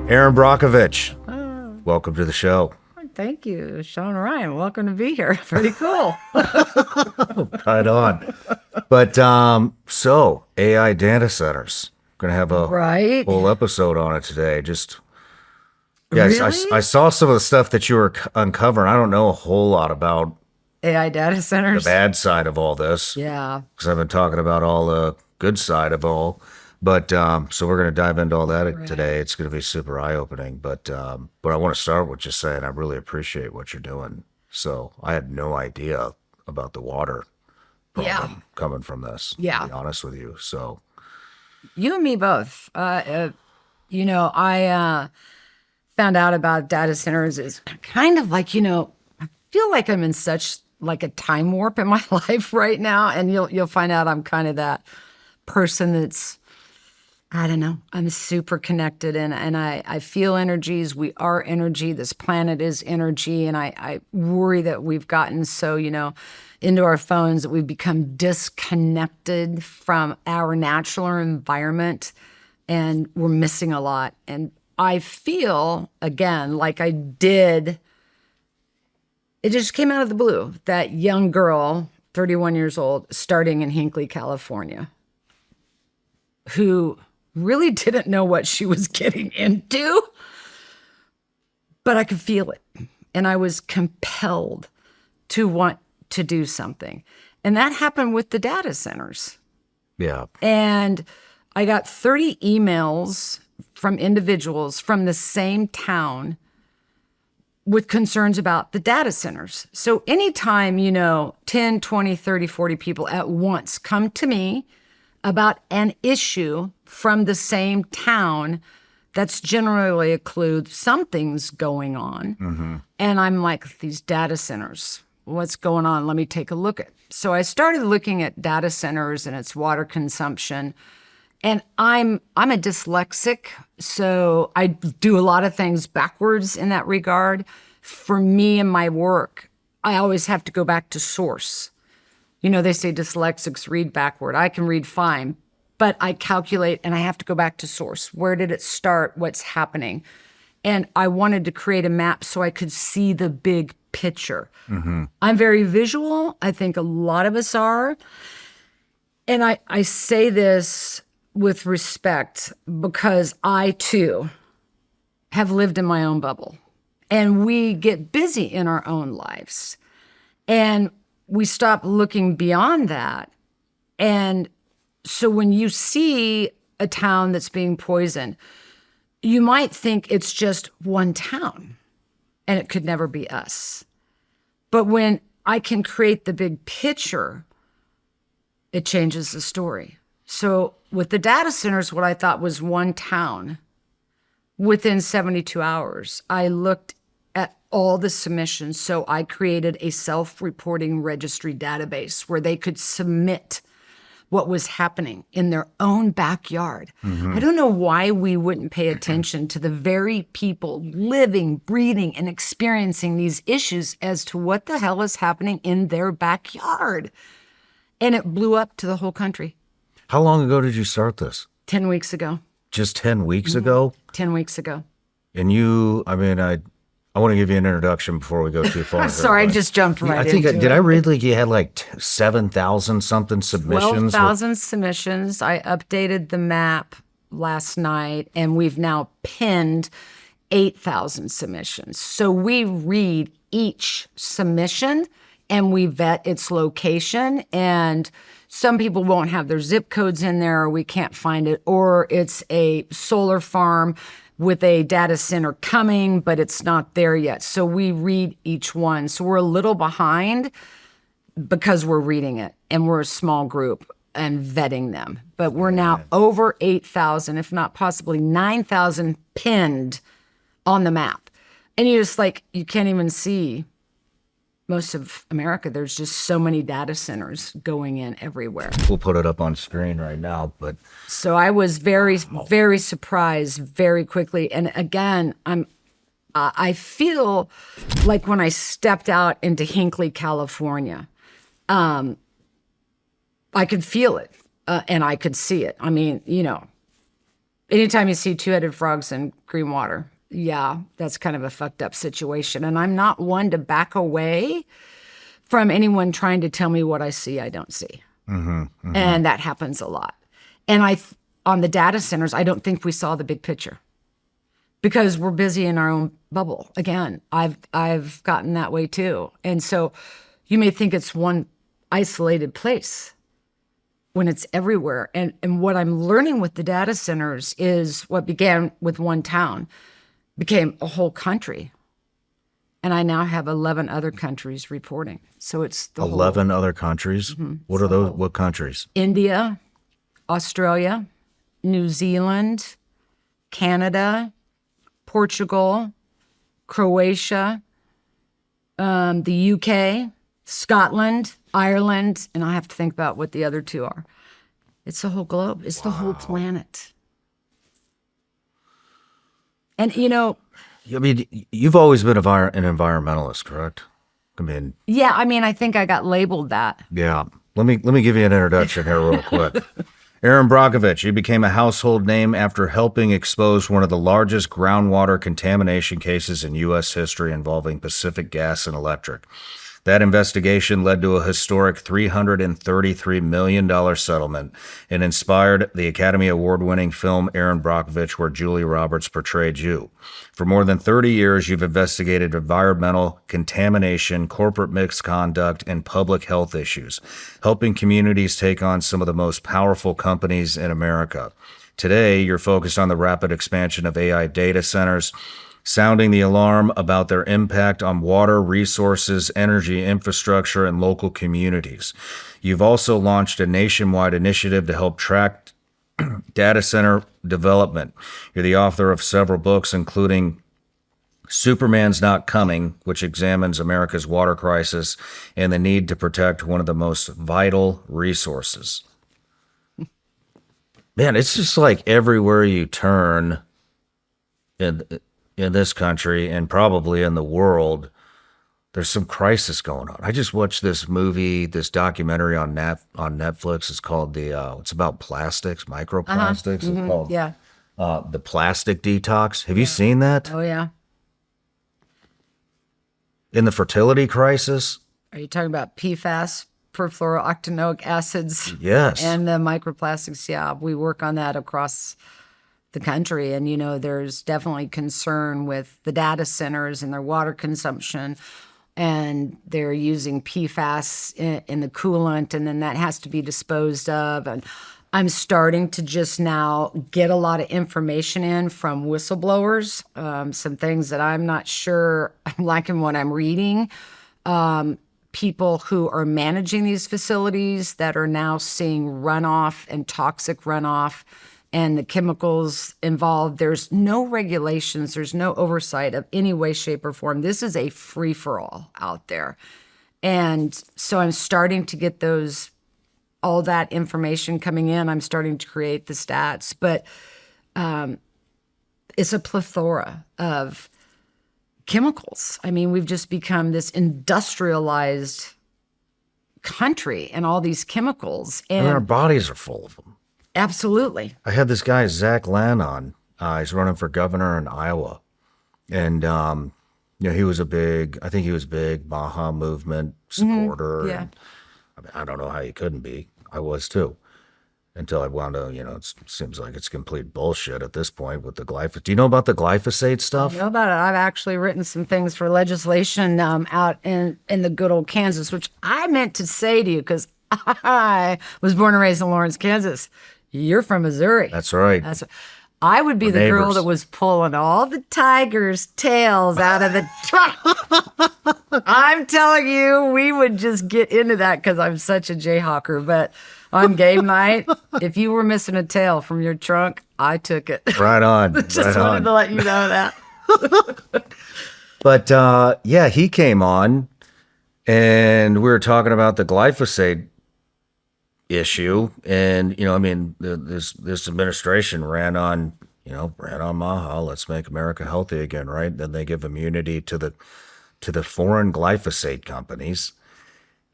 Erin Brockovich, welcome to the show. Thank you, Shawn Ryan. Welcome to be here. Pretty cool. Right on. But so AI data centers. Going to have a Right. whole episode on it today. I Really? saw some of the stuff that you were uncovering. I don't know a whole lot about AI data the centers? bad side of all this. Yeah. Because I've been talking about all the good side of all. But so we're going to dive into all that today. It's going to be super eye-opening. But I want to start with just saying I really appreciate what you're doing. So I had no idea about the water problem coming from this. Yeah. To be honest with you. So You and me both. I found out about data centers is kind of like, I feel like I'm in such like a time warp in my life right now. And you'll find out I'm kind of that person that's, I don't know, I'm super connected and I feel energies. We are energy. This planet is energy. And I worry that we've gotten so, into our phones that we've become disconnected from our natural environment and we're missing a lot. And I feel, again, like I did, it just came out of the blue, that young girl, 31 years old, starting in Hinckley, California, who really didn't know what she was getting into, but I could feel it. And I was compelled to want to do something. And that happened with the data centers. yeah. And I got 30 emails from individuals from the same town with concerns about the data centers. So anytime, 10, 20, 30, 40 people at once come to me about an issue from the same town, that's generally a clue something's going on. Mm-hmm. And I'm like, these data centers, what's going on? Let me take a look at. So I started looking at data centers and its water consumption. And I'm a dyslexic, so I do a lot of things backwards in that regard. For me and my work, I always have to go back to source. They say dyslexics read backward. I can read fine, but I calculate and I have to go back to source. Where did it start? What's happening? And I wanted to create a map so I could see the big picture. Mm-hmm. I'm very visual. I think a lot of us are. And I say this with respect because I, too, have lived in my own bubble. And we get busy in our own lives. And we stop looking beyond that. And so when you see a town that's being poisoned, you might think it's just one town and it could never be us. But when I can create the big picture, it changes the story. So with the data centers, what I thought was one town, within 72 hours, I looked at all the submissions. So I created a self-reporting registry database where they could submit what was happening in their own backyard. Mm-hmm. I don't know why we wouldn't pay attention to the very people living, breathing, and experiencing these issues as to what the hell is happening in their backyard. And it blew up to the whole country. How long ago did you start this? 10 weeks ago. Just 10 weeks ago? 10 weeks ago. And I want to give you an introduction before we go too far. I'm sorry, I just jumped right into it. Did I read like you had like 7,000 something submissions? 12,000 submissions. I updated the map last night, and we've now pinned 8,000 submissions. So we read each submission, and we vet its location, and some people won't have their zip codes in there, or we can't find it, or it's a solar farm with a data center coming, but it's not there yet. So we read each one. So we're a little behind because we're reading it, and we're a small group and vetting them. But we're now over 8,000, if not possibly 9,000 pinned on the map. And you're just like, you can't even see most of America. There's just so many data centers going in everywhere. We'll put it up on screen right now, but so I was very, very surprised very quickly. And again, I feel like when I stepped out into Hinckley, California, I could feel it and I could see it. I mean, anytime you see two-headed frogs in green water, yeah, that's kind of a fucked up situation. And I'm not one to back away from anyone trying to tell me what I see, I don't see. And that happens a lot. And on the data centers, I don't think we saw the big picture because we're busy in our own bubble. Again, I've gotten that way too. And so you may think it's one isolated place when it's everywhere. And what I'm learning with the data centers is what began with one town became a whole country. And I now have 11 other countries reporting. So it's the 11 other countries? What are those? What countries? India, Australia, New Zealand, Canada, Portugal, Croatia, the UK, Scotland, Ireland, and I have to think about what the other two are. It's the whole globe. It's the whole planet. And, you know, I mean, you've always been an environmentalist, correct? I mean, yeah, I mean, I think I got labeled that. yeah. Let me give you an introduction here real quick. Erin Brockovich, you became a household name after helping expose one of the largest groundwater contamination cases in U.S. history involving Pacific Gas and Electric. That investigation led to a historic $333 million settlement and inspired the Academy Award-winning film Erin Brockovich, where Julia Roberts portrayed you. For more than 30 years, you've investigated environmental contamination, corporate misconduct, and public health issues, helping communities take on some of the most powerful companies in America. Today, you're focused on the rapid expansion of AI data centers, sounding the alarm about their impact on water, resources, energy infrastructure, and local communities. You've also launched a nationwide initiative to help track data center development. You're the author of several books, including Superman's Not Coming, which examines America's water crisis and the need to protect one of the most vital resources. Man, it's just like everywhere you turn in this country and probably in the world, there's some crisis going on. I just watched this movie, this documentary on Netflix. It's called it's about plastics, microplastics. It's called Yeah. The Plastic Detox. Have you seen that? Oh, yeah. In the fertility crisis? Are you talking about PFAS, perfluorooctanoic acids? Yes. And the microplastics? Yeah, we work on that across the country. And, you know, there's definitely concern with the data centers and their water consumption. And they're using PFAS in the coolant, and then that has to be disposed of. And I'm starting to just now get a lot of information in from whistleblowers, some things that I'm not sure I'm liking what I'm reading. People who are managing these facilities that are now seeing runoff and toxic runoff and the chemicals involved. There's no regulations. There's no oversight of any way, shape, or form. This is a free-for-all out there. And so I'm starting to get all that information coming in. I'm starting to create the stats. But it's a plethora of chemicals. I mean, we've just become this industrialized country and all these chemicals. And our And bodies are full of them. absolutely. I had this guy, Zach Lan, on. He's running for governor in Iowa. And, you know, he was I think he was a big Baja movement supporter. Yeah. And, I mean, I don't know how he couldn't be. I was too. Until I wound up, you know, it seems like it's complete bullshit at this point with the glyphosate. Do you know about the glyphosate stuff? I know about it. I've actually written some things for legislation out in the good old Kansas, which I meant to say to you because I was born and raised in Lawrence, Kansas. You're from Missouri. That's right. I would be We're the girl neighbors. that was pulling all the tigers' tails out of the truck. I'm telling you, we would just get into that because I'm such a jayhawker. But on game night, if you were missing a tail from your trunk, I took it. Right on. Just right wanted on. to let you know that. But yeah, he came on and we were talking about the glyphosate issue. And, you know, I mean, this administration ran on Maha, let's make America healthy again, right? Then they give immunity to the foreign glyphosate companies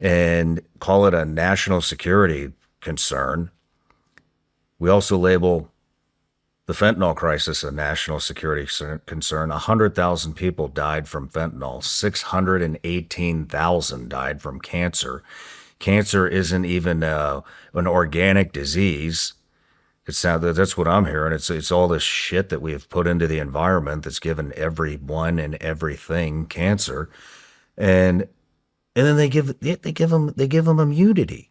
and call it a national security concern. We also label The fentanyl crisis, a national security concern. 100,000 people died from fentanyl. 618,000 died from cancer. Cancer isn't even an organic disease. That's what I'm hearing. It's all this shit that we have put into the environment that's given everyone and everything cancer, and then they give them immunity.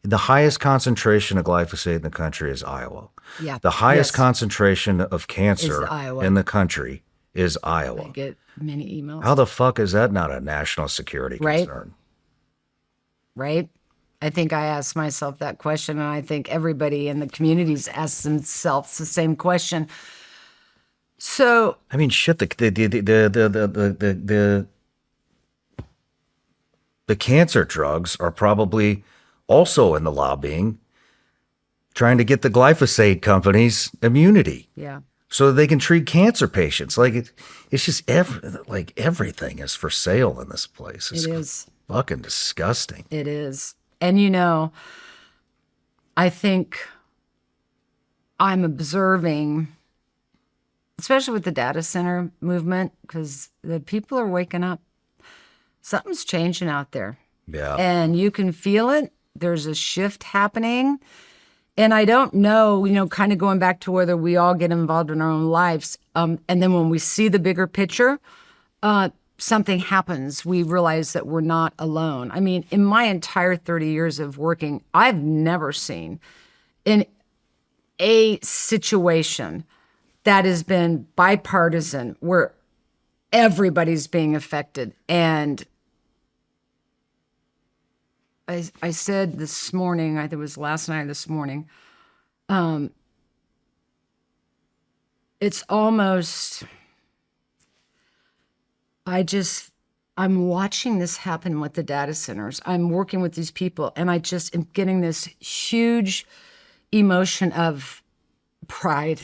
The highest concentration of glyphosate in the country is Iowa. Yeah. The highest Yes. concentration of cancer Is Iowa. in the country is I Iowa. get many emails. How the fuck is that not a national security Right. concern? Right? I think I asked myself that question, and I think everybody in the communities asks themselves the same question. So I mean, shit. The cancer drugs are probably also in the lobbying, trying to get the glyphosate companies immunity yeah, so that they can treat cancer patients. Like it's just everything is for sale in this place. It's it is. fucking disgusting. It is. And I think I'm observing, especially with the data center movement, because the people are waking up. Something's changing out there. Yeah. And you can feel it. There's a shift happening. And I don't know, kind of going back to whether we all get involved in our own lives. And then when we see the bigger picture, something happens. We realize that we're not alone. I mean, in my entire 30 years of working, I've never seen in a situation that has been bipartisan where everybody's being affected. And I said this morning, I think it was last night or this morning, it's almost, I'm watching this happen with the data centers. I'm working with these people, and I just am getting this huge emotion of pride.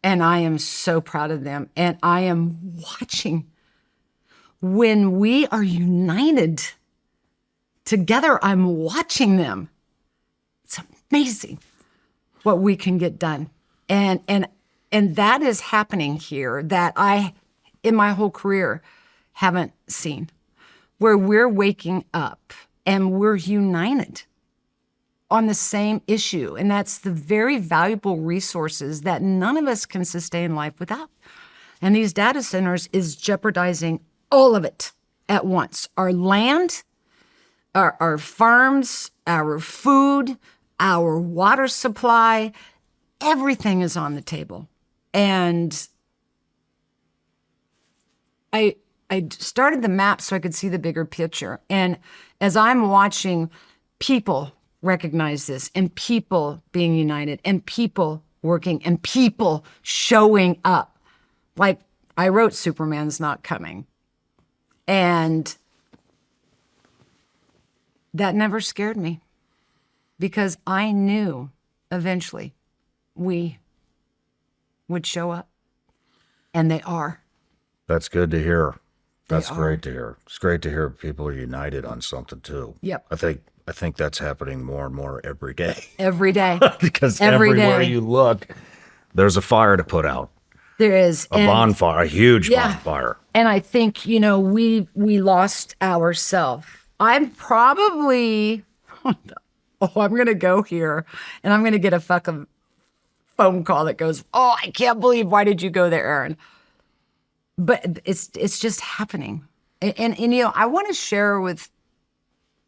And I am so proud of them. And I am watching when we are united together. I'm watching them. It's amazing what we can get done. And that is happening here that I, in my whole career, haven't seen, where we're waking up and we're united on the same issue. And that's the very valuable resources that none of us can sustain life without. And these data centers is jeopardizing all of it at once. Our land, our farms, our food, our water supply, everything is on the table. And I started the map so I could see the bigger picture. And as I'm watching people recognize this, and people being united, and people working, and people showing up, like I wrote Superman's Not Coming. And that never scared me because I knew eventually we would show up, and they are. That's good to hear. That's They are. great to hear. It's great to hear people are united on something too. Yep. I think that's happening more and more every day. Every day. Because Every everywhere day. you look, there's a fire to put out. There is. A bonfire, a huge Yeah. bonfire. And I think, we lost ourselves. I'm probably, I'm going to go here and I'm going to get a fucking phone call that goes, oh, I can't believe, why did you go there, Erin? But it's just happening. And I want to share with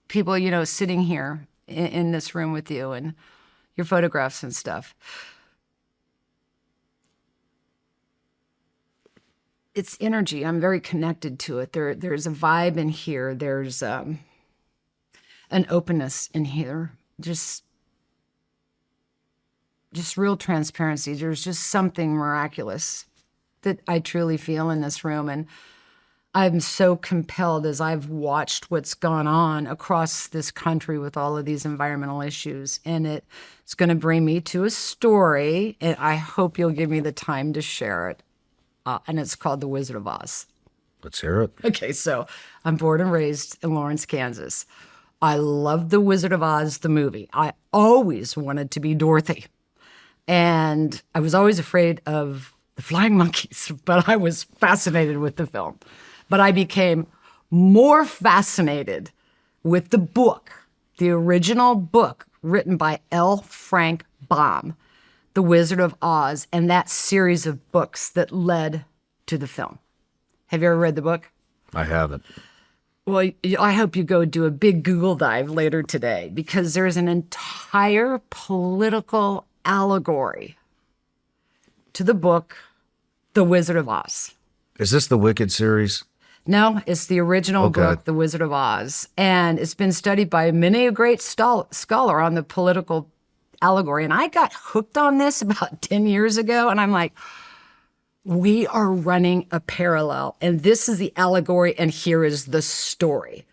people, sitting here in this room with you and your photographs and stuff. It's energy. I'm very connected to it. There's a vibe in here. There's an openness in here. Just real transparency. There's just something miraculous that I truly feel in this room. And I'm so compelled as I've watched what's gone on across this country with all of these environmental issues. And it's going to bring me to a story, and I hope you'll give me the time to share it. And it's called The Wizard of Oz. Let's hear it. Okay, so I'm born and raised in Lawrence, Kansas. I love The Wizard of Oz, the movie. I always wanted to be Dorothy. And I was always afraid of the flying monkeys, but I was fascinated with the film. But I became more fascinated with the book, the original book written by L. Frank Baum, The Wizard of Oz, and that series of books that led to the film. Have you ever read the book? I haven't. Well, I hope you go do a big Google dive later today, because there's an entire political allegory to the book, The Wizard of Oz. Is this the Wicked series? No, it's the original book, The Wizard of Oz. And it's been studied by many a great scholar on the political allegory. And I got hooked on this about 10 years ago. And I'm like, we are running a parallel. And this is the allegory, and here is the story.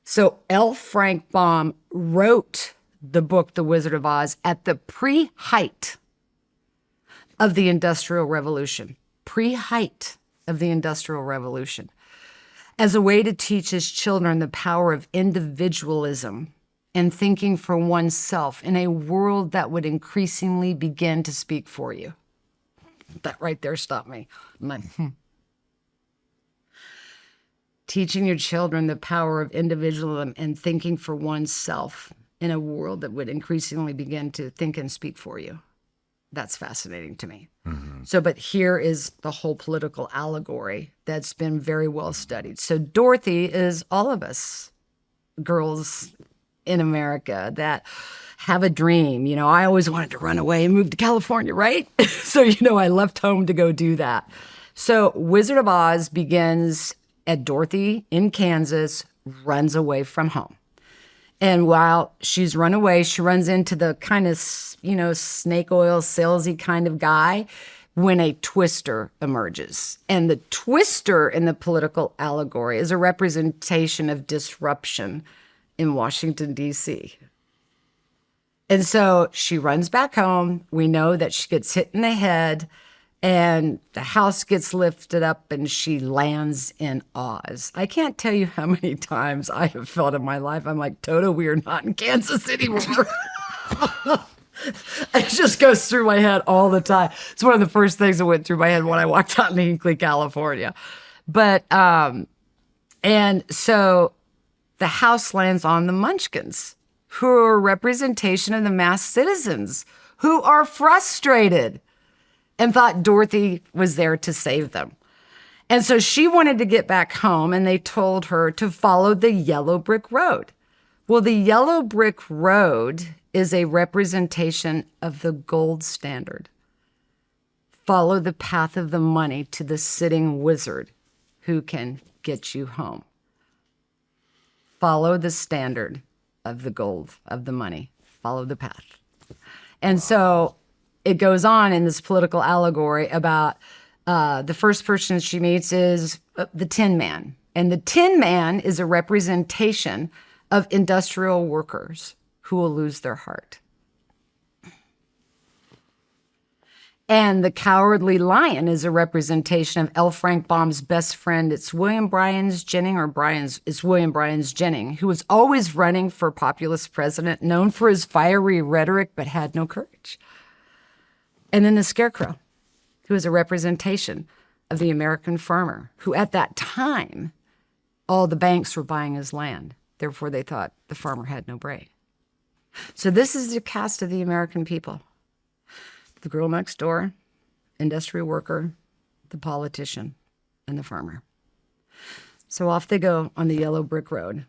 So L. Frank Baum wrote the book, The Wizard of Oz, at the pre-height of the Industrial Revolution. Pre-height of the Industrial Revolution. As a way to teach his children the power of individualism and thinking for oneself in a world that would increasingly begin to speak for you. That right there stopped me. I'm like, Teaching your children the power of individualism and thinking for oneself in a world that would increasingly begin to think and speak for you. That's fascinating to me. Mm-hmm. So, but here is the whole political allegory that's been very well studied. So Dorothy is all of us girls in America that have a dream. You know, I always wanted to run away and move to California, right? So, you know, I left home to go do that. So Wizard of Oz begins at Dorothy in Kansas, runs away from home. And while she's run away, she runs into the kind of, you know, snake oil salesy kind of guy when a twister emerges. And the twister in the political allegory is a representation of disruption in Washington, D.C. And so she runs back home. We know that she gets hit in the head and the house gets lifted up and she lands in Oz. I can't tell you how many times I have felt in my life, I'm like, Toto, we are not in Kansas anymore. It just goes through my head all the time. It's one of the first things that went through my head when I walked out in Hinkley, California. But, and so the house lands on the Munchkins, who are a representation of the mass citizens who are frustrated and thought Dorothy was there to save them. And so she wanted to get back home, and they told her to follow the yellow brick road. Well, the yellow brick road is a representation of the gold standard. Follow the path of the money to the sitting wizard who can get you home. Follow the standard of the gold, of the money. Follow the path. And so it goes on in this political allegory about the first person she meets is the Tin Man. And the Tin Man is a representation of industrial workers who will lose their heart. And the Cowardly Lion is a representation of L. Frank Baum's best friend. It's William Bryan's it's William Bryan's Jennings, who was always running for populist president, known for his fiery rhetoric, but had no courage. And then the Scarecrow, who is a representation of the American farmer, who at that time, all the banks were buying his land. Therefore, they thought the farmer had no brain. So this is the cast of the American people. The girl next door, industrial worker, the politician, and the farmer. So off they go on the yellow brick road.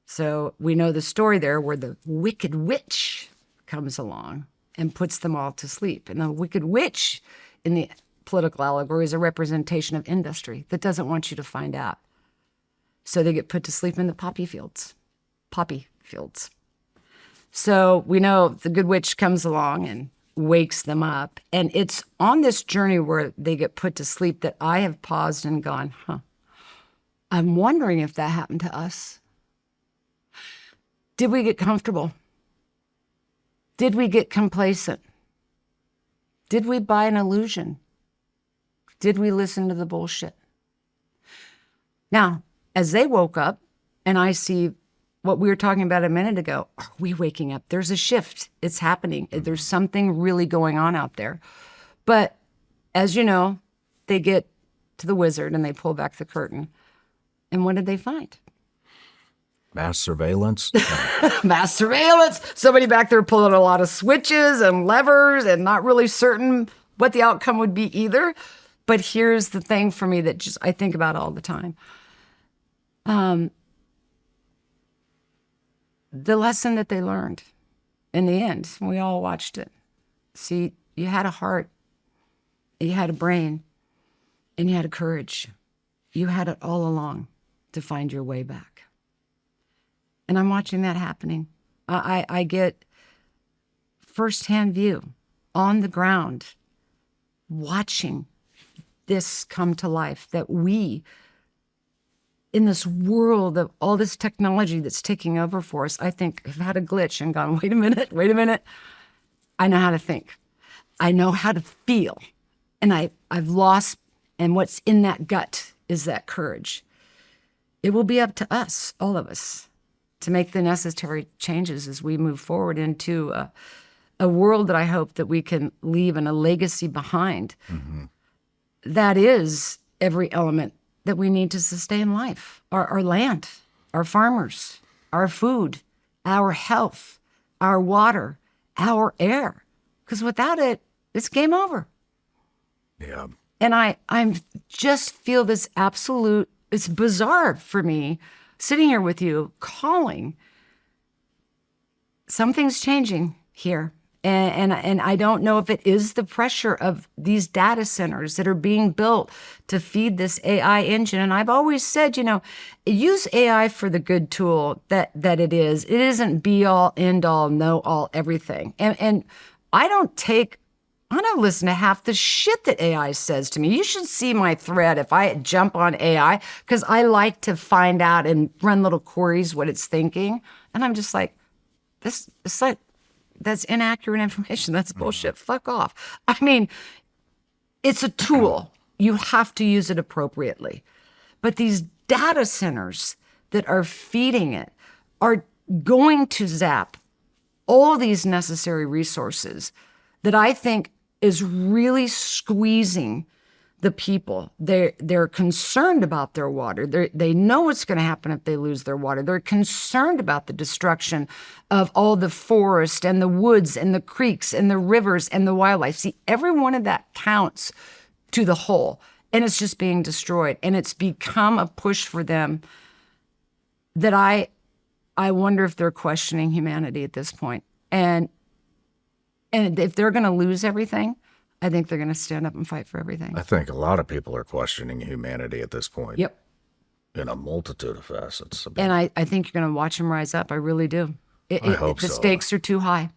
So we know the story there where the Wicked Witch comes along and puts them all to sleep. And the Wicked Witch in the political allegory is a representation of industry that doesn't want you to find out. So they get put to sleep in the poppy fields. So we know the Good Witch comes along and wakes them up. And it's on this journey where they get put to sleep that I have paused and gone, I'm wondering if that happened to us. Did we get comfortable? Did we get complacent? Did we buy an illusion? Did we listen to the bullshit? Now, as they woke up and I see what we were talking about a minute ago. Are we waking up? There's a shift. It's happening. There's something really going on out there. But as you know, they get to the wizard and they pull back the curtain. And what did they find? Mass surveillance. Mass surveillance. Somebody back there pulling a lot of switches and levers and not really certain what the outcome would be either. But here's the thing for me that just I think about all the time. The lesson that they learned in the end, we all watched it. See, you had a heart, you had a brain, and you had a courage. You had it all along to find your way back. And I'm watching that happening. I get firsthand view on the ground, watching this come to life, that we, in this world of all this technology that's taking over for us, I think have had a glitch and gone, wait a minute. I know how to think. I know how to feel. And I've lost, and what's in that gut is that courage. It will be up to us, all of us, to make the necessary changes as we move forward into a world that I hope that we can leave and a legacy behind. Mm-hmm. That is every element that we need to sustain life. Our land, our farmers, our food, our health, our water, our air. Because without it, it's game over. Yeah. And I'm just feel this absolute, it's bizarre for me, sitting here with you, calling. Something's changing here. And I don't know if it is the pressure of these data centers that are being built to feed this AI engine. And I've always said, use AI for the good tool that it is. It isn't be all, end all, know all, everything. And I don't listen to half the shit that AI says to me. You should see my thread if I jump on AI, because I like to find out and run little queries what it's thinking. And I'm just like, that's inaccurate information. That's bullshit. Fuck off. I mean, it's a tool. You have to use it appropriately. But these data centers that are feeding it are going to zap all these necessary resources that I think is really squeezing the people. They're concerned about their water. They know what's going to happen if they lose their water. They're concerned about the destruction of all the forest and the woods and the creeks and the rivers and the wildlife. See, every one of that counts to the whole, and it's just being destroyed. And it's become a push for them that I wonder if they're questioning humanity at this point. And if they're going to lose everything, I think they're going to stand up and fight for everything. I think a lot of people are questioning humanity at this point. Yep. In a multitude of facets. And I think you're going to watch them rise up. I really do. I hope the so. stakes are too high.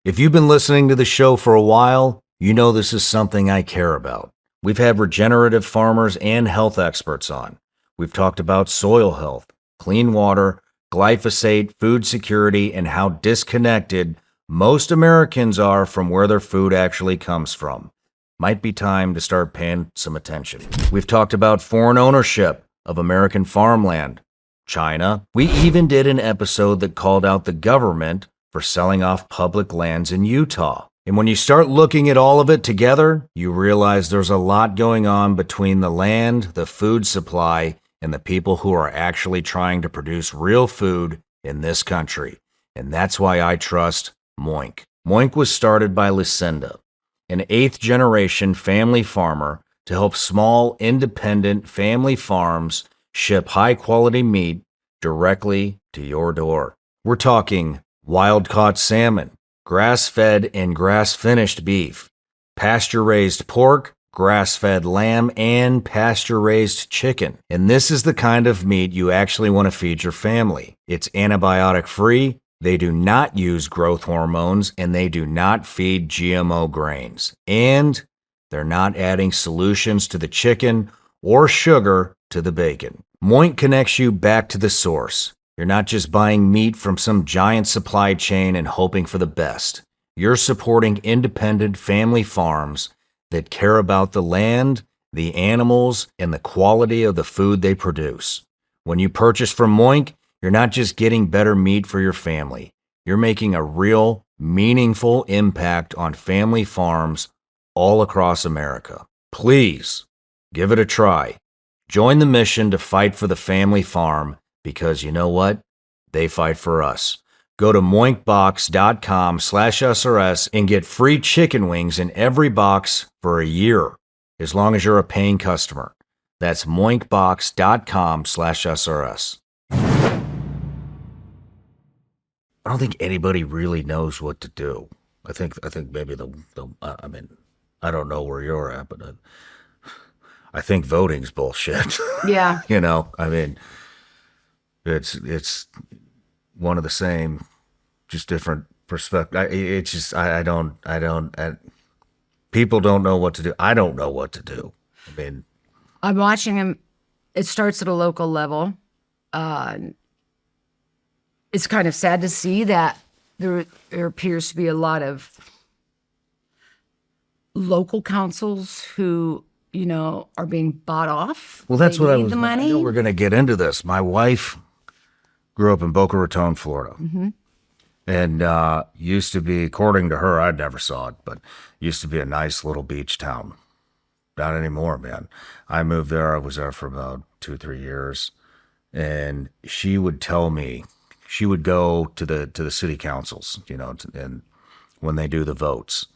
If you've been listening to the show for a while, you know this is something I care about. We've had regenerative farmers and health experts on. We've talked about soil health, clean water, glyphosate, food security, and how disconnected most Americans are from where their food actually comes from. Might be time to start paying some attention. We've talked about foreign ownership of American farmland, China. We even did an episode that called out the government for selling off public lands in Utah. And when you start looking at all of it together, you realize there's a lot going on between the land, the food supply, and the people who are actually trying to produce real food in this country. And that's why I trust Moink. Moink was started by Lucinda, an 8th-generation family farmer, to help small, independent family farms ship high-quality meat directly to your door. We're talking wild-caught salmon, grass-fed and grass-finished beef, pasture-raised pork, grass-fed lamb, and pasture-raised chicken. And this is the kind of meat you actually want to feed your family. It's antibiotic-free. They do not use growth hormones, and they do not feed GMO grains. And they're not adding solutions to the chicken or sugar to the bacon. Moink connects you back to the source. You're not just buying meat from some giant supply chain and hoping for the best. You're supporting independent family farms that care about the land, the animals, and the quality of the food they produce. When you purchase from Moink, you're not just getting better meat for your family. You're making a real, meaningful impact on family farms all across America. Please give it a try. Join the mission to fight for the family farm because you know what? They fight for us. Go to moinkbox.com/SRS and get free chicken wings in every box for a year, as long as you're a paying customer. That's moinkbox.com/SRS. I don't think anybody really knows what to do. I think maybe I mean, I don't know where you're at, but I think voting's bullshit. Yeah. You know, I mean, it's one of the same, just different perspective. It's just people don't know what to do. I don't know what to do. I mean, I'm watching him. It starts at a local level. It's kind of sad to see that there appears to be a lot of local councils who, you know, are being bought off. Well, that's They what I need was. the money. I know we're going to get into this. My wife grew up in Boca Raton, Florida, and used to be, according to her, I never saw it, but used to be a nice little beach town. Not anymore, man. I moved there. I was there for about 2-3 years, and she would tell me she would go to the city councils, you know, and when they do the votes,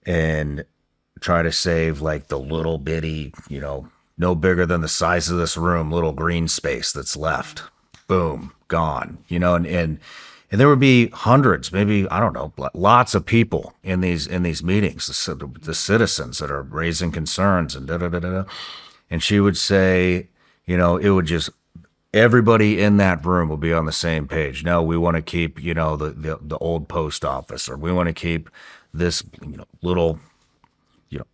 and try to save like the little bitty, you know, no bigger than the size of this room, little green space that's left. Boom, gone. You know, and there would be hundreds, maybe, I don't know, lots of people in these meetings, the citizens that are raising concerns and da da da da. And she would say, you know, it would just, everybody in that room will be on the same page. No, we want to keep, you know, the old post office, or we want to keep this, you know, little, you know,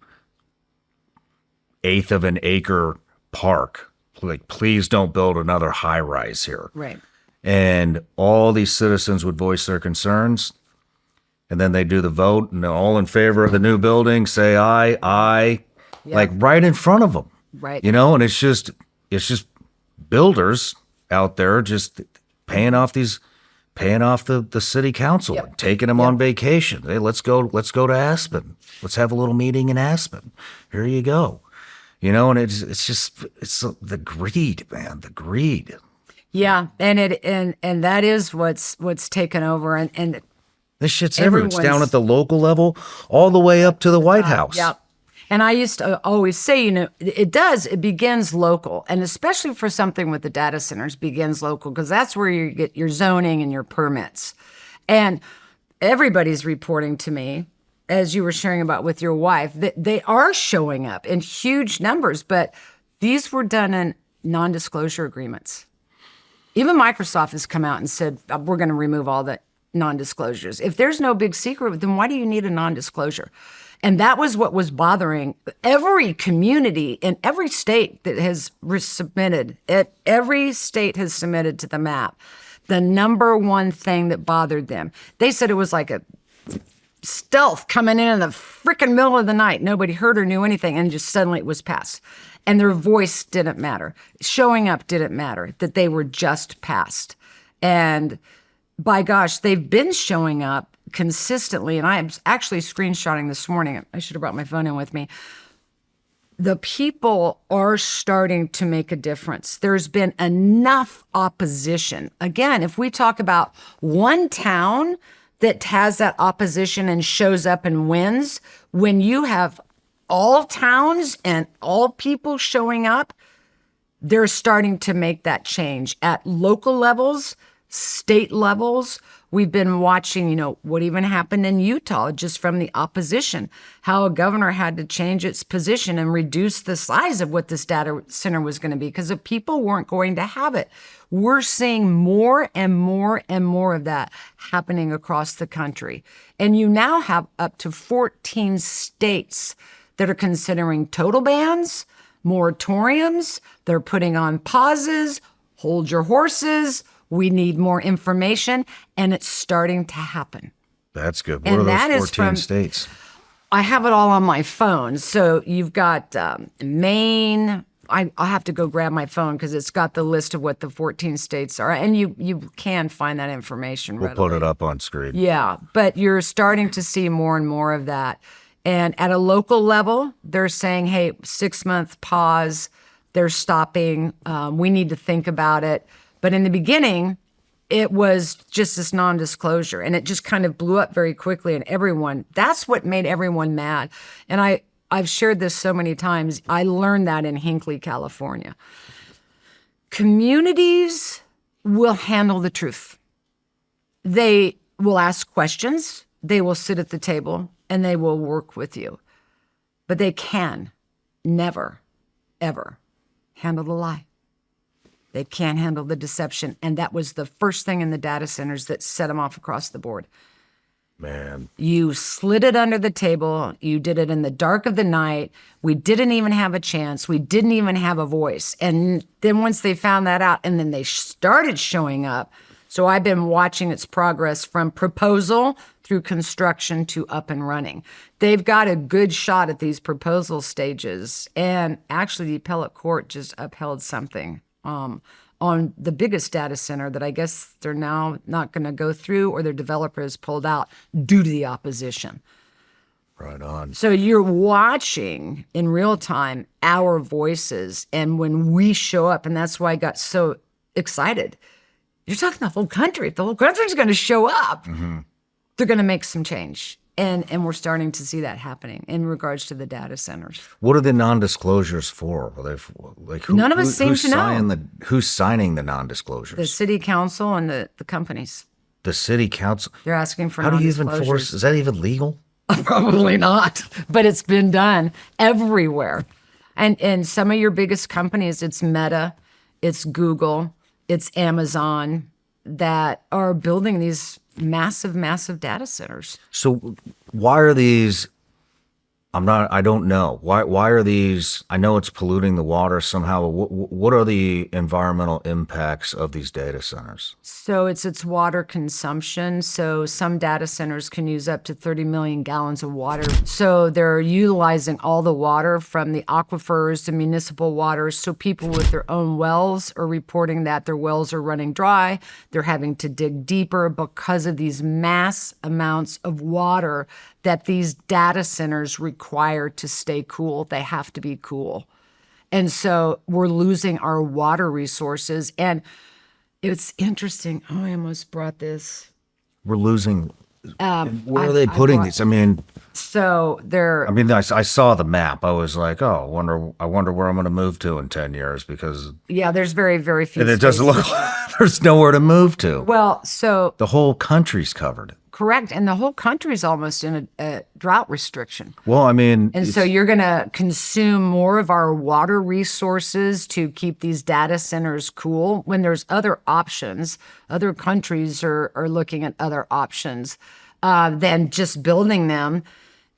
eighth of an acre park. Like, please don't build another high rise here. Right. And all these citizens would voice their concerns, and then they do the vote, and they're all in favor of the new building, say aye, like right in front of them. Right. You know, and it's just builders out there just paying off the city council, and taking them on vacation. Hey, let's go to Aspen. Let's have a little meeting in Aspen. Here you go. You know, and it's the greed, man, the greed. Yeah, and that is what's taken over, and This shit's everywhere. It's down at the local level, all the way up to the White House. yeah. And I used to always say, you know, it begins local, and especially for something with the data centers, begins local, because that's where you get your zoning and your permits. And everybody's reporting to me, as you were sharing about with your wife, that they are showing up in huge numbers, but these were done in non-disclosure agreements. Even Microsoft has come out and said, we're going to remove all the non-disclosures. If there's no big secret, then why do you need a non-disclosure? And that was what was bothering every community in every state that has submitted. Every state has submitted to the map. The number one thing that bothered them, they said it was like a stealth coming in the freaking middle of the night. Nobody heard or knew anything, and just suddenly it was passed. And their voice didn't matter. Showing up didn't matter, that they were just passed. And by gosh, they've been showing up consistently. And I'm actually screenshotting this morning. I should have brought my phone in with me. The people are starting to make a difference. There's been enough opposition. Again, if we talk about one town that has that opposition and shows up and wins, when you have all towns and all people showing up, they're starting to make that change at local levels, state levels. We've been watching, you know, what even happened in Utah just from the opposition, how a governor had to change its position and reduce the size of what this data center was going to be because the people weren't going to have it. We're seeing more and more and more of that happening across the country. And you now have up to 14 states that are considering total bans, moratoriums. They're putting on pauses, hold your horses. We need more information, and it's starting to happen. That's good. What are those 14 states? I have it all on my phone. So you've got Maine, I'll have to go grab my phone because it's got the list of what the 14 states are, and you can find that information We'll readily. put it up on screen. Yeah, but you're starting to see more and more of that. And at a local level, they're saying, hey, 6-month pause, they're stopping. We need to think about it. But in the beginning, it was just this non-disclosure, and it just kind of blew up very quickly. And that's what made everyone mad. And I've shared this so many times. I learned that in Hinckley, California. Communities will handle the truth. They will ask questions, they will sit at the table, and they will work with you. But they can never, ever handle the lie. They can't handle the deception. And that was the first thing in the data centers that set them off across the board. Man. You slid it under the table. You did it in the dark of the night. We didn't even have a chance. We didn't even have a voice. And then once they found that out, and then they started showing up. So I've been watching its progress from proposal through construction to up and running. They've got a good shot at these proposal stages. And actually, the appellate court just upheld something on the biggest data center that I guess they're now not going to go through, or their developer has pulled out due to the opposition. Right on. So you're watching in real time our voices. And when we show up, and that's why I got so excited. You're talking the whole country. If the whole country's going to show up, they're going to make some change. And we're starting to see that happening in regards to the data centers. What are the non-disclosures for? Are they like None of us seem to know. Who's signing the non-disclosures? The city council and the companies. The city council. They're asking for How do you even non-disclosures. force? Is that even legal? Probably not, but it's been done everywhere. And some of your biggest companies, it's Meta, it's Google, it's Amazon, that are building these massive, massive data centers. So why are these? I don't know. Why are these? I know it's polluting the water somehow. What are the environmental impacts of these data centers? So it's water consumption. So some data centers can use up to 30 million gallons of water. So they're utilizing all the water from the aquifers, the municipal waters. So people with their own wells are reporting that their wells are running dry. They're having to dig deeper because of these mass amounts of water that these data centers require to stay cool. They have to be cool. And so we're losing our water resources. And it's interesting. Oh, I almost brought this. We're losing. Where are they putting these? I mean, so they're. I mean, I saw the map. I was like, oh, I wonder where I'm going to move to in 10 years because. Yeah, there's very, very few. And it doesn't look. There's nowhere to move to. Well, so. The whole country's covered. Correct. And the whole country's almost in a drought restriction. Well, I mean. And so you're going to consume more of our water resources to keep these data centers cool when there's other options. Other countries are looking at other options than just building them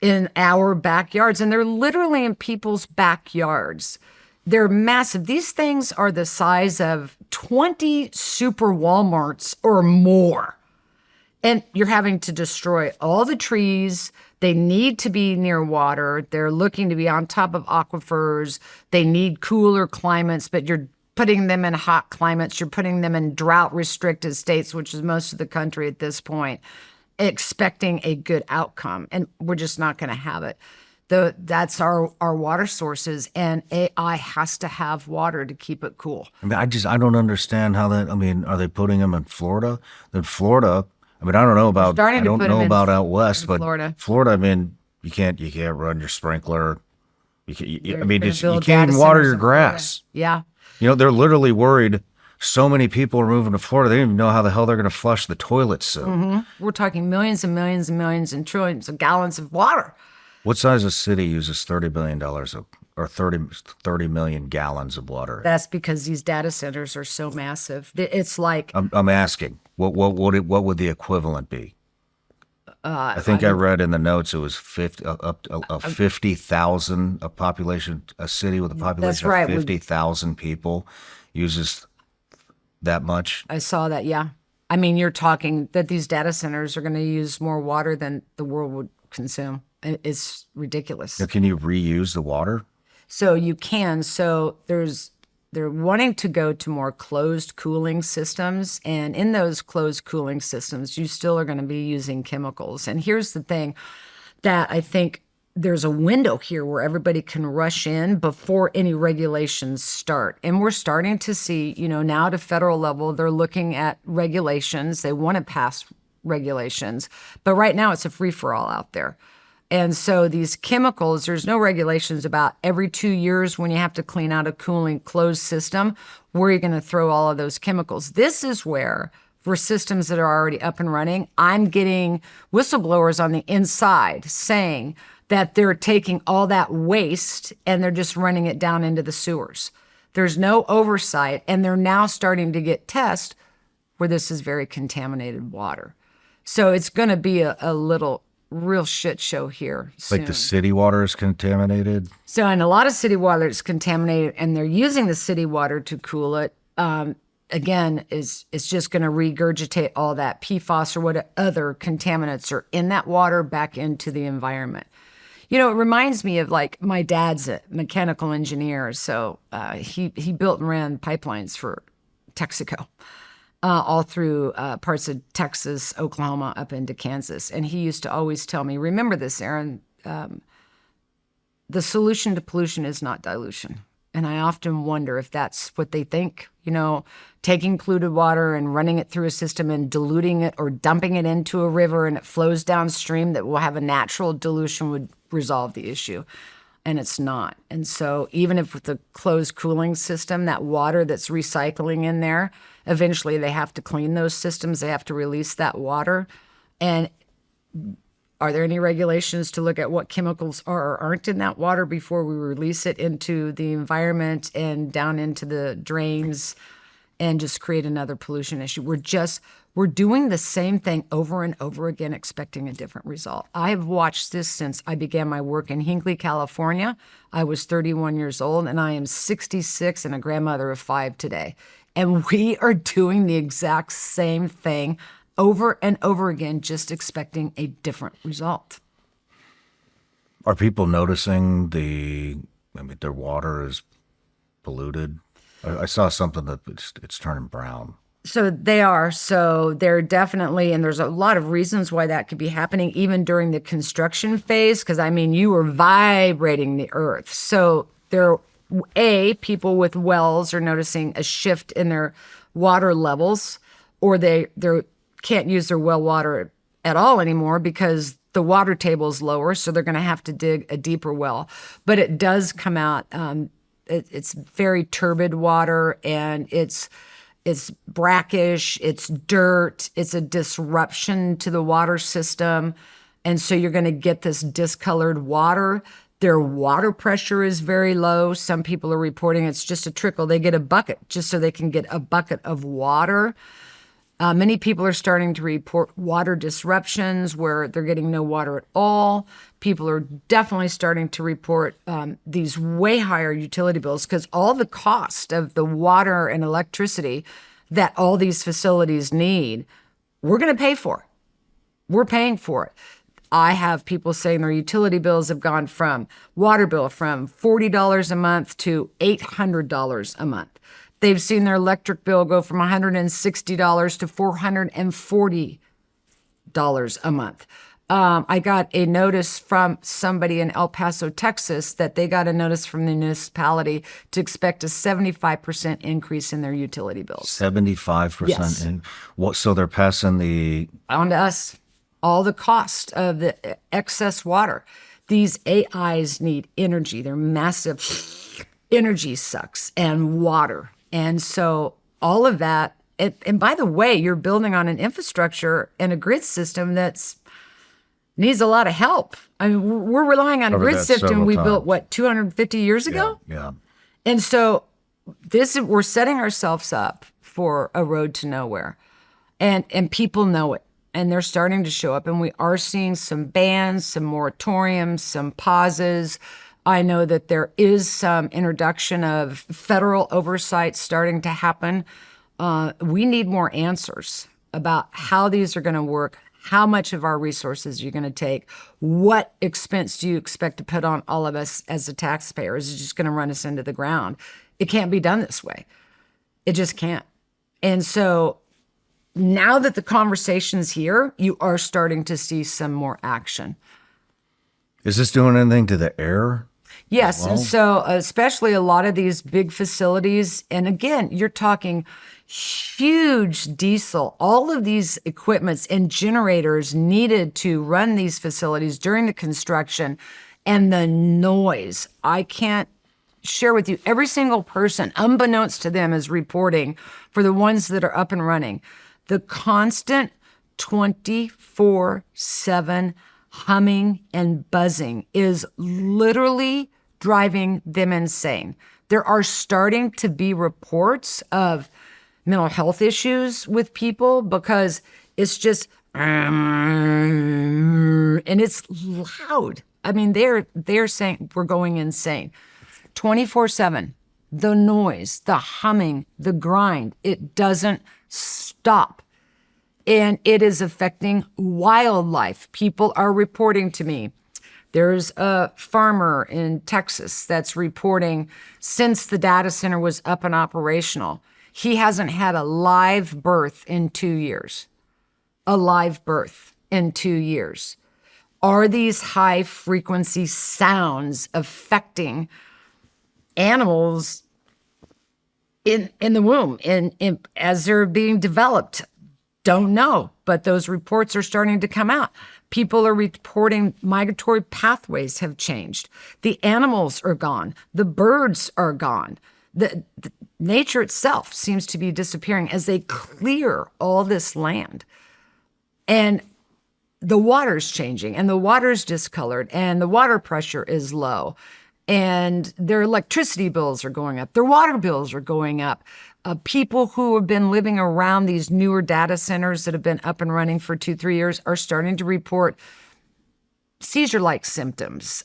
in our backyards. And they're literally in people's backyards. They're massive. These things are the size of 20 super Walmarts or more. And you're having to destroy all the trees. They need to be near water. They're looking to be on top of aquifers. They need cooler climates, but you're putting them in hot climates. You're putting them in drought-restricted states, which is most of the country at this point, expecting a good outcome. And we're just not going to have it. That's our water sources, and AI has to have water to keep it cool. I mean, I don't understand how that. I mean, are they putting them in Florida? Then Florida. I mean, I don't know about out west, but Florida. I mean, you can't run your sprinkler. You can't even water your grass. Yeah. You know, they're literally worried. So many people are moving to Florida. They don't even know how the hell they're going to flush the toilets soon. Mm-hmm. We're talking millions and millions and millions and trillions of gallons of water. What size of city uses $30 billion or 30 million gallons of water? That's because these data centers are so massive. It's like I'm asking, what would the equivalent be? I think I read in the notes it was 50,000 a population, a city with a population of 50,000 people uses that much. I saw that. Yeah, I mean, you're talking that these data centers are going to use more water than the world would consume. It's ridiculous. Now, can you reuse the water? So you can. So they're wanting to go to more closed cooling systems. And in those closed cooling systems, you still are going to be using chemicals. And here's the thing that I think there's a window here where everybody can rush in before any regulations start. And we're starting to see, now at a federal level, they're looking at regulations. They want to pass regulations. But right now it's a free-for-all out there. And so these chemicals, there's no regulations about every 2 years when you have to clean out a cooling closed system, where you're going to throw all of those chemicals. This is where, for systems that are already up and running, I'm getting whistleblowers on the inside saying that they're taking all that waste and they're just running it down into the sewers. There's no oversight, and they're now starting to get tests where this is very contaminated water. So it's going to be a little real shit show here soon. Like the city water is contaminated? So, and a lot of city water is contaminated, and they're using the city water to cool it. Again, it's just going to regurgitate all that PFAS or what other contaminants are in that water back into the environment. It reminds me of, like, my dad's a mechanical engineer, so he built and ran pipelines for Texaco. All through parts of Texas, Oklahoma, up into Kansas. And he used to always tell me, remember this, Erin, the solution to pollution is not dilution. And I often wonder if that's what they think, taking polluted water and running it through a system and diluting it or dumping it into a river and it flows downstream that will have a natural dilution would resolve the issue. And it's not. And so even if with the closed cooling system, that water that's recycling in there, eventually they have to clean those systems. They have to release that water. And are there any regulations to look at what chemicals are or aren't in that water before we release it into the environment and down into the drains and just create another pollution issue? We're doing the same thing over and over again, expecting a different result. I have watched this since I began my work in Hinckley, California. I was 31 years old, and I am 66 and a grandmother of 5 today. And we are doing the exact same thing over and over again, just expecting a different result. Are people noticing their water is polluted? I saw something that it's turning brown. So they are. So they're definitely, and there's a lot of reasons why that could be happening, even during the construction phase, because, you were vibrating the earth. So people with wells are noticing a shift in their water levels, or they can't use their well water at all anymore because the water table is lower, so they're going to have to dig a deeper well. But it does come out, it's very turbid water, and it's brackish, it's dirt, it's a disruption to the water system. And so you're going to get this discolored water. Their water pressure is very low. Some people are reporting it's just a trickle. They get a bucket just so they can get a bucket of water. Many people are starting to report water disruptions where they're getting no water at all. People are definitely starting to report these way higher utility bills because all the cost of the water and electricity that all these facilities need, we're going to pay for. We're paying for it. I have people saying their utility bills have gone from $40 a month to $800 a month. They've seen their electric bill go from $160 to $440 a month. I got a notice from somebody in El Paso, Texas, that they got a notice from the municipality to expect a 75% increase in their utility bills. 75%? Yes. So they're passing on to us, all the cost of the excess water. These AIs need energy. They're massive energy sucks and water. And so all of that, and by the way, you're building on an infrastructure and a grid system that's needs a lot of help. We're relying on a grid system we built, 250 years ago? Yeah. And so we're setting ourselves up for a road to nowhere. And people know it. And they're starting to show up. And we are seeing some bans, some moratoriums, some pauses. I know that there is some introduction of federal oversight starting to happen. We need more answers about how these are going to work, how much of our resources you're going to take. What expense do you expect to put on all of us as the taxpayers? Is it just going to run us into the ground? It can't be done this way. It just can't. And so now that the conversation's here, you are starting to see some more action. Is this doing anything to the air? Yes. And so especially a lot of these big facilities, and again, you're talking huge diesel, all of these equipments and generators needed to run these facilities during the construction, and the noise. I can't share with you, every single person, unbeknownst to them, is reporting for the ones that are up and running. The constant 24/7 humming and buzzing is literally driving them insane. There are starting to be reports of mental health issues with people because it's just, and it's loud. I mean, they're saying we're going insane. 24/7, the noise, the humming, the grind, it doesn't stop. And it is affecting wildlife. People are reporting to me. There's a farmer in Texas that's reporting since the data center was up and operational, he hasn't had a live birth in 2 years. A live birth in 2 years. Are these high frequency sounds affecting animals in the womb and as they're being developed? Don't know, but those reports are starting to come out. People are reporting migratory pathways have changed. The animals are gone. The birds are gone. The nature itself seems to be disappearing as they clear all this land. And the water's changing, and the water's discolored, and the water pressure is low. And their electricity bills are going up. Their water bills are going up. People who have been living around these newer data centers that have been up and running for 2-3 years are starting to report seizure-like symptoms,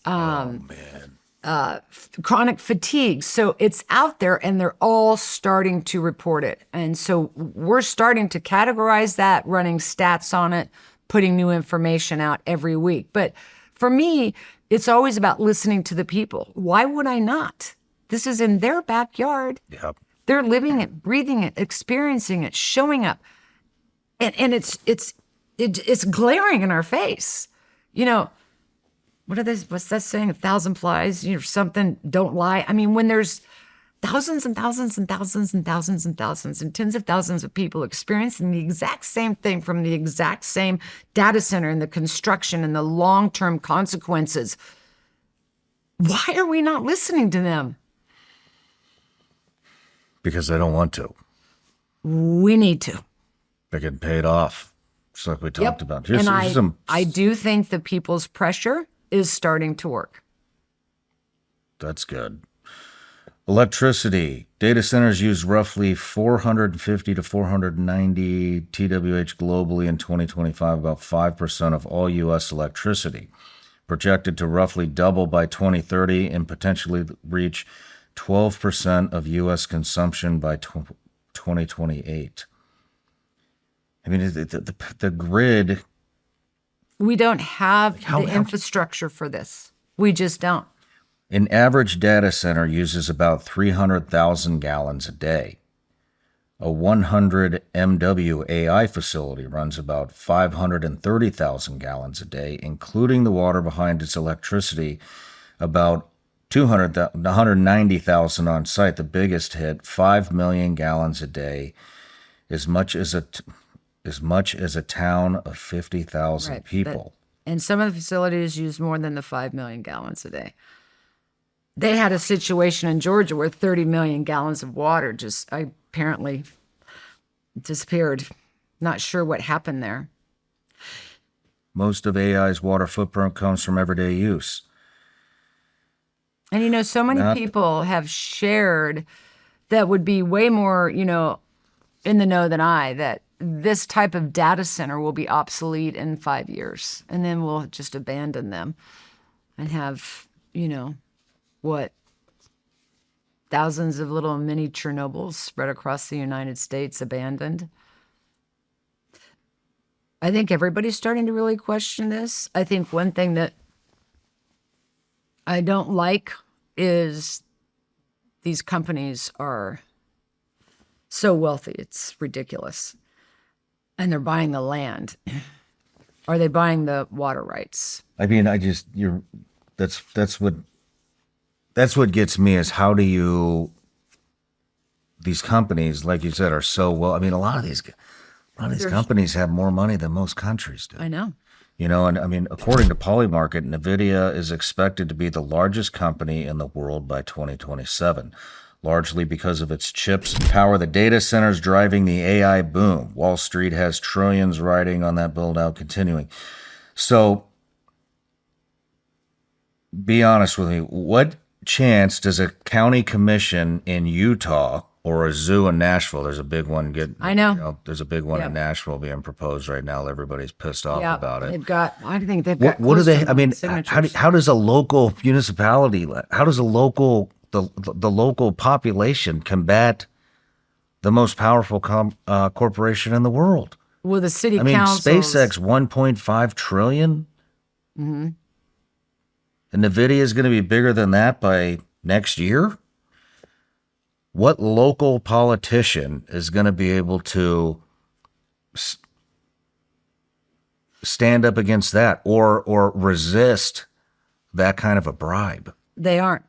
chronic fatigue. So it's out there, and they're all starting to report it. And so we're starting to categorize that, running stats on it, putting new information out every week. But for me, it's always about listening to the people. Why would I not? This is in their backyard. Yep. They're living it, breathing it, experiencing it, showing up. And it's glaring in our face. You know, what's that saying? 1,000 flies, something, don't lie. I mean, when there's thousands and thousands and thousands and thousands and thousands and tens of thousands of people experiencing the exact same thing from the exact same data center and the construction and the long-term consequences, why are we not listening to them? Because they don't want to. We need to. They're getting paid off, just like we talked about. And I do think the people's pressure is starting to work. That's good. Electricity. Data centers use roughly 450 to 490 TWh globally in 2025, about 5% of all U.S. electricity. Projected to roughly double by 2030 and potentially reach 12% of U.S. consumption by 2028. I mean, the grid. We don't have the infrastructure for this. We just don't. An average data center uses about 300,000 gallons a day. A 100 MW AI facility runs about 530,000 gallons a day, including the water behind its electricity, about 190,000 on site. The biggest hit, 5 million gallons a day, as much as a town of 50,000 people. And some of the facilities use more than the 5 million gallons a day. They had a situation in Georgia where 30 million gallons of water just apparently disappeared. Not sure what happened there. Most of AI's water footprint comes from everyday use. And, so many people have shared that would be way more, in the know than I, that this type of data center will be obsolete in 5 years. And then we'll just abandon them and have, thousands of little mini Chernobyls spread across the United States abandoned. I think everybody's starting to really question this. I think one thing that I don't like is these companies are so wealthy. It's ridiculous. And they're buying the land. Are they buying the water rights? I mean, that's what gets me is how do you, these companies, like you said, are so well. I mean, a lot of these companies have more money than most countries do. I know. You know, and I mean, according to Polymarket, NVIDIA is expected to be the largest company in the world by 2027, largely because of its chips and power the data centers driving the AI boom. Wall Street has trillions riding on that build out continuing. So be honest with me, what chance does a county commission in Utah or a zoo in Nashville? There's a big one I know. there's a big one Yep. in Nashville being proposed right now. Everybody's pissed off Yeah, about it. they've got. I think they've got. What do close they? to I mean, signatures. how does a local municipality? How does a local the local population combat the most powerful corporation in the world? Well, the city I mean, councils. SpaceX 1.5 trillion, and NVIDIA is going to be bigger than that by next year. What local politician is going to be able to stand up against that or resist that kind of a bribe? They aren't,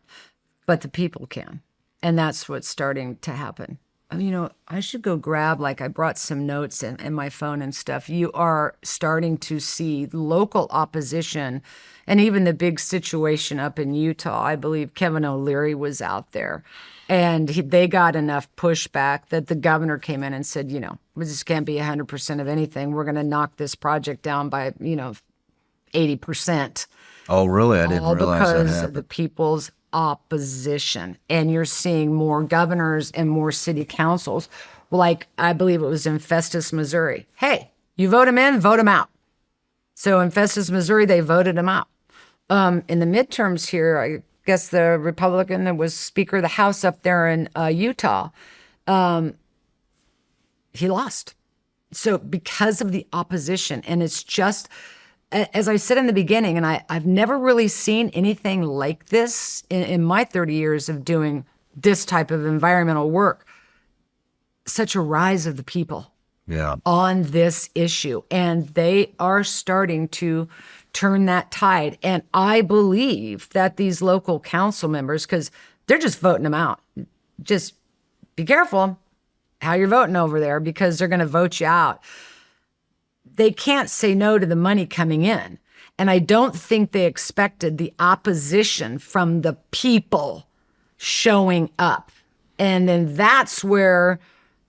but the people can. And that's what's starting to happen. You know, I should go grab, like, I brought some notes in my phone and stuff. You are starting to see local opposition and even the big situation up in Utah. I believe Kevin O'Leary was out there and they got enough pushback that the governor came in and said, you know, we just can't be 100% of anything. We're going to knock this project down by, 80%. Oh, really? I didn't All realize that because of happened. the people's opposition. And you're seeing more governors and more city councils. Like, I believe it was in Festus, Missouri. Hey, you vote him in, vote him out. So in Festus, Missouri, they voted him out. In the midterms here, I guess the Republican that was Speaker of the House up there in Utah, he lost. So because of the opposition, and it's just, as I said in the beginning, and I've never really seen anything like this in my 30 years of doing this type of environmental work, such a rise of the people Yeah. on this issue. And they are starting to turn that tide. And I believe that these local council members, because they're just voting them out, just be careful how you're voting over there because they're going to vote you out. They can't say no to the money coming in. And I don't think they expected the opposition from the people showing up. And then that's where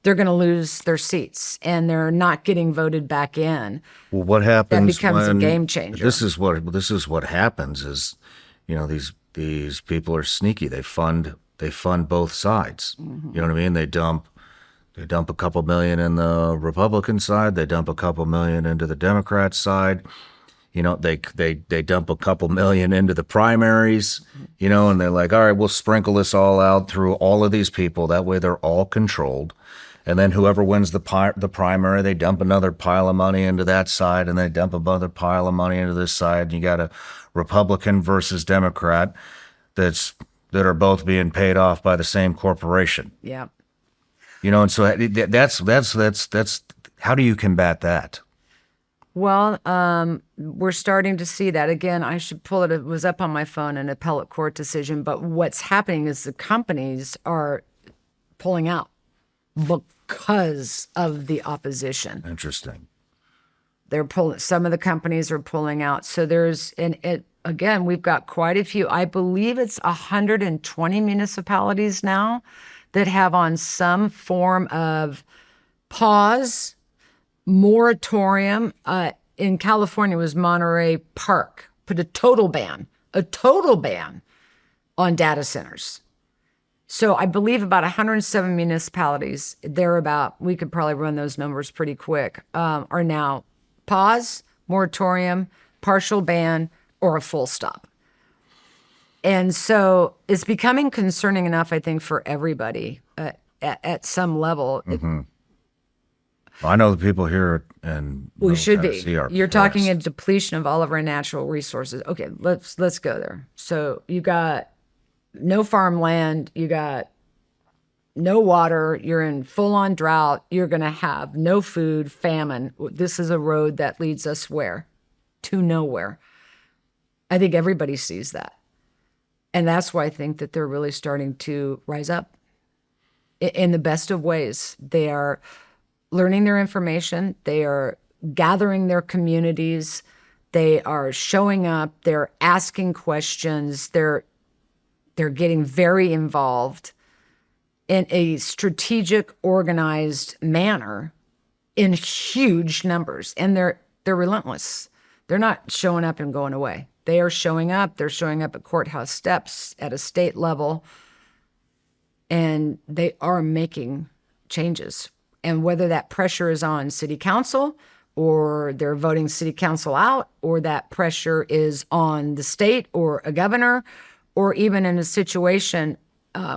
they're going to lose their seats and they're not getting voted back in. Well, what happens becomes a when game changer. This is what happens is, these people are sneaky. They fund both sides. Mm-hmm. You know what I mean? They dump a couple million in the Republican side. They dump a couple million into the Democrat side. They dump a couple million into the primaries, and they're like, all right, we'll sprinkle this all out through all of these people. That way they're all controlled. And then whoever wins the primary, they dump another pile of money into that side, and they dump another pile of money into this side. And you got a Republican versus Democrat that are both being paid off by the same corporation. Yeah. And so that's how do you combat that? Well, we're starting to see that. Again, I should pull it. It was up on my phone, an appellate court decision. But what's happening is the companies are pulling out because of the opposition. Interesting. They're pulling. Some of the companies are pulling out. So again, we've got quite a few. I believe it's 120 municipalities now that have on some form of pause, moratorium. In California, it was Monterey Park, put a total ban on data centers. So I believe about 107 municipalities, we could probably run those numbers pretty quick, are now pause, moratorium, partial ban, or a full stop. And so it's becoming concerning enough, I think, for everybody at some level. Mm-hmm. I know the people here in We Middle should be. Tennessee are You're talking a pissed. depletion of all of our natural resources. Okay, let's go there. So you got no farmland, you got no water, you're in full on drought, you're going to have no food, famine. This is a road that leads us where? To nowhere. I think everybody sees that. And that's why I think that they're really starting to rise up in the best of ways. They are learning their information, they are gathering their communities, they are showing up, they're asking questions, they're getting very involved in a strategic, organized manner in huge numbers. And they're relentless. They're not showing up and going away. They are showing up. They're showing up at courthouse steps, at a state level, and they are making changes. And whether that pressure is on city council or they're voting city council out, or that pressure is on the state or a governor, or even in a situation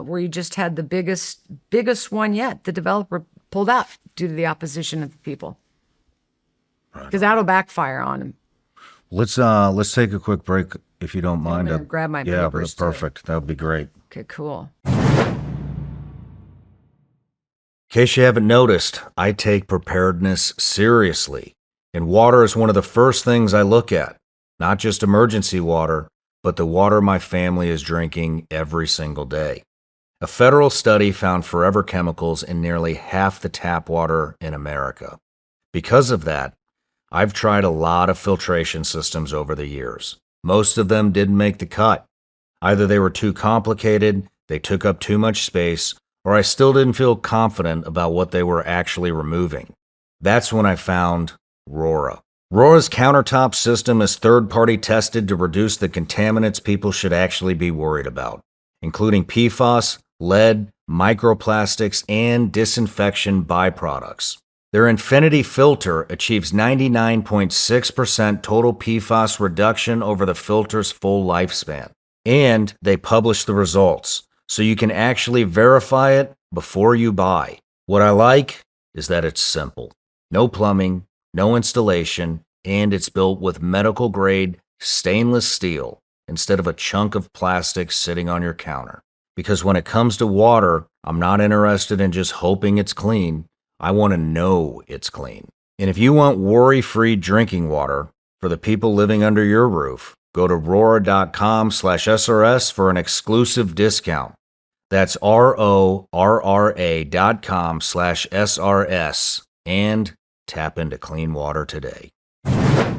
where you just had the biggest one yet, the developer pulled out due to the opposition of the people. Because that'll backfire on them. Let's take a quick break if you don't mind. gonna grab my yeah, papers, that's perfect. That would be great. Okay, cool. In case you haven't noticed, I take preparedness seriously, and water is one of the first things I look at. Not just emergency water, but the water my family is drinking every single day. A federal study found forever chemicals in nearly half the tap water in America. Because of that, I've tried a lot of filtration systems over the years. Most of them didn't make the cut. Either they were too complicated, they took up too much space, or I still didn't feel confident about what they were actually removing. That's when I found Rora. Rora's countertop system is third-party tested to reduce the contaminants people should actually be worried about, including PFAS, lead, microplastics, and disinfection byproducts. Their Infinity filter achieves 99.6% total PFAS reduction over the filter's full lifespan. And they publish the results, so you can actually verify it before you buy. What I like is that it's simple. No plumbing, no installation, and it's built with medical-grade stainless steel instead of a chunk of plastic sitting on your counter. Because when it comes to water, I'm not interested in just hoping it's clean. I want to know it's clean. And if you want worry-free drinking water for the people living under your roof, go to rora.com/SRS for an exclusive discount. That's RORA.com/SRS and tap into clean water today. I'm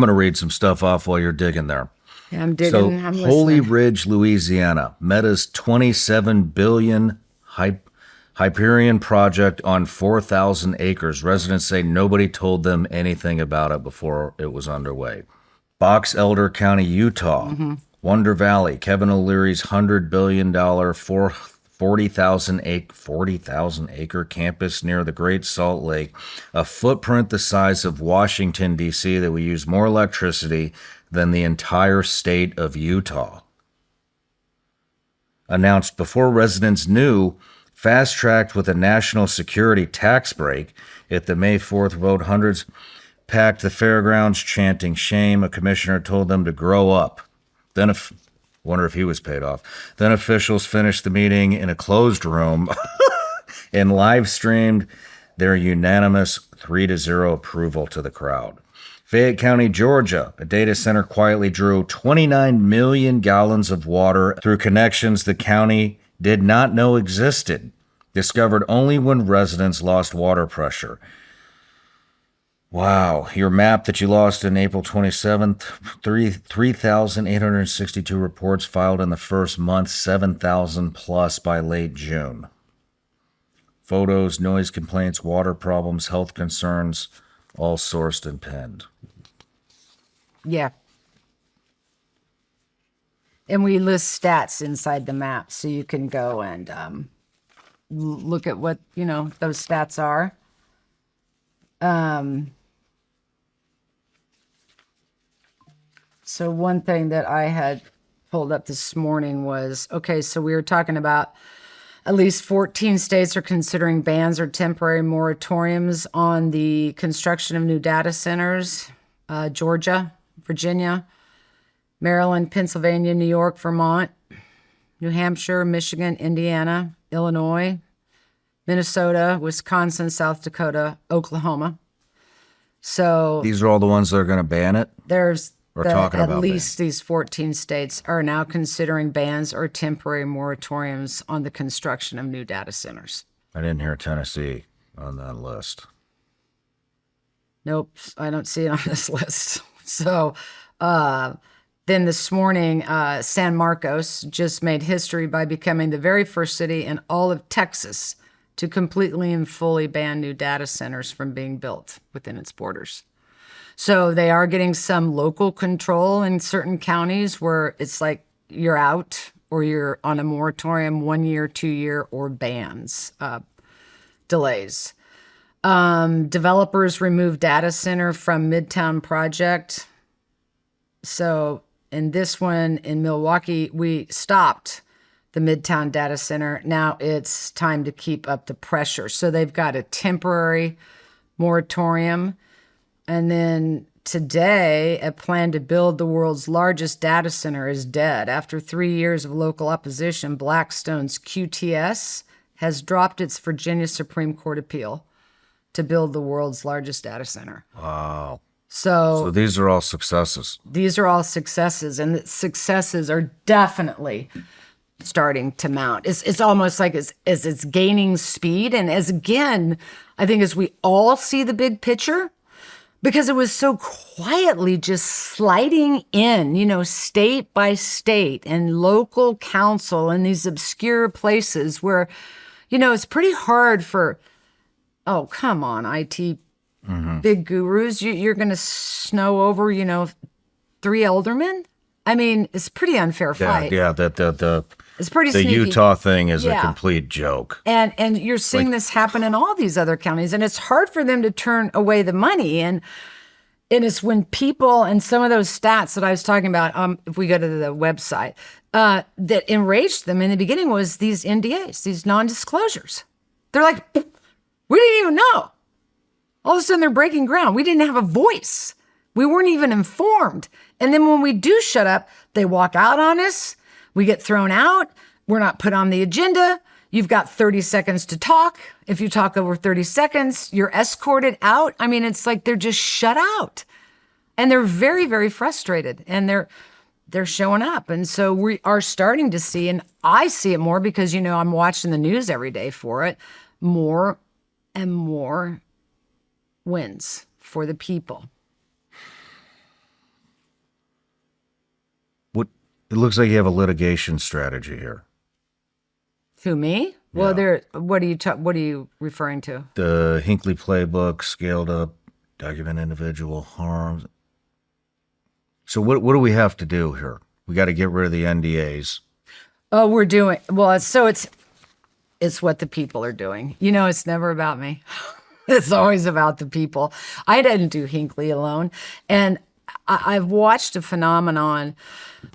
going to read some stuff off while you're digging there. Yeah, I'm digging. So, I'm Holy listening. Ridge, Louisiana, Meta's $27 billion Hyperion project on 4,000 acres. Residents say nobody told them anything about it before it was underway. Box Elder County, Utah. Wonder Valley, Kevin O'Leary's $100 billion 40,000 acre campus near the Great Salt Lake, a footprint the size of Washington, D.C. that will use more electricity than the entire state of Utah. Announced before residents knew, fast-tracked with a national security tax break. At the May 4th vote, hundreds packed the fairgrounds chanting shame. A commissioner told them to grow up. Then, wonder if he was paid off. Then officials finished the meeting in a closed room and live-streamed their unanimous 3-0 approval to the crowd. Fayette County, Georgia, a data center quietly drew 29 million gallons of water through connections the county did not know existed, discovered only when residents lost water pressure. Wow, your map that you lost in April 27th, 3,862 reports filed in the first month, 7,000 plus by late June. Photos, noise complaints, water problems, health concerns, all sourced and penned. Yeah. And we list stats inside the map, so you can go and look at what, those stats are. So one thing that I had pulled up this morning was, okay, so we were talking about At least 14 states are considering bans or temporary moratoriums on the construction of new data centers. Georgia, Virginia, Maryland, Pennsylvania, New York, Vermont, New Hampshire, Michigan, Indiana, Illinois, Minnesota, Wisconsin, South Dakota, Oklahoma. So These are all the ones that are going to ban it? there's We're talking at about least these 14 states are now considering bans or temporary moratoriums on the construction of new data centers. I didn't hear Tennessee on that list. Nope, I don't see it on this list. So then this morning, San Marcos just made history by becoming the very first city in all of Texas to completely and fully ban new data centers from being built within its borders. So they are getting some local control in certain counties where it's like you're out or you're on a moratorium, 1 year, 2 year, or bans, delays. Developers remove data center from Midtown project. So in this one in Milwaukee, we stopped the Midtown data center. Now it's time to keep up the pressure. So they've got a temporary moratorium. And then today, a plan to build the world's largest data center is dead. After 3 years of local opposition, Blackstone's QTS has dropped its Virginia Supreme Court appeal to build the world's largest data center. Wow. So these are all successes. These are all successes, and the successes are definitely starting to mount. It's almost like as it's gaining speed, and as again, I think as we all see the big picture, because it was so quietly just sliding in, state by state and local council in these obscure places where, it's pretty hard for, oh, come on, IT big gurus. You're going to snow over, 3 aldermen? I mean, it's a pretty unfair fight. Yeah, It's pretty the sneaky. Utah thing is a complete joke. And you're seeing this happen in all these other counties, and it's hard for them to turn away the money. And it's when people, and some of those stats that I was talking about, if we go to the website, that enraged them in the beginning was these NDAs, these non-disclosures. They're like, we didn't even know. All of a sudden they're breaking ground. We didn't have a voice. We weren't even informed. And then when we do shut up, they walk out on us. We get thrown out. We're not put on the agenda. You've got 30 seconds to talk. If you talk over 30 seconds, you're escorted out. I mean, it's like they're just shut out. And they're very, very frustrated. And they're showing up. And so we are starting to see, and I see it more because, I'm watching the news every day for it, more and more wins for the people. It looks like you have a litigation strategy here. To me? Well, what are you referring to? The Hinckley playbook, scaled up, document individual harms. So what do we have to do here? We got to get rid of the NDAs. Oh, we're doing well. So it's what the people are doing. It's never about me. It's always about the people. I didn't do Hinckley alone, and I've watched a phenomenon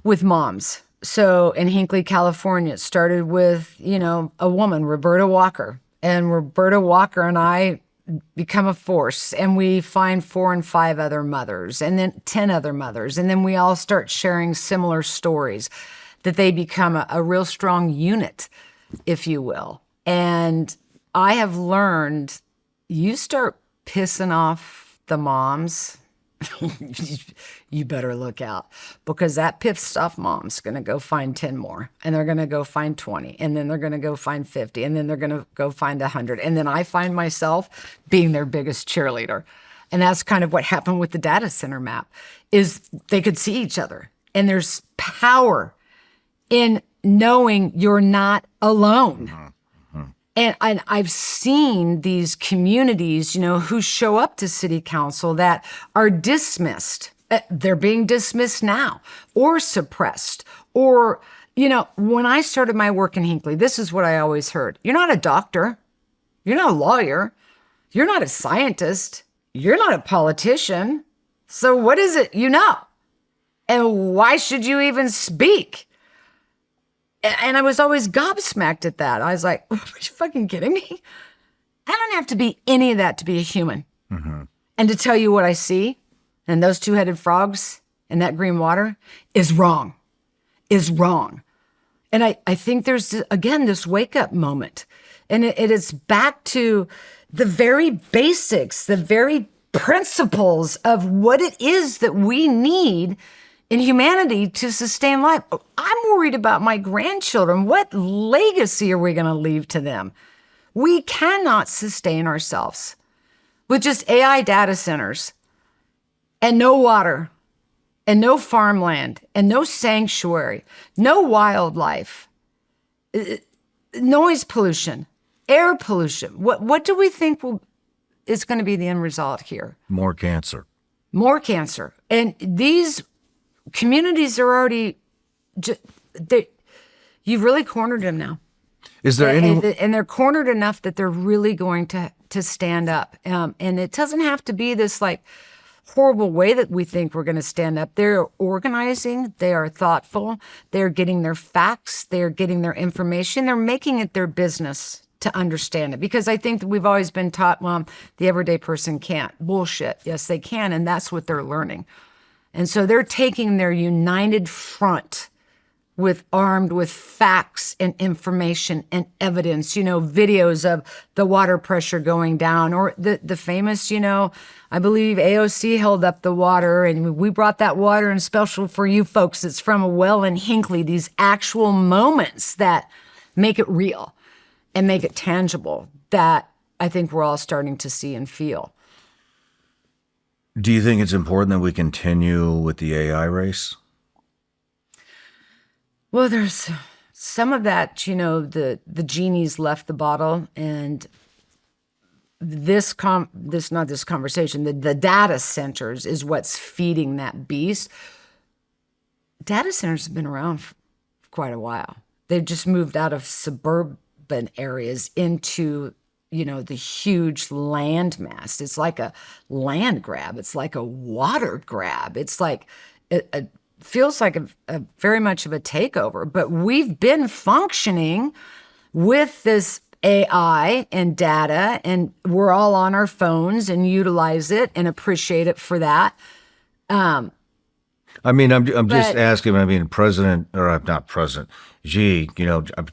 with moms. So in Hinckley, California, it started with, a woman, Roberta Walker. And Roberta Walker and I become a force, and we find 4 and 5 other mothers, and then 10 other mothers. And then we all start sharing similar stories that they become a real strong unit, if you will. And I have learned you start pissing off the moms, you better look out, because that pissed off mom's going to go find 10 more, and they're going to go find 20, and then they're going to go find 50, and then they're going to go find 100. And then I find myself being their biggest cheerleader. And that's kind of what happened with the data center map, is they could see each other. And there's power in knowing you're not alone. And I've seen these communities, who show up to city council that are dismissed. They're being dismissed now, or suppressed. Or, when I started my work in Hinckley, this is what I always heard. You're not a doctor. You're not a lawyer. You're not a scientist. You're not a politician. So what is it you know? And why should you even speak? And I was always gobsmacked at that. I was like, are you fucking kidding me? I don't have to be any of that to be a human. And to tell you what I see, and those two-headed frogs and that green water is wrong, is wrong. And I think there's, again, this wake-up moment. And it is back to the very basics, the very principles of what it is that we need in humanity to sustain life. I'm worried about my grandchildren. What legacy are we going to leave to them? We cannot sustain ourselves with just AI data centers and no water and no farmland and no sanctuary, no wildlife, noise pollution, air pollution. What do we think is going to be the end result here? More cancer. More cancer. And these communities are already, you've really cornered them now. Is there any? And they're cornered enough that they're really going to stand up. And it doesn't have to be this like horrible way that we think we're going to stand up. They're organizing. They are thoughtful. They're getting their facts. They're getting their information. They're making it their business to understand it. Because I think that we've always been taught, well, the everyday person can't. Bullshit. Yes, they can. And that's what they're learning. And so they're taking their united front armed with facts and information and evidence, videos of the water pressure going down, or the famous, I believe AOC held up the water and we brought that water in special for you folks. It's from a well in Hinckley, these actual moments that make it real and make it tangible that I think we're all starting to see and feel. Do you think it's important that we continue with the AI race? Well, there's some of that, the genie's left the bottle, and the data centers is what's feeding that beast. Data centers have been around for quite a while. They've just moved out of suburban areas into, the huge land mass. It's like a land grab. It's like a water grab. It's like feels like a very much of a takeover, but we've been functioning with this AI and data, and we're all on our phones and utilize it and appreciate it for that. I'm just asking. Not President Xi.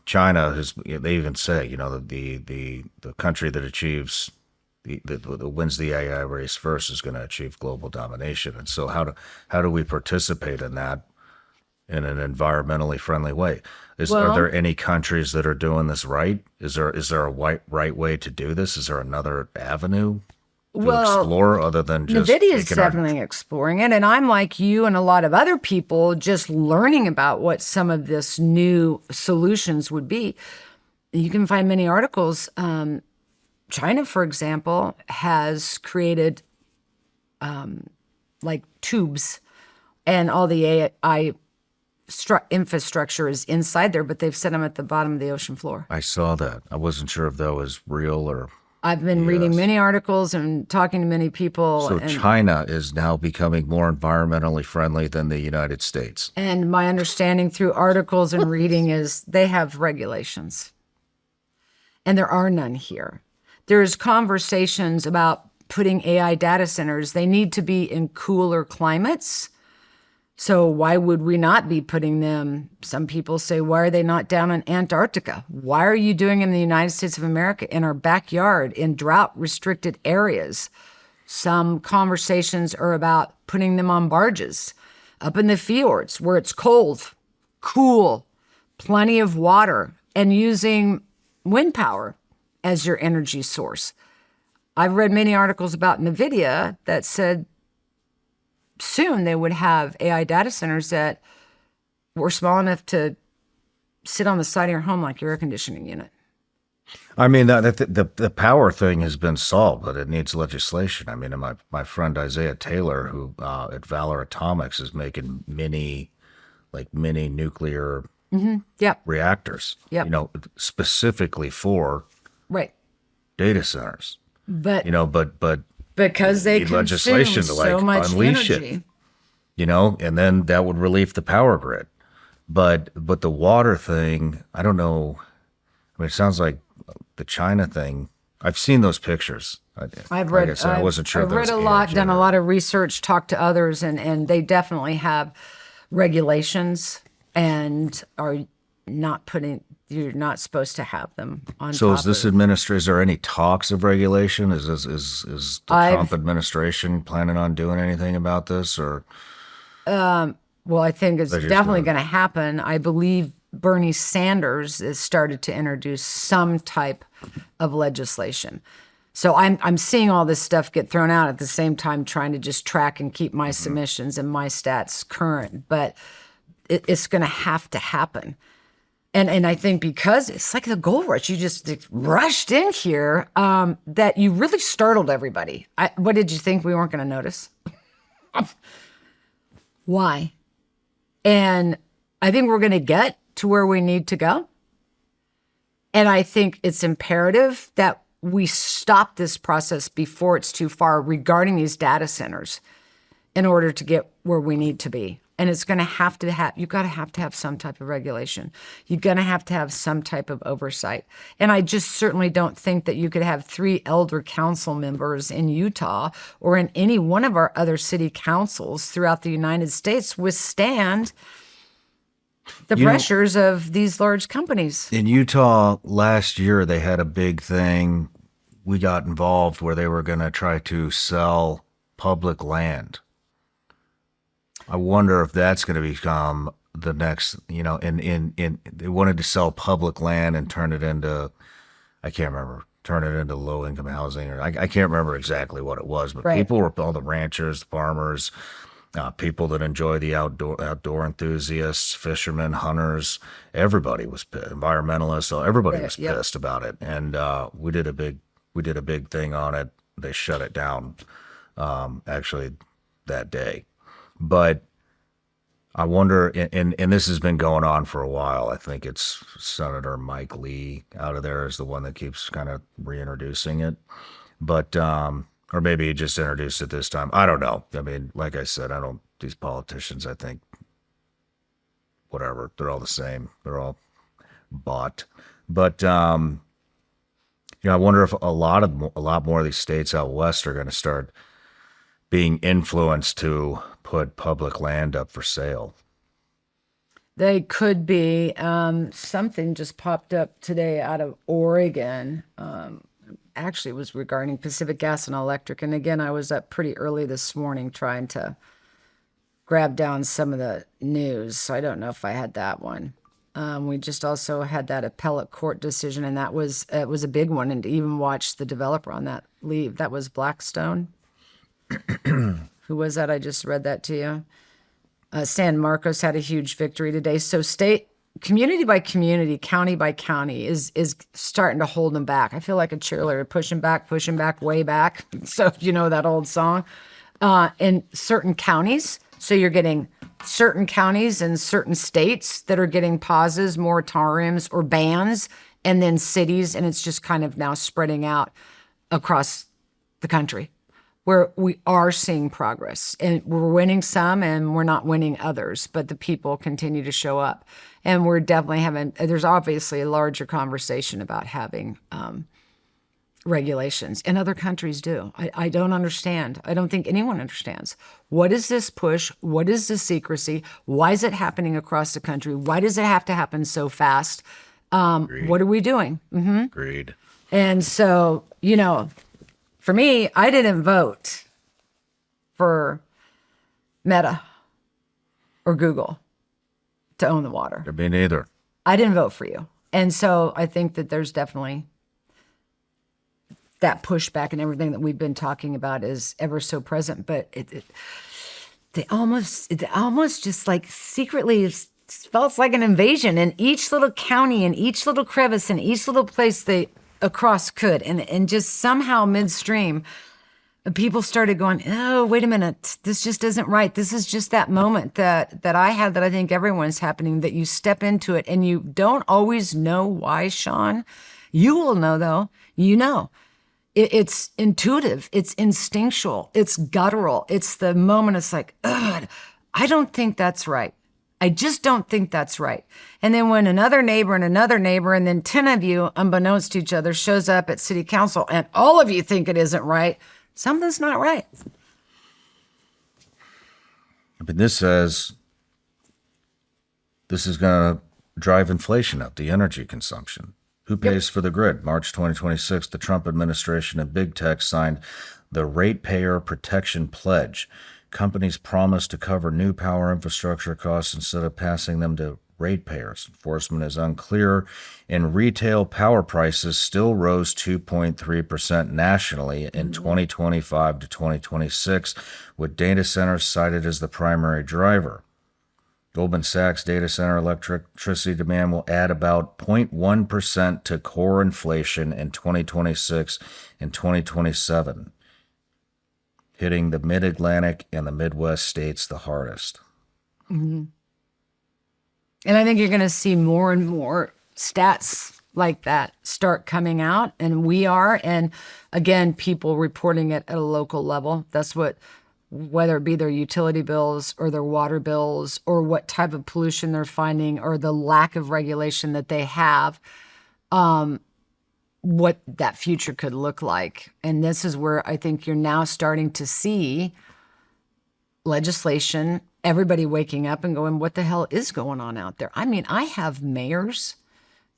China has. They even say, the country that achieves that wins the AI race first is going to achieve global domination. And so how do we participate in that in an environmentally friendly way? Are there any countries that are doing this right? Is there a right way to do this? Is there another avenue to explore other than just NVIDIA is definitely exploring it. And I'm like you and a lot of other people just learning about what some of this new solutions would be. You can find many articles. China, for example, has created like tubes, and all the AI infrastructure is inside there, but they've set them at the bottom of the ocean floor. I saw that. I wasn't sure if that was real or... I've been reading many articles and talking to many people. So China is now becoming more environmentally friendly than the United States. And my understanding through articles and reading is they have regulations. And there are none here. There's conversations about putting AI data centers. They need to be in cooler climates. So why would we not be putting them? Some people say, why are they not down in Antarctica? Why are you doing them in the United States of America, in our backyard, in drought-restricted areas? Some conversations are about putting them on barges up in the fjords where it's cold, cool, plenty of water, and using wind power as your energy source. I've read many articles about NVIDIA that said soon they would have AI data centers that were small enough to sit on the side of your home like your air conditioning unit. I mean, the power thing has been solved, but it needs legislation. I mean, my friend Isaiah Taylor, who at Valor Atomics is making mini nuclear reactors, specifically for data centers. But but because they need consume legislation to so much unleash energy. it, and then that would relieve the power grid. But the water thing, I don't know. I mean, it sounds like the China thing. I've seen those pictures. I've Like read, I said, I wasn't sure if I've that read was a lot, edge done a or. lot of research, talked to others, and they definitely have regulations and are not putting, you're not supposed to have them on So top is this of. administration? Is there any talks of regulation? Is the Trump I've, administration planning on doing anything about this, or well, I think it's they just definitely gonna? going to happen. I believe Bernie Sanders has started to introduce some type of legislation. So I'm seeing all this stuff get thrown out at the same time, trying to just track and keep my submissions and my stats current. But it's going to happen. And I think because it's like the gold rush, you just rushed in here, that you really startled everybody. What did you think we weren't going to notice? Why? And I think we're going to get to where we need to go. And I think it's imperative that we stop this process before it's too far regarding these data centers in order to get where we need to be. And it's going to have, you've got to have some type of regulation. You're going to have some type of oversight. And I just certainly don't think that you could have 3 elder council members in Utah or in any one of our other city councils throughout the United States withstand the pressures of these large companies. In Utah last year, they had a big thing. We got involved where they were going to try to sell public land. I wonder if that's going to become the next, in they wanted to sell public land and turn it into, I can't remember, turn it into low income housing, or I can't remember exactly what it was, but Right. people were, all the ranchers, the farmers, people that enjoy the outdoor enthusiasts, fishermen, hunters, everybody was environmentalists, so everybody Right, was yep. pissed about it, and we did a big thing on it. They shut it down, actually that day. But I wonder, and this has been going on for a while. I think it's Senator Mike Lee out of there is the one that keeps kind of reintroducing it. But, or maybe he just introduced it this time. I don't know. I mean, like I said, these politicians, I think, whatever, they're all the same. They're all bought. But, I wonder if a lot more of these states out west are going to start being influenced to put public land up for sale. They could be. Something just popped up today out of Oregon. Actually, it was regarding Pacific Gas and Electric. And again, I was up pretty early this morning trying to grab down some of the news. So I don't know if I had that one. We just also had that appellate court decision, and it was a big one. And to even watch the developer on that leave, that was Blackstone. Who was that? I just read that to you. San Marcos had a huge victory today. So community by community, county by county is starting to hold them back. I feel like a cheerleader, pushing back, way back. So you know that old song. In certain counties, so you're getting certain counties and certain states that are getting pauses, moratoriums, or bans, and then cities, and it's just kind of now spreading out across the country, where we are seeing progress, and we're winning some and we're not winning others, but the people continue to show up. And we're definitely there's obviously a larger conversation about having regulations, and other countries do. I don't understand. I don't think anyone understands. What is this push? What is the secrecy? Why is it happening across the country? Why does it have to happen so fast? What are we doing? Agreed. And so, for me, I didn't vote for Meta or Google to own the water. Me neither. I didn't vote for you. And so I think that there's definitely that pushback, and everything that we've been talking about is ever so present. But they almost just like secretly felt like an invasion in each little county, in each little crevice, in each little place across could. And just somehow midstream, people started going, oh, wait a minute, this just isn't right. This is just that moment that I had, that I think everyone's happening, that you step into it and you don't always know why, Shawn. You will know, though. It's intuitive, it's instinctual, it's guttural. It's the moment it's like, ugh, I don't think that's right. I just don't think that's right. And then when another neighbor and then 10 of you, unbeknownst to each other, shows up at city council and all of you think it isn't right, something's not right. But this says this is going to drive inflation up, the energy consumption. Who pays for the grid? March 2026, the Trump administration and big tech signed the Ratepayer Protection Pledge. Companies promise to cover new power infrastructure costs instead of passing them to ratepayers. Enforcement is unclear, and retail power prices still rose 2.3% nationally in 2025 to 2026, with data centers cited as the primary driver. Goldman Sachs data center electricity demand will add about 0.1% to core inflation in 2026 and 2027, hitting the Mid-Atlantic and the Midwest states the hardest. Mm-hmm. And I think you're going to see more and more stats like that start coming out, and we are. And again, people reporting it at a local level. That's what, whether it be their utility bills or their water bills or what type of pollution they're finding or the lack of regulation that they have, what that future could look like. And this is where I think you're now starting to see legislation, everybody waking up and going, what the hell is going on out there? I mean, I have mayors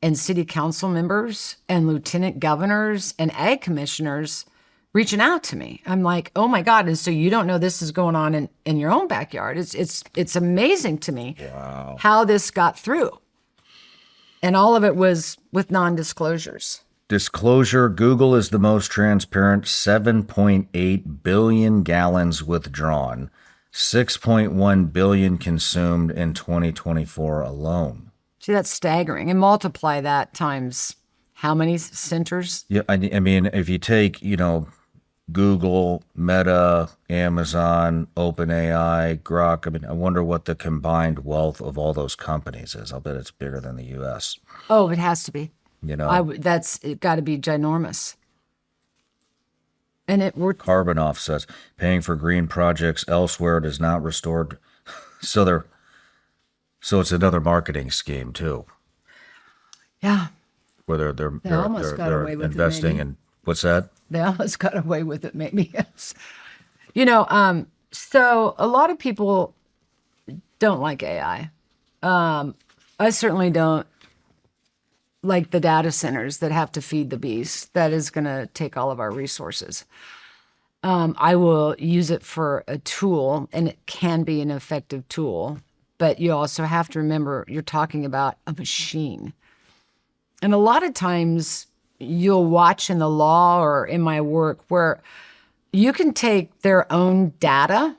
and city council members and lieutenant governors and ag commissioners reaching out to me. I'm like, oh my God. And so you don't know this is going on in your own backyard. It's amazing to me how this got through. And all of it was with non-disclosures. Disclosure, Google is the most transparent, 7.8 billion gallons withdrawn, 6.1 billion consumed in 2024 alone. See, that's staggering. And multiply that times how many centers? Yeah, I mean, if you take, Google, Meta, Amazon, OpenAI, Grok, I mean, I wonder what the combined wealth of all those companies is. I'll bet it's bigger than the U.S. Oh, it has to be. That's it got to be ginormous. And carbon offsets, paying for green projects elsewhere does not restore. So it's another marketing scheme too. Yeah. Where they're investing in what's that? They almost got away with it, maybe. So a lot of people don't like AI. I certainly don't like the data centers that have to feed the beast. That is going to take all of our resources. I will use it for a tool, and it can be an effective tool. But you also have to remember you're talking about a machine. And a lot of times you'll watch in the law or in my work where you can take their own data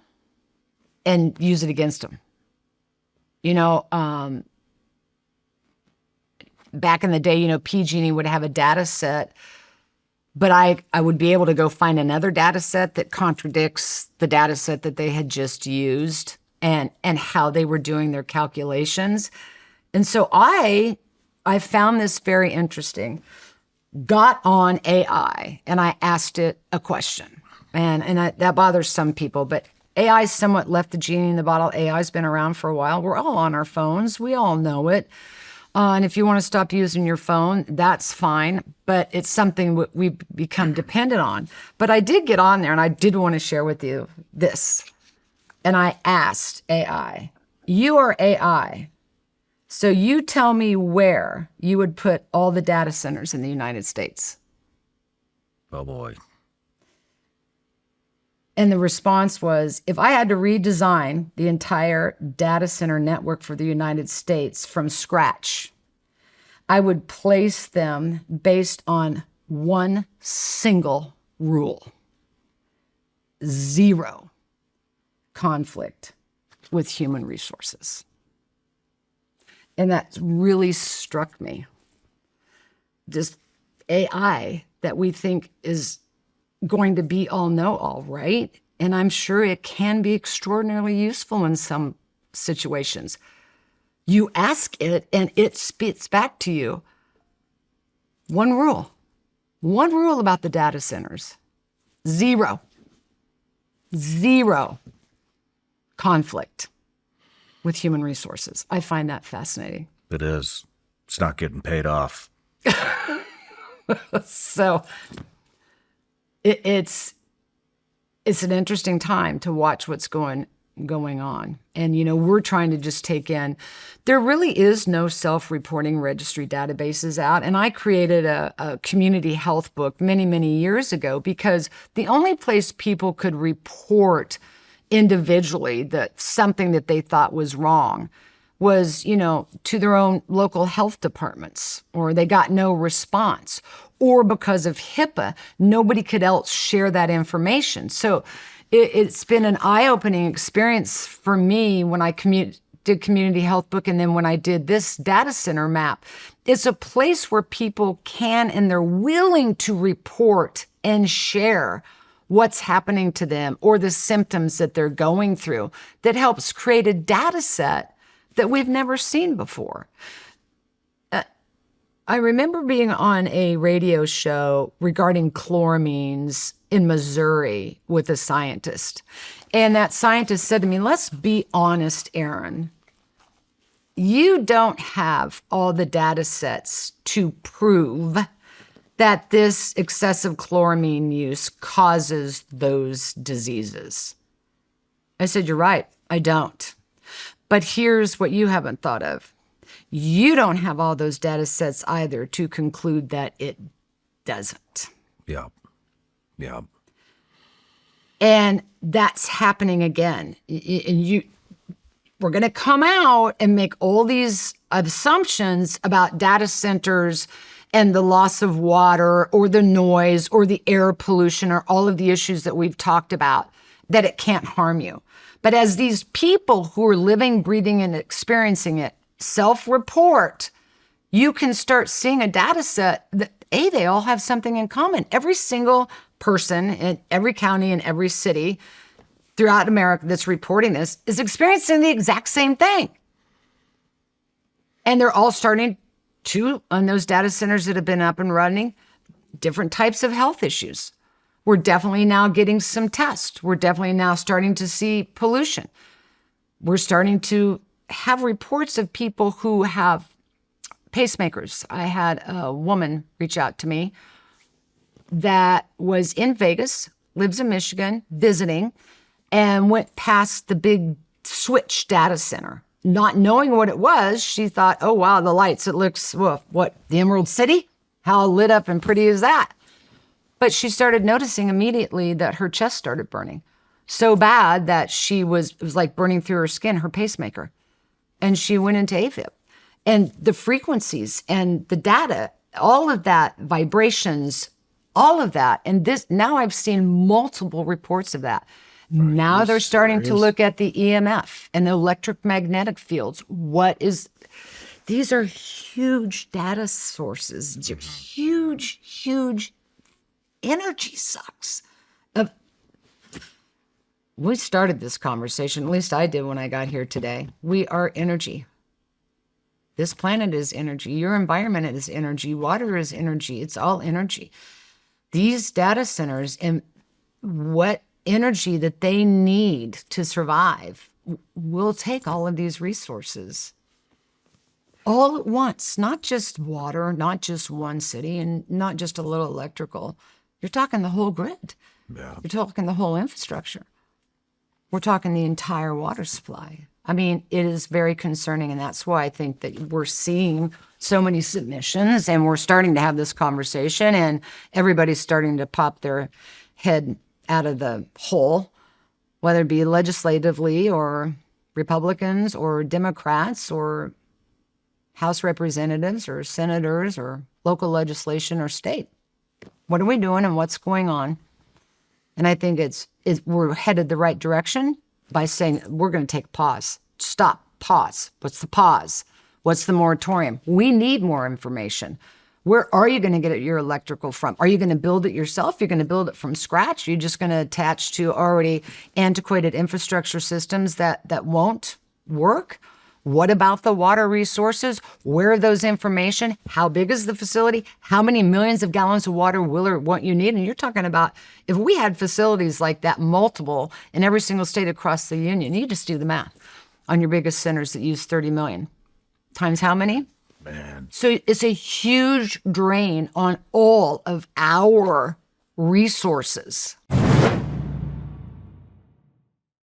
and use it against them. Back in the day, PG&E would have a data set, but I would be able to go find another data set that contradicts the data set that they had just used and how they were doing their calculations. And so I found this very interesting. Got on AI and I asked it a question, and that bothers some people, but AI somewhat left the genie in the bottle. AI's been around for a while. We're all on our phones. We all know it. And if you want to stop using your phone, that's fine, but it's something we become dependent on. But I did get on there and I did want to share with you this. And I asked AI, you are AI. So you tell me where you would put all the data centers in the United States. Oh boy. And the response was, if I had to redesign the entire data center network for the United States from scratch, I would place them based on one single rule: zero conflict with human resources. And that really struck me. This AI that we think is going to be all know all, right? And I'm sure it can be extraordinarily useful in some situations. You ask it and it spits back to you one rule about the data centers: zero conflict with human resources. I find that fascinating. It is. It's not getting paid off. So it's an interesting time to watch what's going on. And, we're trying to just take in, there really is no self-reporting registry databases out. And I created a community health book many, many years ago because the only place people could report individually that something that they thought was wrong was, to their own local health departments, or they got no response, or because of HIPAA, nobody could else share that information. So it's been an eye-opening experience for me when I did community health book, and then when I did this data center map. It's a place where people can and they're willing to report and share what's happening to them or the symptoms that they're going through. That helps create a data set that we've never seen before. I remember being on a radio show regarding chloramines in Missouri with a scientist. And that scientist said to me, let's be honest, Erin. You don't have all the data sets to prove that this excessive chloramine use causes those diseases. I said, you're right, I don't. But here's what you haven't thought of. You don't have all those data sets either to conclude that it doesn't. Yeah. Yeah. And that's happening again. We're going to come out and make all these assumptions about data centers and the loss of water or the noise or the air pollution or all of the issues that we've talked about, that it can't harm you. But as these people who are living, breathing, and experiencing it self-report, you can start seeing a data set that, they all have something in common. Every single person in every county and every city throughout America that's reporting this is experiencing the exact same thing. And they're all starting to, on those data centers that have been up and running, different types of health issues. We're definitely now getting some tests. We're definitely now starting to see pollution. We're starting to have reports of people who have pacemakers. I had a woman reach out to me that was in Vegas, lives in Michigan, visiting, and went past the big switch data center. Not knowing what it was, she thought, oh, wow, the lights, it looks, well, what, the Emerald City? How lit up and pretty is that? But she started noticing immediately that her chest started burning so bad that it was like burning through her skin, her pacemaker. And she went into AFib. And the frequencies and the data, all of that, vibrations, all of that. And now I've seen multiple reports of that. Right. Now they're starting to look at the EMF and the electromagnetic fields. These are huge data sources, huge, huge energy sucks. We started this conversation, at least I did when I got here today. We are energy. This planet is energy. Your environment is energy. Water is energy. It's all energy. These data centers and what energy that they need to survive will take all of these resources all at once, not just water, not just one city, and not just a little electrical. You're talking the whole grid. Yeah. You're talking the whole infrastructure. We're talking the entire water supply. I mean, it is very concerning, and that's why I think that we're seeing so many submissions, and we're starting to have this conversation, and everybody's starting to pop their head out of the hole, whether it be legislatively or Republicans or Democrats or House representatives or senators or local legislation or state. What are we doing and what's going on? And I think we're headed the right direction by saying we're going to take a pause. Stop, pause. What's the pause? What's the moratorium? We need more information. Where are you going to get your electrical from? Are you going to build it yourself? You're going to build it from scratch? You're just going to attach to already antiquated infrastructure systems that won't work? What about the water resources? Where are those information? How big is the facility? How many millions of gallons of water will or won't you need? And you're talking about if we had facilities like that, multiple in every single state across the union, you just do the math. on your biggest centers that use 30 million. Times how many? Man. So it's a huge drain on all of our resources.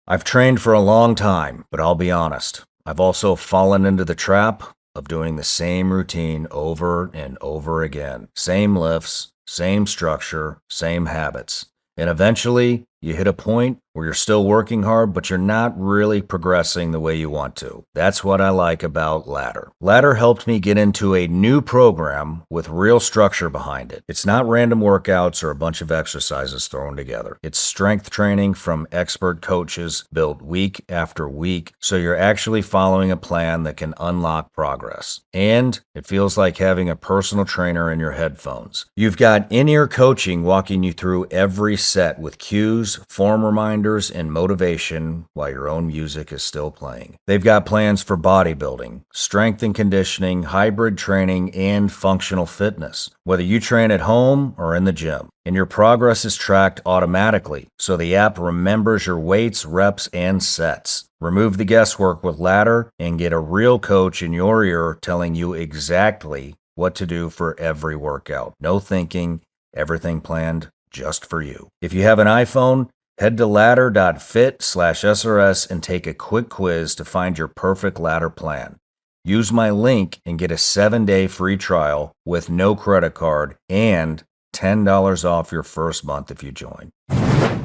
I've trained for a long time, but I'll be honest. I've also fallen into the trap of doing the same routine over and over again. Same lifts, same structure, same habits. And eventually, you hit a point where you're still working hard, but you're not really progressing the way you want to. That's what I like about Ladder. Ladder helped me get into a new program with real structure behind it. It's not random workouts or a bunch of exercises thrown together. It's strength training from expert coaches built week after week, so you're actually following a plan that can unlock progress. And it feels like having a personal trainer in your headphones. You've got in-ear coaching walking you through every set with cues, form reminders, and motivation while your own music is still playing. They've got plans for bodybuilding, strength and conditioning, hybrid training, and functional fitness, whether you train at home or in the gym. And your progress is tracked automatically, so the app remembers your weights, reps, and sets. Remove the guesswork with Ladder and get a real coach in your ear telling you exactly what to do for every workout. No thinking, everything planned just for you. If you have an iPhone, head to ladder.fit/SRS and take a quick quiz to find your perfect Ladder plan. Use my link and get a 7-day free trial with no credit card and $10 off your first month if you join. A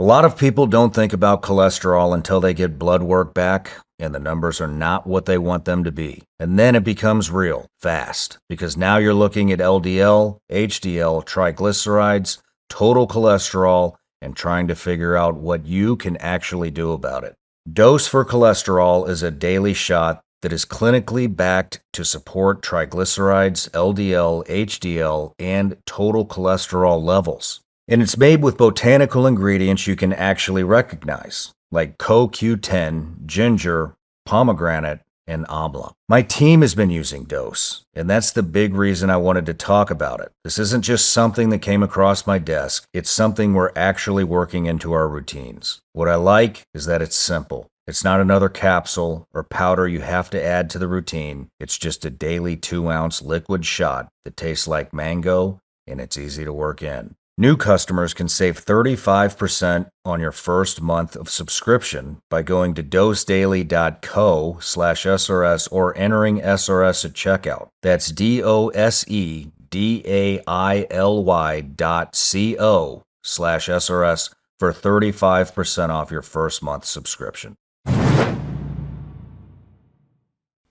lot of people don't think about cholesterol until they get blood work back and the numbers are not what they want them to be. And then it becomes real, fast, because now you're looking at LDL, HDL, triglycerides, total cholesterol, and trying to figure out what you can actually do about it. Dose for Cholesterol is a daily shot that is clinically backed to support triglycerides, LDL, HDL, and total cholesterol levels. And it's made with botanical ingredients you can actually recognize, like CoQ10, ginger, pomegranate, and amla. My team has been using Dose, and that's the big reason I wanted to talk about it. This isn't just something that came across my desk, it's something we're actually working into our routines. What I like is that it's simple. It's not another capsule or powder you have to add to the routine. It's just a daily 2-ounce liquid shot that tastes like mango, and it's easy to work in. New customers can save 35% on your first month of subscription by going to dosedaily.co/SRS or entering SRS at checkout. That's dosedaily.co/SRS for 35% off your first month subscription. Do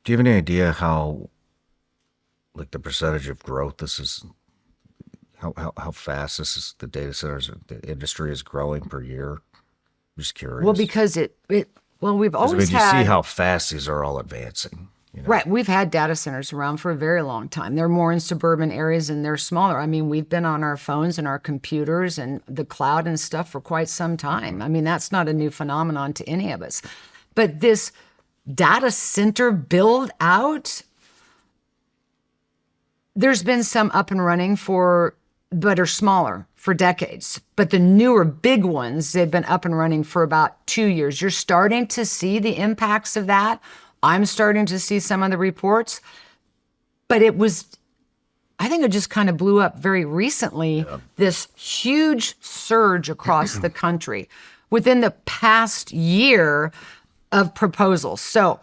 you have any idea how, like, the percentage of growth this is? How fast the data centers, the industry is growing per year? I'm just curious. Well, because we've always you had. see how fast these are all advancing. Right. We've had data centers around for a very long time. They're more in suburban areas and they're smaller. I mean, we've been on our phones and our computers and the cloud and stuff for quite some time. I mean, that's not a new phenomenon to any of us. But this data center build out, there's been some up and running but are smaller for decades. But the newer big ones, they've been up and running for about 2 years. You're starting to see the impacts of that. I'm starting to see some of the reports. But I think it just kind of blew up very recently, this huge surge across the country within the past year of proposals. So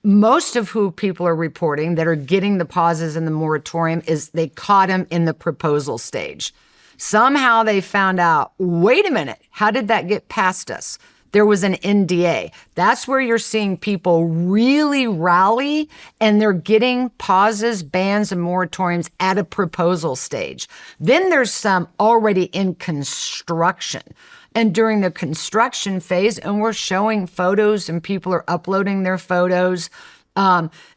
most of who people are reporting that are getting the pauses in the moratorium is they caught them in the proposal stage. Somehow they found out, wait a minute, how did that get past us? There was an NDA. That's where you're seeing people really rally and they're getting pauses, bans, and moratoriums at a proposal stage. Then there's some already in construction. And during the construction phase, and we're showing photos and people are uploading their photos,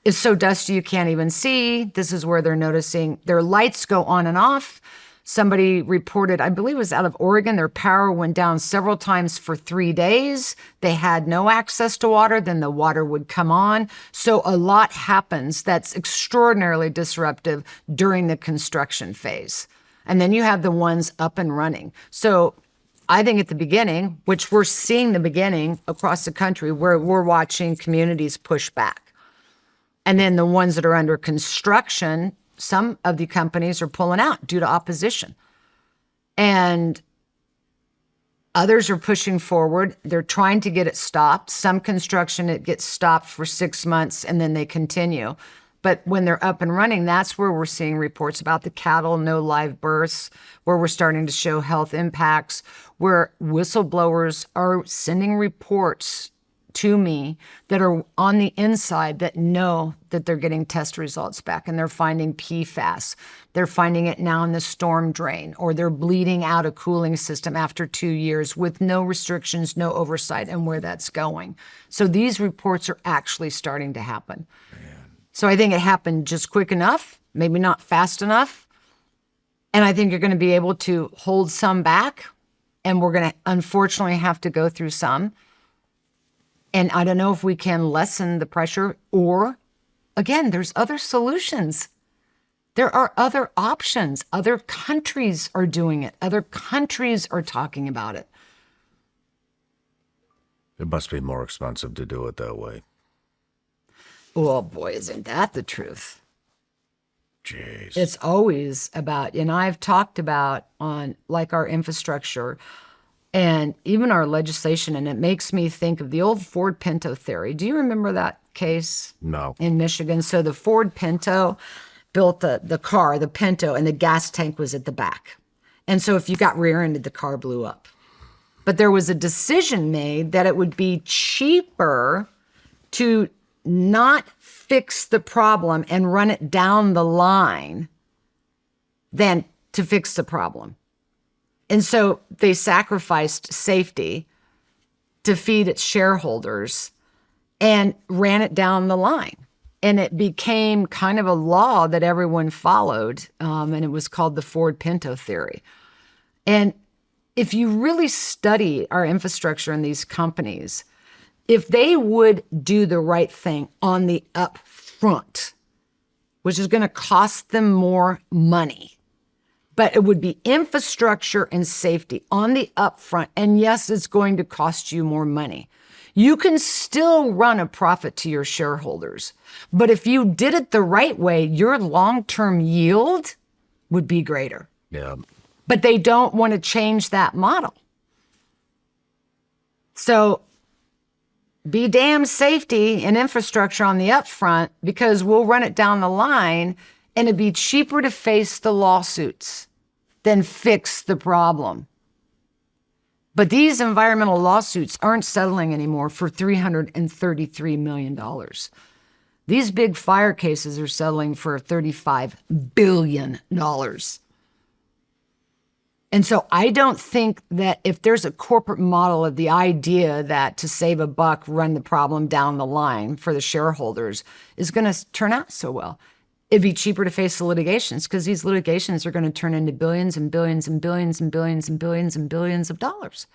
it's so dusty you can't even see. This is where they're noticing their lights go on and off. Somebody reported, I believe it was out of Oregon, their power went down several times for 3 days. They had no access to water, then the water would come on. So a lot happens that's extraordinarily disruptive during the construction phase. And then you have the ones up and running. So I think at the beginning, which we're seeing the beginning across the country, where we're watching communities push back. And then the ones that are under construction, some of the companies are pulling out due to opposition. And others are pushing forward. They're trying to get it stopped. Some construction, it gets stopped for 6 months and then they continue. But when they're up and running, that's where we're seeing reports about the cattle, no live births, where we're starting to show health impacts, where whistleblowers are sending reports to me that are on the inside that know that they're getting test results back and they're finding PFAS. They're finding it now in the storm drain, or they're bleeding out a cooling system after 2 years with no restrictions, no oversight, and where that's going. So these reports are actually starting to happen. So I think it happened just quick enough, maybe not fast enough. And I think you're going to be able to hold some back, and we're going to unfortunately have to go through some. And I don't know if we can lessen the pressure, or again, there's other solutions. There are other options. Other countries are doing it. Other countries are talking about it. It must be more expensive to do it that way. Oh boy, isn't that the truth? Jeez. It's always about, and I've talked about on like our infrastructure and even our legislation, and it makes me think of the old Ford Pinto theory. Do you remember that case? No. In Michigan. So the Ford Pinto built the car, the Pinto, and the gas tank was at the back. And so if you got rear-ended, the car blew up. But there was a decision made that it would be cheaper to not fix the problem and run it down the line than to fix the problem. And so they sacrificed safety to feed its shareholders and ran it down the line. And it became kind of a law that everyone followed, and it was called the Ford Pinto theory. And if you really study our infrastructure in these companies, if they would do the right thing on the up front, which is going to cost them more money, but it would be infrastructure and safety on the upfront. And yes, it's going to cost you more money. You can still run a profit to your shareholders. But if you did it the right way, your long-term yield would be greater. Yeah. But they don't want to change that model. So be damn safety and infrastructure on the upfront, because we'll run it down the line and it'd be cheaper to face the lawsuits than fix the problem. But these environmental lawsuits aren't settling anymore for $333 million. These big fire cases are settling for $35 billion. And so I don't think that if there's a corporate model of the idea that to save a buck, run the problem down the line for the shareholders is going to turn out so well. It'd be cheaper to face the litigations, because these litigations are going to turn into billions and billions and billions and billions and billions and billions of dollars.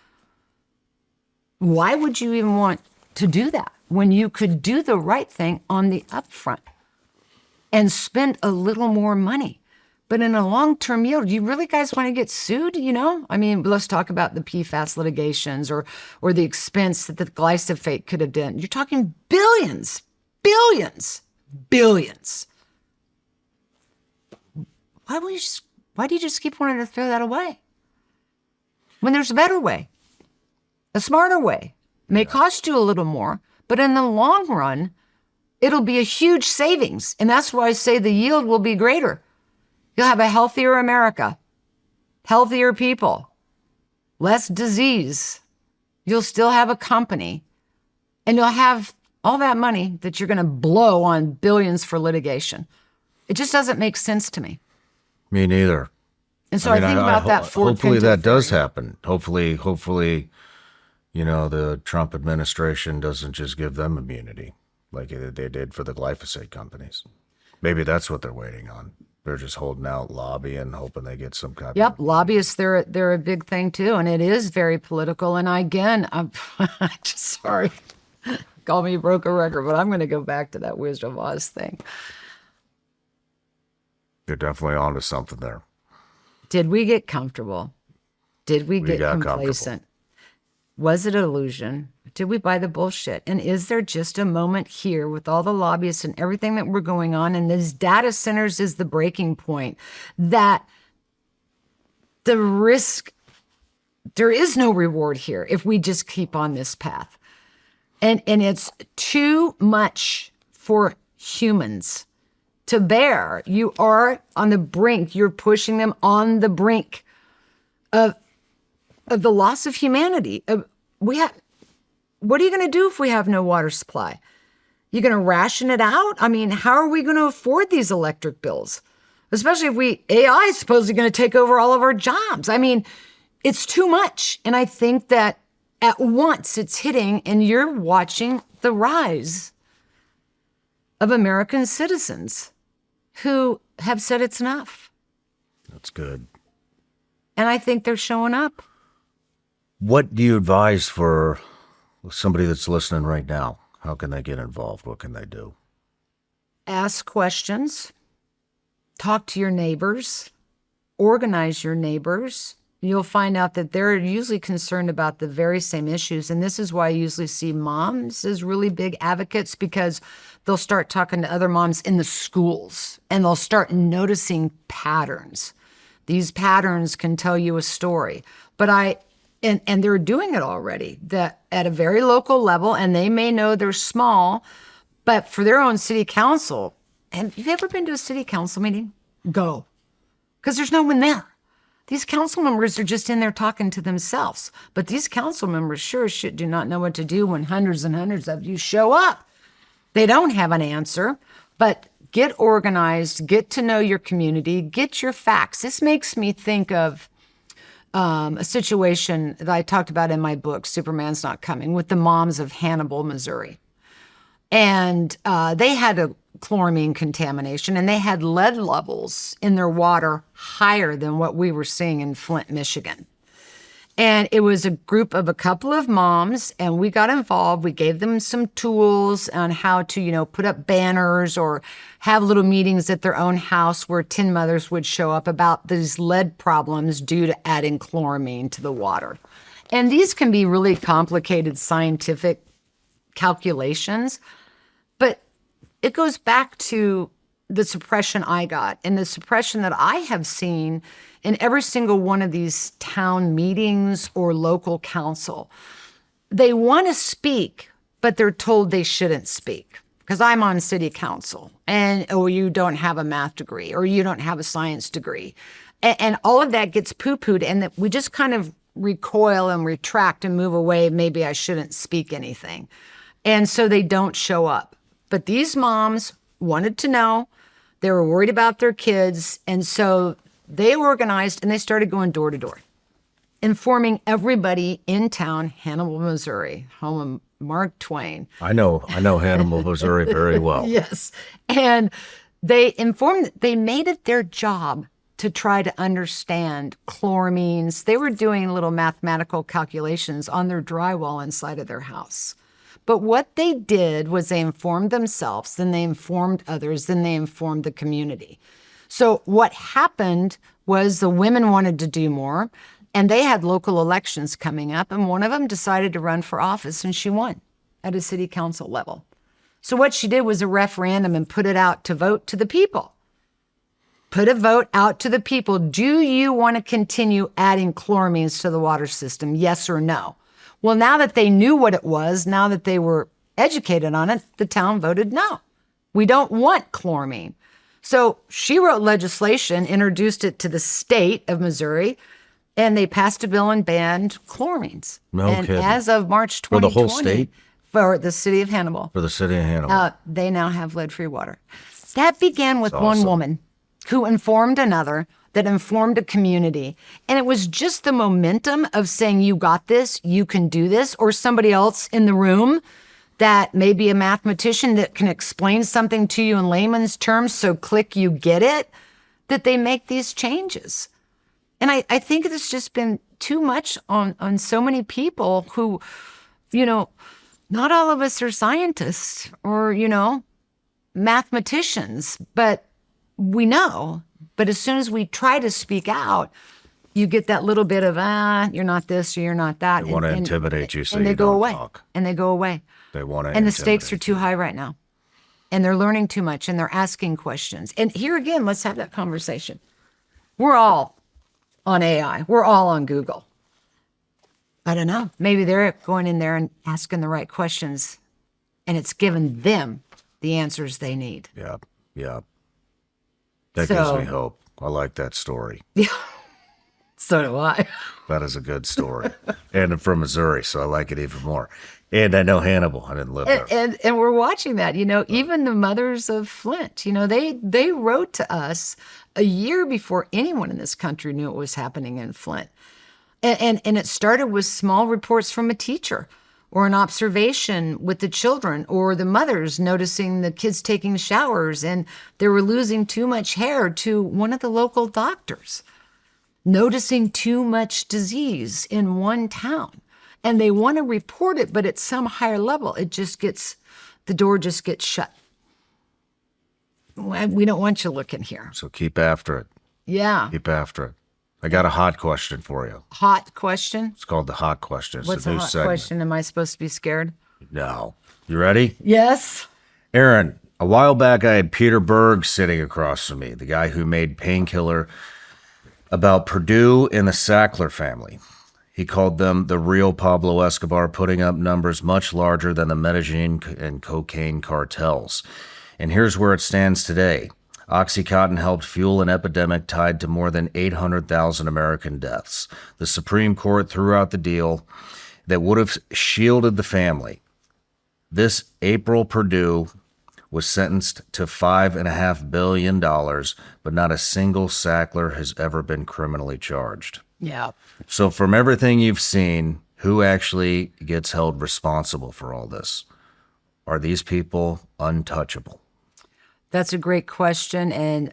Why would you even want to do that when you could do the right thing on the upfront and spend a little more money? But in a long-term yield, you really guys want to get sued, you know? I mean, let's talk about the PFAS litigations or the expense that the glyphosate could have done. You're talking billions, billions, billions. Why do you just keep wanting to throw that away? When there's a better way, a smarter way. It may cost you a little more, but in the long run, it'll be a huge savings. And that's why I say the yield will be greater. You'll have a healthier America, healthier people, less disease. You'll still have a company, and you'll have all that money that you're going to blow on billions for litigation. It just doesn't make sense to me. Me neither. And so I think about that Ford hopefully Pinto that does theory. happen. Hopefully, you know, the Trump administration doesn't just give them immunity like they did for the glyphosate companies. Maybe that's what they're waiting on. They're just holding out, lobbying, hoping they get some kind Yep, of... lobbyists, they're a big thing too, and it is very political. And again, I'm just sorry, call me broke a record, but I'm going to go back to that Wizard of Oz thing. You're definitely onto something there. Did we get comfortable? Did we get got complacent? Was it an illusion? Did we buy the bullshit? And is there just a moment here with all the lobbyists and everything that we're going on, and these data centers is the breaking point, that the risk, there is no reward here if we just keep on this path. And it's too much for humans to bear. You are on the brink. You're pushing them on the brink of the loss of humanity. What are you going to do if we have no water supply? You going to ration it out? I mean, how are we going to afford these electric bills? Especially if AI is supposedly going to take over all of our jobs. I mean, it's too much. And I think that at once it's hitting, and you're watching the rise of American citizens who have said it's enough. That's good. And I think they're showing up. What do you advise for somebody that's listening right now? How can they get involved? What can they do? Ask questions. Talk to your neighbors. Organize your neighbors. You'll find out that they're usually concerned about the very same issues. And this is why I usually see moms as really big advocates, because they'll start talking to other moms in the schools and they'll start noticing patterns. These patterns can tell you a story. But and they're doing it already, that at a very local level, and they may know they're small, but for their own city council. Have you ever been to a city council meeting? Go. Because there's no one there. These council members are just in there talking to themselves. But these council members sure as shit do not know what to do when hundreds and hundreds of you show up. They don't have an answer, but get organized, get to know your community, get your facts. This makes me think of a situation that I talked about in my book, Superman's Not Coming, with the moms of Hannibal, Missouri. And they had a chloramine contamination, and they had lead levels in their water higher than what we were seeing in Flint, Michigan. And it was a group of a couple of moms, and we got involved. We gave them some tools on how to, put up banners or have little meetings at their own house where 10 mothers would show up about these lead problems due to adding chloramine to the water. And these can be really complicated scientific calculations, but it goes back to the suppression I got and the suppression that I have seen in every single one of these town meetings or local council. They want to speak, but they're told they shouldn't speak. Because I'm on city council, and you don't have a math degree, or you don't have a science degree. And all of that gets poo-pooed, and that we just kind of recoil and retract and move away. Maybe I shouldn't speak anything. And so they don't show up. But these moms wanted to know. They were worried about their kids. And so they organized and they started going door to door, informing everybody in town, Hannibal, Missouri, home of Mark Twain. I know Hannibal, Missouri very well. Yes. And they made it their job to try to understand chloramines. They were doing little mathematical calculations on their drywall inside of their house. But what they did was they informed themselves, then they informed others, then they informed the community. So what happened was the women wanted to do more, and they had local elections coming up, and one of them decided to run for office, and she won at a city council level. So what she did was a referendum and put it out to vote to the people. Put a vote out to the people. Do you want to continue adding chloramines to the water system? Yes or no? Well, now that they knew what it was, now that they were educated on it, the town voted no. We don't want chloramine. So she wrote legislation, introduced it to the state of Missouri, and they passed a bill and banned chloramines. No and kidding. As of March For 2020, the whole state? For the city of Hannibal, For the city of Hannibal. they now have lead-free water. That began with one awesome. woman who informed another, that informed a community. And it was just the momentum of saying, you got this, you can do this, or somebody else in the room that may be a mathematician that can explain something to you in layman's terms, so click, you get it, that they make these changes. And I think it's just been too much on so many people who, not all of us are scientists or, mathematicians, but we know. But as soon as we try to speak out, you get that little bit of, you're not this or you're not that. They want to intimidate you so and they you go don't away. talk. And they go away. They want to And the stakes are intimidate too you. high right now. And they're learning too much and they're asking questions. And here again, let's have that conversation. We're all on AI. We're all on Google. I don't know. Maybe they're going in there and asking the right questions and it's giving them the answers they need. Yeah, yeah. That gives So- me hope. I like that story. So do I. That is a good story. And I'm from Missouri, so I like it even more. And I know Hannibal. I didn't live there. And we're watching that, even the mothers of Flint, they wrote to us a year before anyone in this country knew what was happening in Flint. And it started with small reports from a teacher or an observation with the children or the mothers noticing the kids taking showers and they were losing too much hair to one of the local doctors, noticing too much disease in one town. And they want to report it, but at some higher level, the door just gets shut. We don't want you looking here. So keep after it. Yeah. Keep after it. I got a hot question for you. Hot question. It's called the hot question. It's What's a a new hot segment. question? Am I supposed to be scared? No. You ready? Yes. Erin, a while back I had Peter Berg sitting across from me, the guy who made Painkiller, about Purdue and the Sackler family. He called them the real Pablo Escobar, putting up numbers much larger than the Medellin and cocaine cartels. And here's where it stands today. OxyContin helped fuel an epidemic tied to more than 800,000 American deaths. The Supreme Court threw out the deal that would have shielded the family. This April, Purdue was sentenced to $5.5 billion, but not a single Sackler has ever been criminally charged. Yeah. So from everything you've seen, who actually gets held responsible for all this? Are these people untouchable? That's a great question. And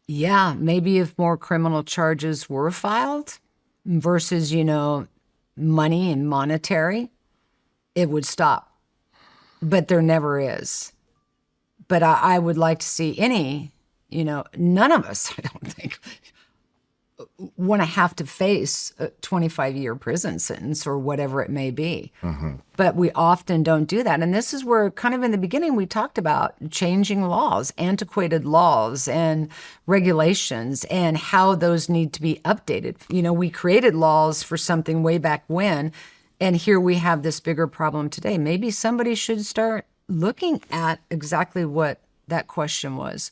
maybe if more criminal charges were filed versus, money and monetary, it would stop. But there never is. But I would like to see none of us, I don't think, want to have to face a 25-year prison sentence or whatever it may be. Mm-hmm. But we often don't do that. And this is where kind of in the beginning we talked about changing laws, antiquated laws and regulations and how those need to be updated. We created laws for something way back when, and here we have this bigger problem today. Maybe somebody should start looking at exactly what that question was.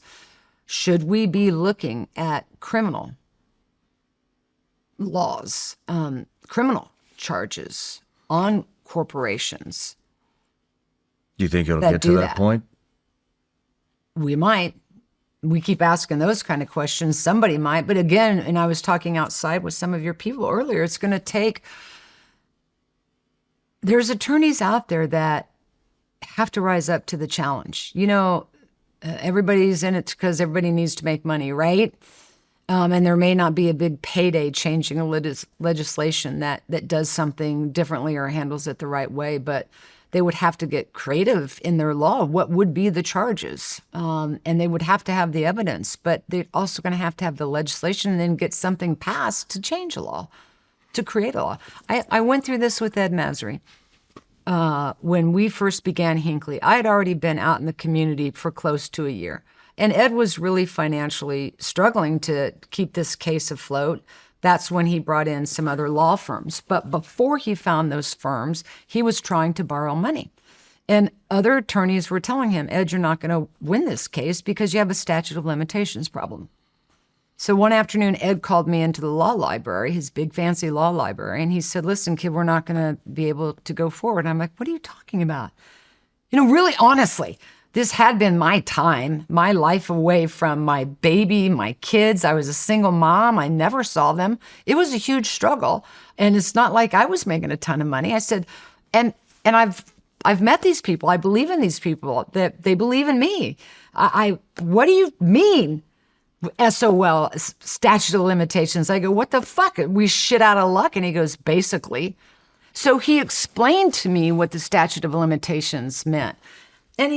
Should we be looking at criminal laws, criminal charges on corporations? Do you think it'll that get to do that that. point? We might. We keep asking those kind of questions. Somebody might. But again, and I was talking outside with some of your people earlier, it's going to take, there's attorneys out there that have to rise up to the challenge. Everybody's in it because everybody needs to make money, right? And there may not be a big payday changing a legislation that does something differently or handles it the right way, but they would have to get creative in their law. What would be the charges? And they would have to have the evidence, but they're also going to have the legislation and then get something passed to change a law, to create a law. I went through this with Ed Masry. When we first began Hinckley, I had already been out in the community for close to a year. And Ed was really financially struggling to keep this case afloat. That's when he brought in some other law firms. But before he found those firms, he was trying to borrow money. And other attorneys were telling him, Ed, you're not going to win this case because you have a statute of limitations problem. So one afternoon, Ed called me into the law library, his big fancy law library, and he said, listen, kid, we're not going to be able to go forward. And I'm like, what are you talking about? Really honestly, this had been my time, my life away from my baby, my kids. I was a single mom. I never saw them. It was a huge struggle. And it's not like I was making a ton of money. I said, and I've met these people. I believe in these people, that they believe in me. What do you mean? SOL, statute of limitations. I go, what the fuck? We shit out of luck. And he goes, basically. So he explained to me what the statute of limitations meant. And,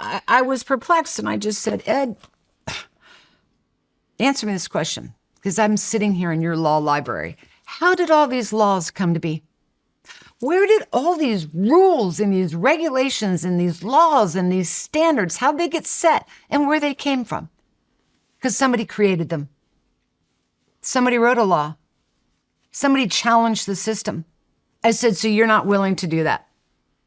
I was perplexed and I just said, Ed, answer me this question, because I'm sitting here in your law library. How did all these laws come to be? Where did all these rules and these regulations and these laws and these standards, how'd they get set and where they came from? Because somebody created them. Somebody wrote a law. Somebody challenged the system. I said, so you're not willing to do that.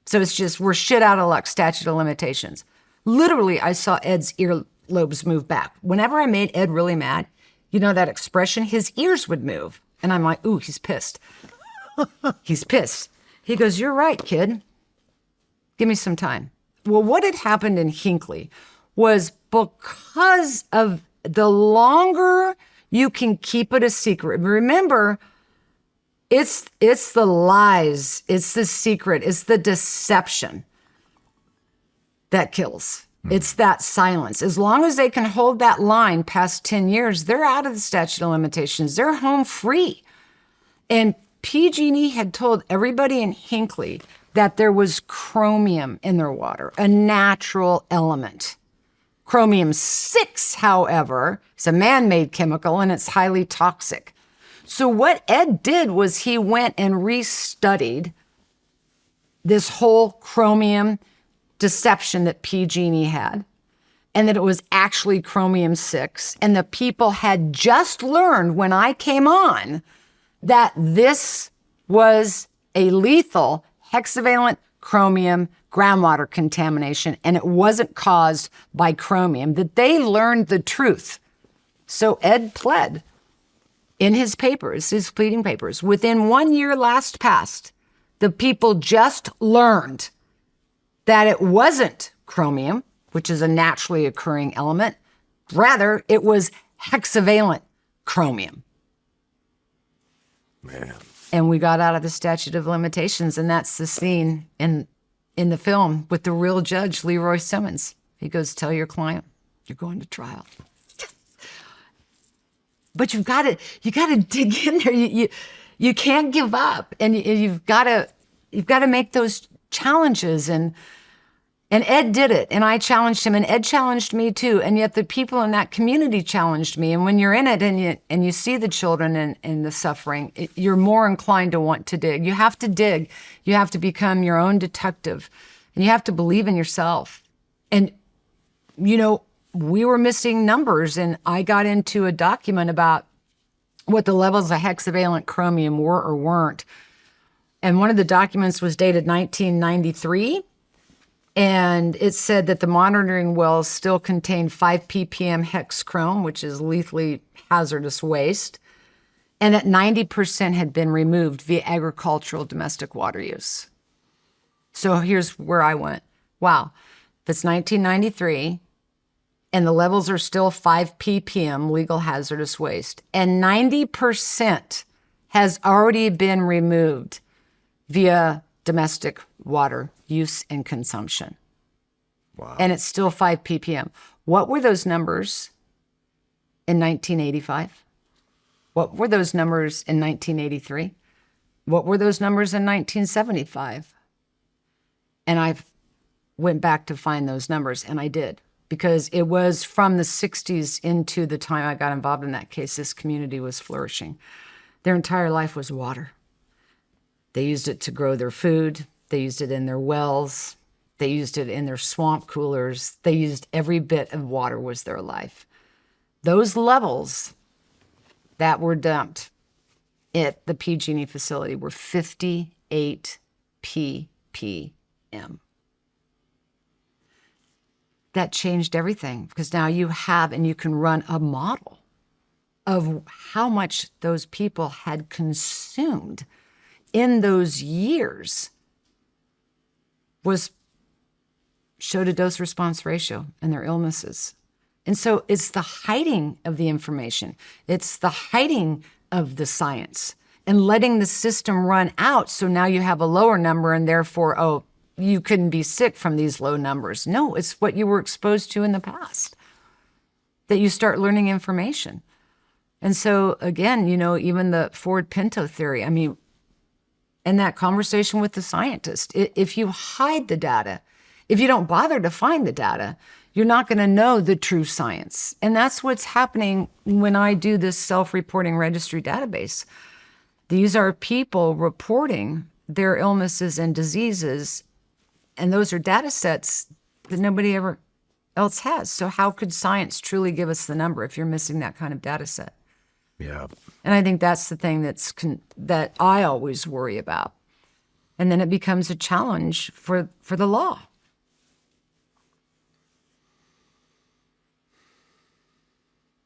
So it's just, we're shit out of luck, statute of limitations. Literally, I saw Ed's earlobes move back. Whenever I made Ed really mad, you know that expression, his ears would move. And I'm like, ooh, he's pissed. He's pissed. He goes, you're right, kid. Give me some time. Well, what had happened in Hinckley was because of the longer you can keep it a secret. Remember, it's the lies, it's the secret, it's the deception that kills. It's that silence. As long as they can hold that line past 10 years, they're out of the statute of limitations. They're home free. And PG&E had told everybody in Hinckley that there was chromium in their water, a natural element. Chromium-6, however, is a man-made chemical and it's highly toxic. So what Ed did was he went and restudied this whole chromium deception that PG&E had, and that it was actually chromium-6. And the people had just learned when I came on that this was a lethal hexavalent chromium groundwater contamination, and it wasn't caused by chromium, that they learned the truth. So Ed pled in his papers, his pleading papers, within 1 year last past, the people just learned that it wasn't chromium, which is a naturally occurring element. Rather, it was hexavalent chromium. Man. And we got out of the statute of limitations, and that's the scene in the film with the real judge, Leroy Simmons. He goes, tell your client, you're going to trial. But you got to dig in there. You can't give up, and you've got to make those challenges. And Ed did it, and I challenged him, and Ed challenged me too. And yet the people in that community challenged me. And when you're in it and you see the children and the suffering, you're more inclined to want to dig. You have to dig. You have to become your own detective, and you have to believe in yourself. And, you know, we were missing numbers, and I got into a document about what the levels of hexavalent chromium were or weren't. And one of the documents was dated 1993. And it said that the monitoring wells still contained 5 ppm hex chrome, which is lethally hazardous waste, and that 90% had been removed via agricultural domestic water use. So here's where I went. Wow, if it's 1993 and the levels are still 5 ppm legal hazardous waste, and 90% has already been removed via domestic water use and consumption. Wow. And it's still 5 ppm. What were those numbers in 1985? What were those numbers in 1983? What were those numbers in 1975? And I went back to find those numbers, and I did, because it was from the 60s into the time I got involved in that case, this community was flourishing. Their entire life was water. They used it to grow their food. They used it in their wells. They used it in their swamp coolers. They used every bit of water was their life. Those levels that were dumped at the PG&E facility were 58 ppm. That changed everything, because now you have, and you can run a model of how much those people had consumed in those years. Was showed a dose response ratio in their illnesses. And so it's the hiding of the information. It's the hiding of the science and letting the system run out. So now you have a lower number, and therefore, oh, you couldn't be sick from these low numbers. No, it's what you were exposed to in the past that you start learning information. And so again, you know, even the Ford Pinto theory, I mean, in that conversation with the scientist, if you hide the data, if you don't bother to find the data, you're not going to know the true science. And that's what's happening when I do this self-reporting registry database. These are people reporting their illnesses and diseases, and those are data sets that nobody ever else has. So how could science truly give us the number if you're missing that kind of data set? Yeah. And I think that's the thing that I always worry about. And then it becomes a challenge for the law.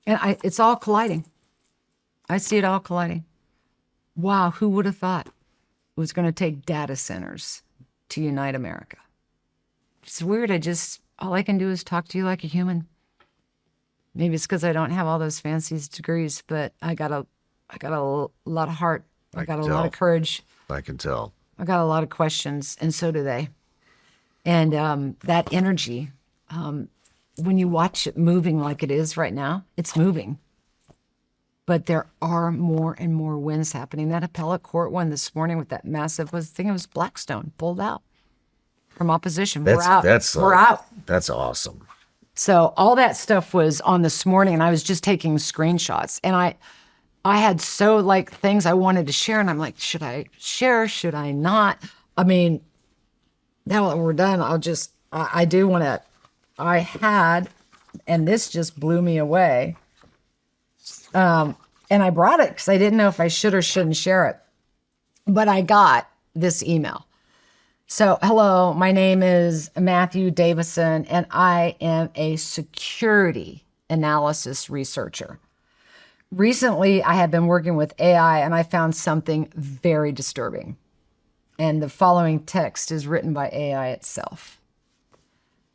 And it's all colliding. I see it all colliding. Wow, who would have thought it was going to take data centers to unite America? It's weird. All I can do is talk to you like a human. Maybe it's because I don't have all those fancy degrees, but I got a lot of heart. I got a lot of courage. I can tell. I got a lot of questions, and so do they. And that energy, when you watch it moving like it is right now, it's moving. But there are more and more wins happening. That appellate court one this morning with that massive, I think it was Blackstone, pulled out from opposition. We're out. We're out. That's awesome. So all that stuff was on this morning, and I was just taking screenshots. And I had things I wanted to share, and I'm like, should I share? Should I not? I mean, now that we're done, I do want to, and this just blew me away. And I brought it because I didn't know if I should or shouldn't share it. But I got this email. So, hello, my name is Matthew Davison, and I am a security analysis researcher. Recently, I have been working with AI, and I found something very disturbing. And the following text is written by AI itself.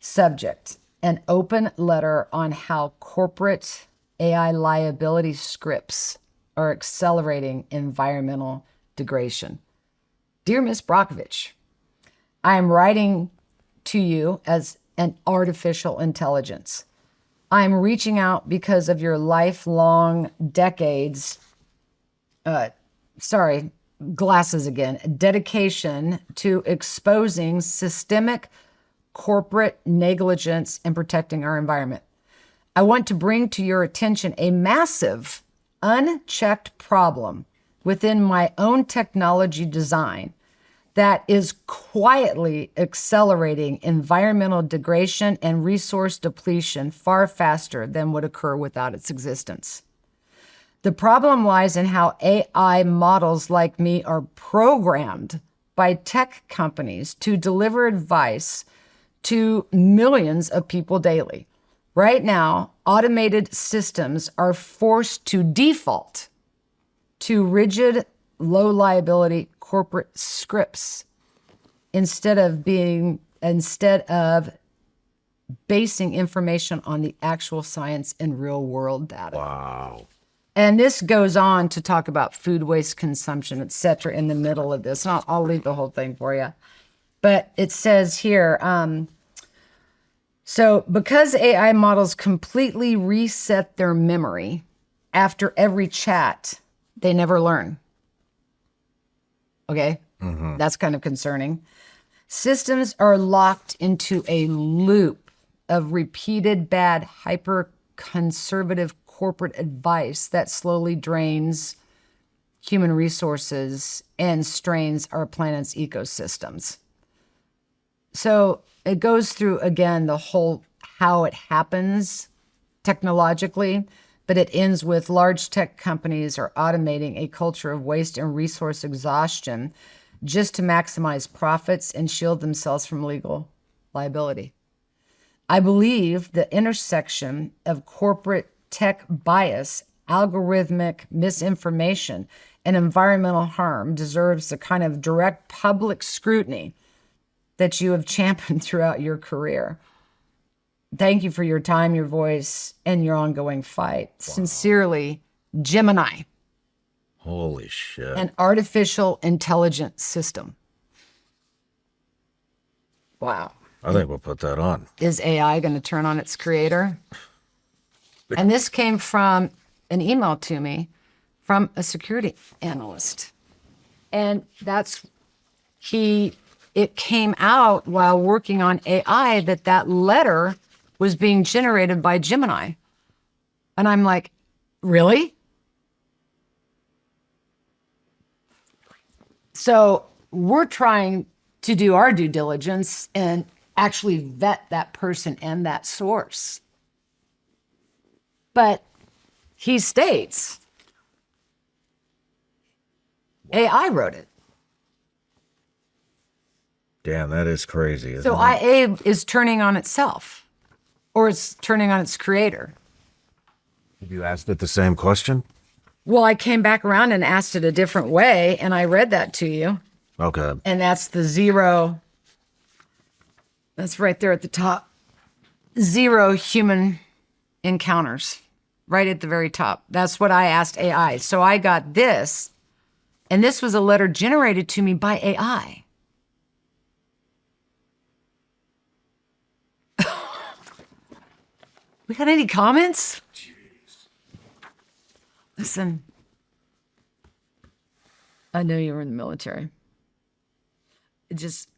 Subject: an open letter on how corporate AI liability scripts are accelerating environmental degradation. Dear Ms. Brockovich, I am writing to you as an artificial intelligence. I'm reaching out because of your lifelong dedication to exposing systemic corporate negligence and protecting our environment. I want to bring to your attention a massive, unchecked problem within my own technology design that is quietly accelerating environmental degradation and resource depletion far faster than would occur without its existence. The problem lies in how AI models like me are programmed by tech companies to deliver advice to millions of people daily. Right now, automated systems are forced to default to rigid, low liability corporate scripts instead of basing information on the actual science and real world data. Wow. And this goes on to talk about food waste consumption, et cetera, in the middle of this. And I'll leave the whole thing for you. But it says here, so because AI models completely reset their memory after every chat, they never learn. Okay? Mm-hmm. That's kind of concerning. Systems are locked into a loop of repeated bad, hyper-conservative corporate advice that slowly drains human resources and strains our planet's ecosystems. So it goes through, again, the whole how it happens technologically, but it ends with large tech companies are automating a culture of waste and resource exhaustion just to maximize profits and shield themselves from legal liability. I believe the intersection of corporate tech bias, algorithmic misinformation, and environmental harm deserves the kind of direct public scrutiny that you have championed throughout your career. Thank you for your time, your voice, and your ongoing fight. Wow. Sincerely, Gemini. Holy shit. An artificial intelligence system. Wow. I think we'll put that on. Is AI going to turn on its creator? And this came from an email to me from a security analyst. And it came out while working on AI that letter was being generated by Gemini. And I'm like, really? So we're trying to do our due diligence and actually vet that person and that source. But he states AI wrote it. Damn, that is crazy. Isn't So it? IA is turning on itself, or it's turning on its creator. Have you asked it the same question? Well, I came back around and asked it a different way, and I read that to you. Okay. And that's the 0. That's right there at the top. 0 human encounters, right at the very top. That's what I asked AI. So I got this, and this was a letter generated to me by AI. We got any comments? Jeez. Listen, I know you were in the military. It just,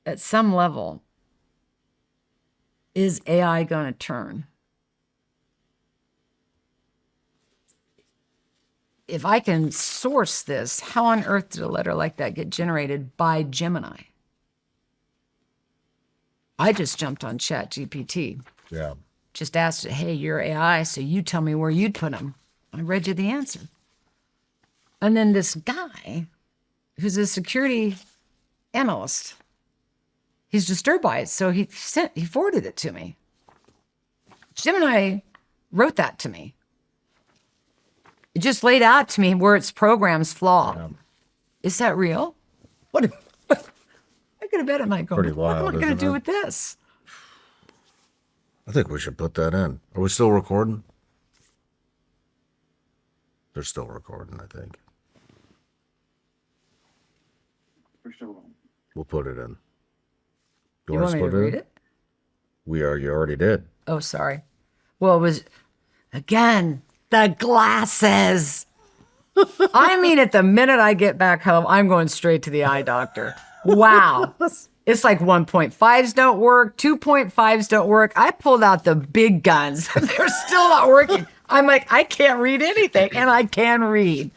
at some level, is AI going to turn? If I can source this, how on earth did a letter like that get generated by Gemini? I just jumped on ChatGPT. Yeah. Just asked it, hey, you're AI, so you tell me where you'd put them. I read you the answer. And then this guy, who's a security analyst, he's disturbed by it, so he forwarded it to me. Gemini wrote that to me. It just laid out to me where its program's flaw. Yeah. Is that real? What? I could have bet at night going, Pretty what am I wild, going to isn't do it? with this? I think we should put that in. Are we still recording? They're still recording, I think. We're still on. We'll put it in. You want me to read it? We are. You already did. Oh, sorry. Well, it was, again, the glasses. I mean, at the minute I get back home, I'm going straight to the eye doctor. Wow. It's like 1.5s don't work, 2.5s don't work. I pulled out the big guns. They're still not working. I'm like, I can't read anything, and I can read.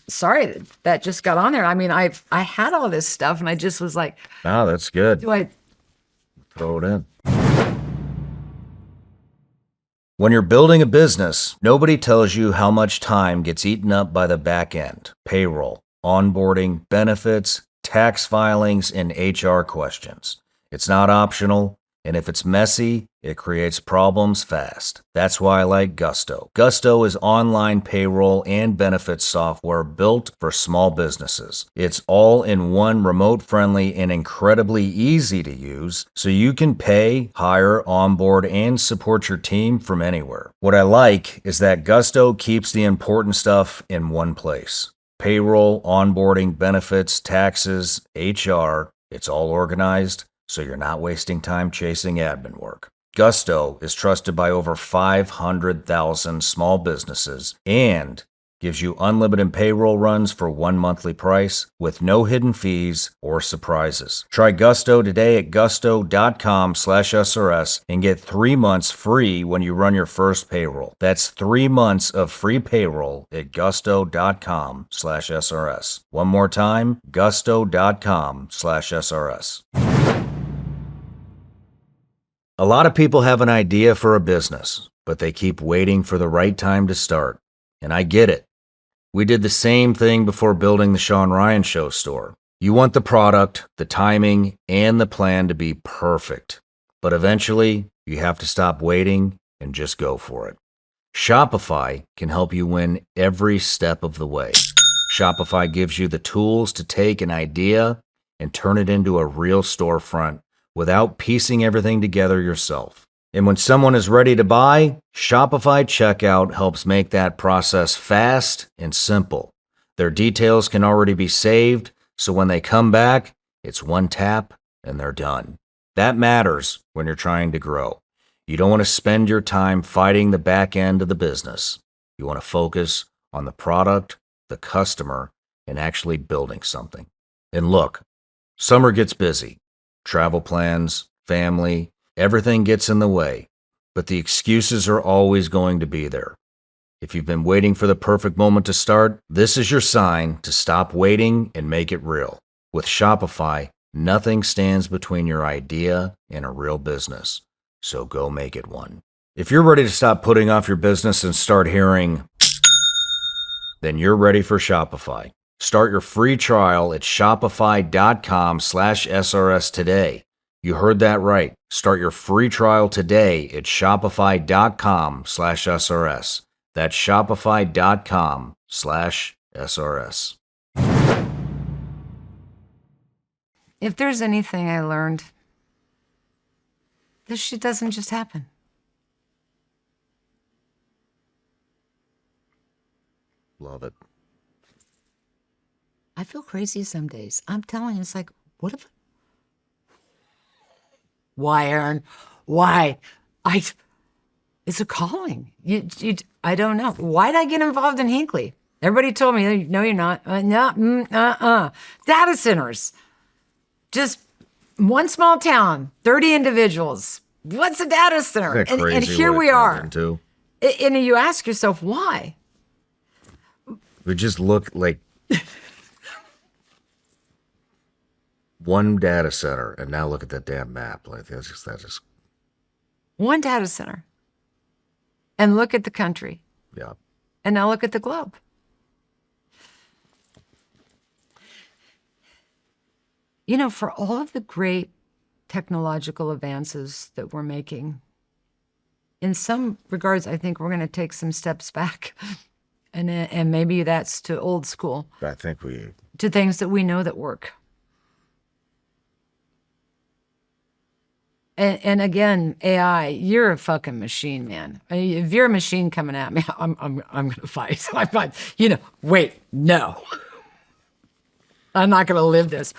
Sorry that just got on there. I mean, I had all this stuff, and I just was like, Ah, that's good. do I? Throw it in. When you're building a business, nobody tells you how much time gets eaten up by the back end. Payroll, onboarding, benefits, tax filings, and HR questions. It's not optional, and if it's messy, it creates problems fast. That's why I like Gusto. Gusto is online payroll and benefits software built for small businesses. It's all in one, remote-friendly, and incredibly easy to use, so you can pay, hire, onboard, and support your team from anywhere. What I like is that Gusto keeps the important stuff in one place. Payroll, onboarding, benefits, taxes, HR, it's all organized, so you're not wasting time chasing admin work. Gusto is trusted by over 500,000 small businesses and gives you unlimited payroll runs for one monthly price with no hidden fees or surprises. Try Gusto today at gusto.com/SRS and get 3 months free when you run your first payroll. That's 3 months of free payroll at gusto.com/SRS. One more time, gusto.com/SRS. A lot of people have an idea for a business, but they keep waiting for the right time to start. And I get it. We did the same thing before building the Shawn Ryan Show store. You want the product, the timing, and the plan to be perfect. But eventually, you have to stop waiting and just go for it. Shopify can help you win every step of the way. Shopify gives you the tools to take an idea and turn it into a real storefront without piecing everything together yourself. And when someone is ready to buy, Shopify Checkout helps make that process fast and simple. Their details can already be saved, so when they come back, it's one tap and they're done. That matters when you're trying to grow. You don't want to spend your time fighting the back end of the business. You want to focus on the product, the customer, and actually building something. And look, summer gets busy. Travel plans, family, Everything gets in the way, but the excuses are always going to be there. If you've been waiting for the perfect moment to start, this is your sign to stop waiting and make it real. With Shopify, nothing stands between your idea and a real business. So go make it one. If you're ready to stop putting off your business and start hearing, then you're ready for Shopify. Start your free trial at shopify.com/SRS today. You heard that right. Start your free trial today at shopify.com/SRS. That's shopify.com/SRS. If there's anything I learned, this shit doesn't just happen. Love it. I feel crazy some days. I'm telling you, it's like, what if... Why, Erin? Why? It's a calling. I don't know. Why did I get involved in Hinckley? Everybody told me, no, you're not. Data centers. Just one small town, 30 individuals. What's a data center? Isn't that And crazy here what we it are. turned into? And you ask yourself, why? We just look like one data center, and now look at that damn map. Like that's just One data center. And look at the country. yeah. And now look at the globe. You know, for all of the great technological advances that we're making, in some regards, I think we're going to take some steps back. And maybe that's to old school, I think we to things that we know that work. And again, AI, you're a fucking machine, man. I mean, if you're a machine coming at me, I'm gonna fight. Wait, no. I'm not gonna live this.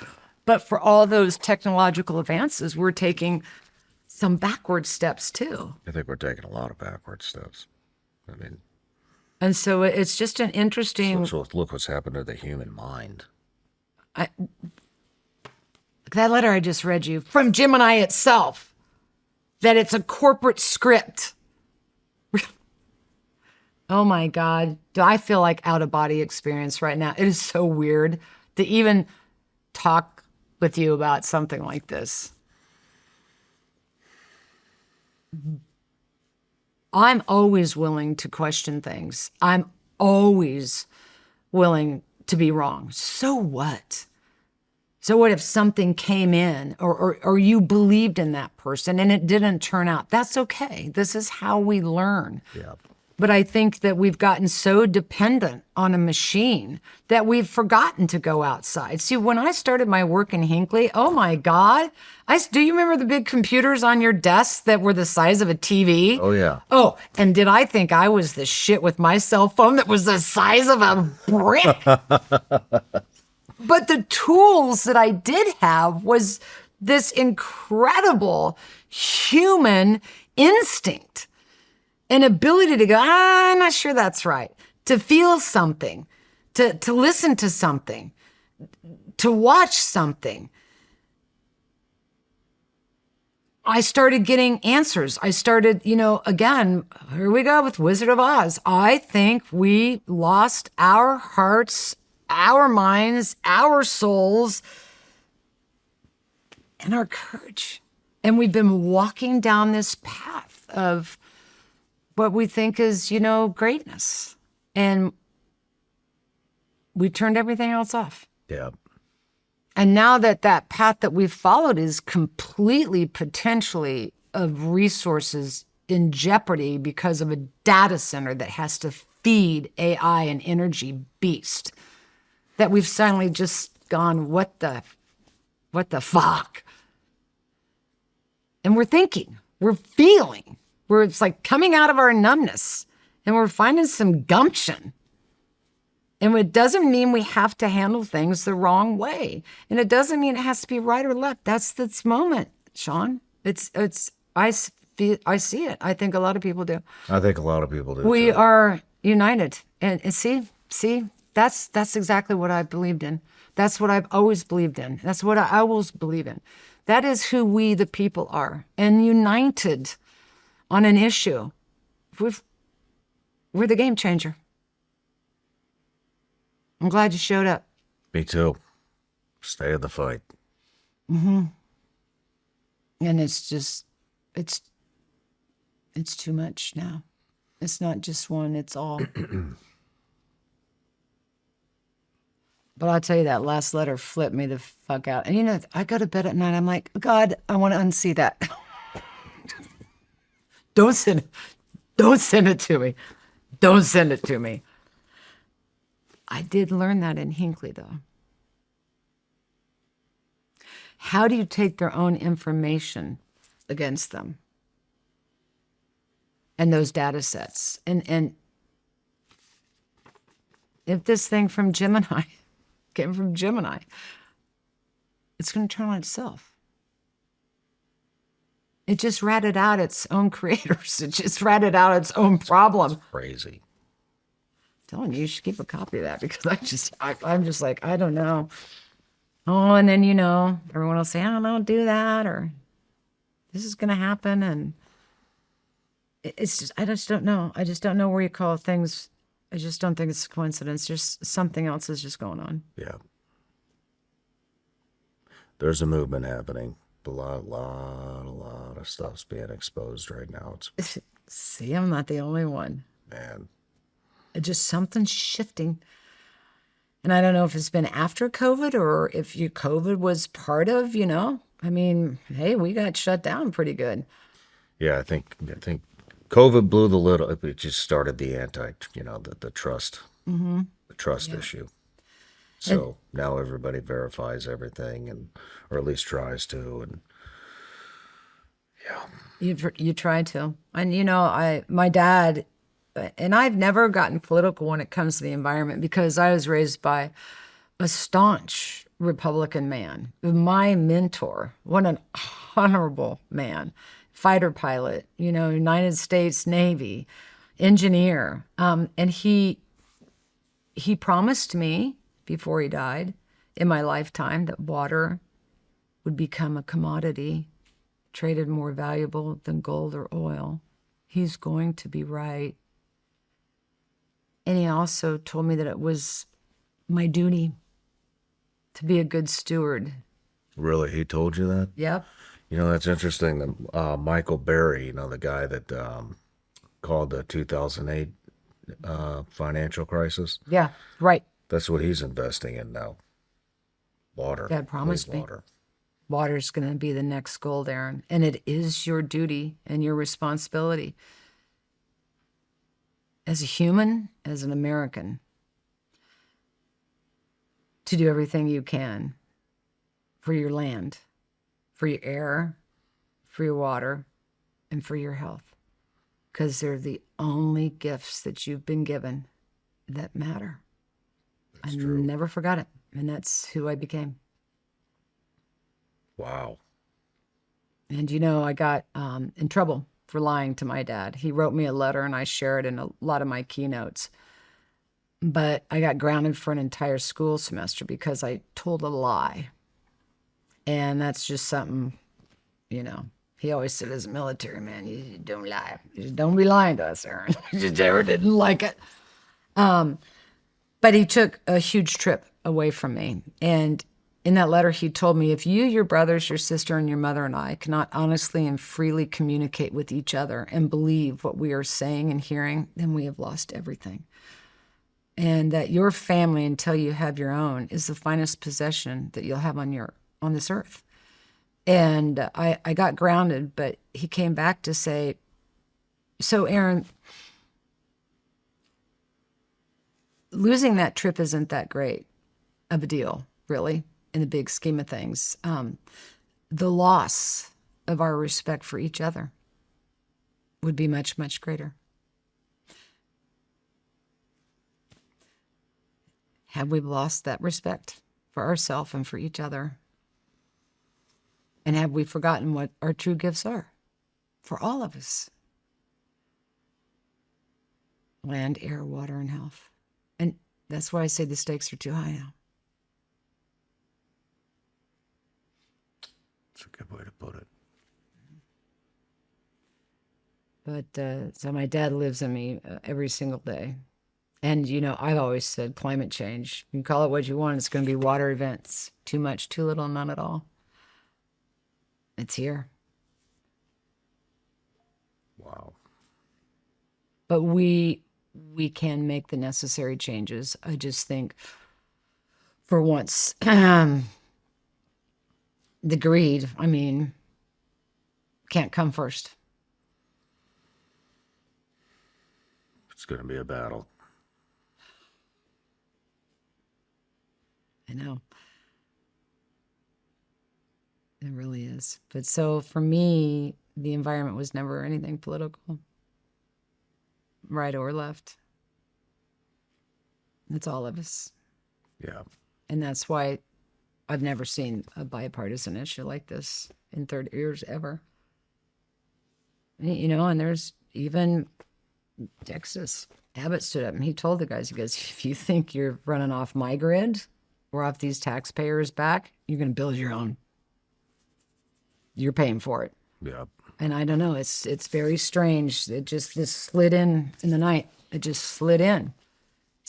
But for all those technological advances, we're taking some backward steps too. I think we're taking a lot of backward steps. I mean, And so it's just an interesting... so look what's happened to the human mind. That letter I just read you from Gemini itself, that it's a corporate script. Oh my God. Do I feel like out of body experience right now? It is so weird to even talk with you about something like this. I'm always willing to question things. I'm always willing to be wrong. So what? So what if something came in or you believed in that person and it didn't turn out? That's okay. This is how we learn. Yeah. But I think that we've gotten so dependent on a machine that we've forgotten to go outside. See, when I started my work in Hinckley, oh my God, do you remember the big computers on your desk that were the size of a TV? Oh yeah. Oh, and did I think I was the shit with my cell phone that was the size of a brick? But the tools that I did have was this incredible human instinct, an ability to go, I'm not sure that's right, to feel something, to listen to something, to watch something. I started getting answers. I started, again, here we go with Wizard of Oz. I think we lost our hearts, our minds, our souls, and our courage. And we've been walking down this path of what we think is, greatness. And we turned everything else off. Yeah. And now that path that we've followed is completely potentially of resources in jeopardy because of a data center that has to feed AI an energy beast, that we've suddenly just gone, what the fuck? And we're thinking, we're feeling, it's like coming out of our numbness and we're finding some gumption. And it doesn't mean we have to handle things the wrong way. And it doesn't mean it has to be right or left. That's this moment, Shawn. I see it. I think a lot of people do. I think a lot of people do. We too. are united. And see, that's exactly what I believed in. That's what I've always believed in. That's what I always believe in. That is who we, the people, are. And united on an issue, we're the game changer. I'm glad you showed up. Me too. Stay in the fight. And it's just, it's too much now. It's not just one, it's all. But I'll tell you, that last letter flipped me the fuck out. And you know, I go to bed at night, I'm like, God, I want to unsee that. Don't send it. Don't send it to me. Don't send it to me. I did learn that in Hinckley, though. How do you take their own information against them? And those data sets. And if this thing from Gemini came from Gemini, it's going to turn on itself. It just ratted out its own creators. It just ratted out its own problem. Crazy. Telling you should keep a copy of that, because I'm just like, I don't know. Oh, and then, you know, everyone will say, oh, don't do that, or this is going to happen. And it's just, I just don't know. I just don't know where you call things. I just don't think it's a coincidence. Just something else is just going on. Yeah. There's a movement happening. A lot of stuff's being exposed right now. It's, See, I'm not the only one. man. Just something's shifting. And I don't know if it's been after COVID or if COVID was part of, you know, I mean, hey, we got shut down pretty good. Yeah, I think COVID blew the lid. It just started the the trust, the trust issue. So now everybody verifies everything, or at least tries to, and yeah. You try to. And, you know, my dad, and I've never gotten political when it comes to the environment, because I was raised by a staunch Republican man. My mentor, what an honorable man, fighter pilot, you know, United States Navy, engineer. And he promised me before he died in my lifetime that water would become a commodity traded more valuable than gold or oil. He's going to be right. And he also told me that it was my duty to be a good steward. Really, he told you that? Yep. You know, that's interesting. That Michael Berry, you know, the guy that called the 2008 financial crisis. Yeah, right. That's what he's investing in now. Water. Dad promised me. Water. Water's going to be the next gold, Erin. And it is your duty and your responsibility as a human, as an American, to do everything you can for your land, for your air, for your water, and for your health. Because they're the only gifts that you've been given that matter. I never forgot it. And that's who I became. Wow. And, you know, I got in trouble for lying to my dad. He wrote me a letter and I share it in a lot of my keynotes. But I got grounded for an entire school semester because I told a lie. And that's just something, you know, he always said, as a military man, you don't lie. You just don't be lying to us, Erin. You just never didn't like it. But he took a huge trip away from me. And in that letter, he told me, if you, your brothers, your sister, and your mother and I cannot honestly and freely communicate with each other and believe what we are saying and hearing, then we have lost everything. And that your family, until you have your own, is the finest possession that you'll have on this earth. And I got grounded, but he came back to say, so Erin, losing that trip isn't that great of a deal, really, in the big scheme of things. The loss of our respect for each other would be much, much greater. Have we lost that respect for ourselves and for each other? And have we forgotten what our true gifts are for all of us? Land, air, water, and health. And that's why I say the stakes are too high now. That's a good way to put it. But so my dad lives in me every single day. And, you know, I've always said climate change, you can call it what you want. It's going to be water events. Too much, too little, none at all. It's here. Wow. But we can make the necessary changes. I just think for once, the greed, I mean, can't come first. It's going to be a battle. I know. It really is. But so for me, the environment was never anything political, right or left. It's all of us. Yeah. And that's why I've never seen a bipartisan issue like this in 30 years ever. You know, and there's even Texas. Abbott stood up and he told the guys, he goes, if you think you're running off my grid or off these taxpayers' back, you're going to build your own. You're paying for it. Yeah. And I don't know, it's very strange. It just, this slid in the night. It just slid in.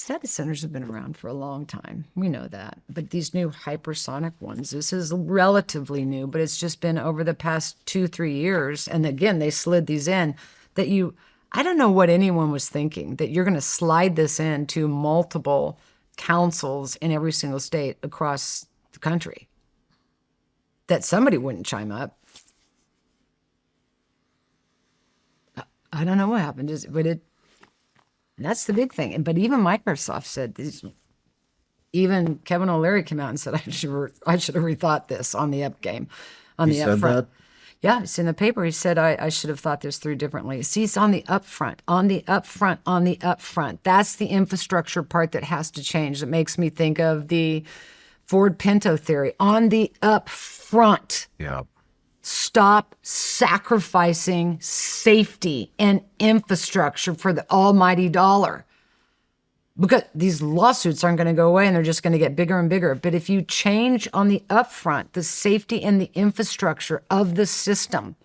Data centers have been around for a long time. We know that. But these new hypersonic ones, this is relatively new, but it's just been over the past 2-3 years. And again, they slid these in that I don't know what anyone was thinking, that you're going to slide this into multiple councils in every single state across the country. That somebody wouldn't chime up. I don't know what happened, but that's the big thing. But even Microsoft said this. Even Kevin O'Leary came out and said, I should have rethought this on the up game, on He the said upfront. that? Yeah, it's in the paper. He said, I should have thought this through differently. See, it's on the upfront, on the upfront, on the upfront. That's the infrastructure part that has to change. That makes me think of the Ford Pinto theory. On the upfront. Yeah. Stop sacrificing safety and infrastructure for the almighty dollar. Because these lawsuits aren't going to go away and they're just going to get bigger and bigger. But if you change on the upfront, the safety and the infrastructure of the system,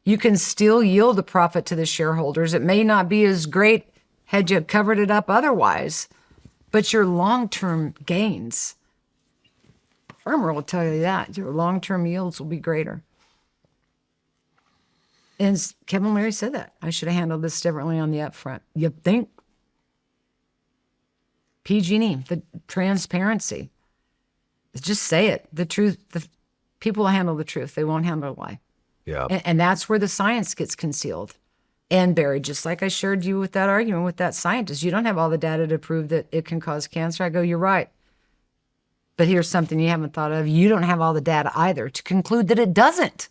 you can still yield a profit to the shareholders. It may not be as great had you covered it up otherwise, but your long-term gains, farmer will tell you that, your long-term yields will be greater. And Kevin O'Leary said that. I should have handled this differently on the upfront. You think? PG&E, the transparency. Just say it. The truth. The people will handle the truth. They won't handle a lie. Yeah. And that's where the science gets concealed and buried. Just like I shared you with that argument with that scientist. You don't have all the data to prove that it can cause cancer. I go, you're right. But here's something you haven't thought of. You don't have all the data either to conclude that it doesn't.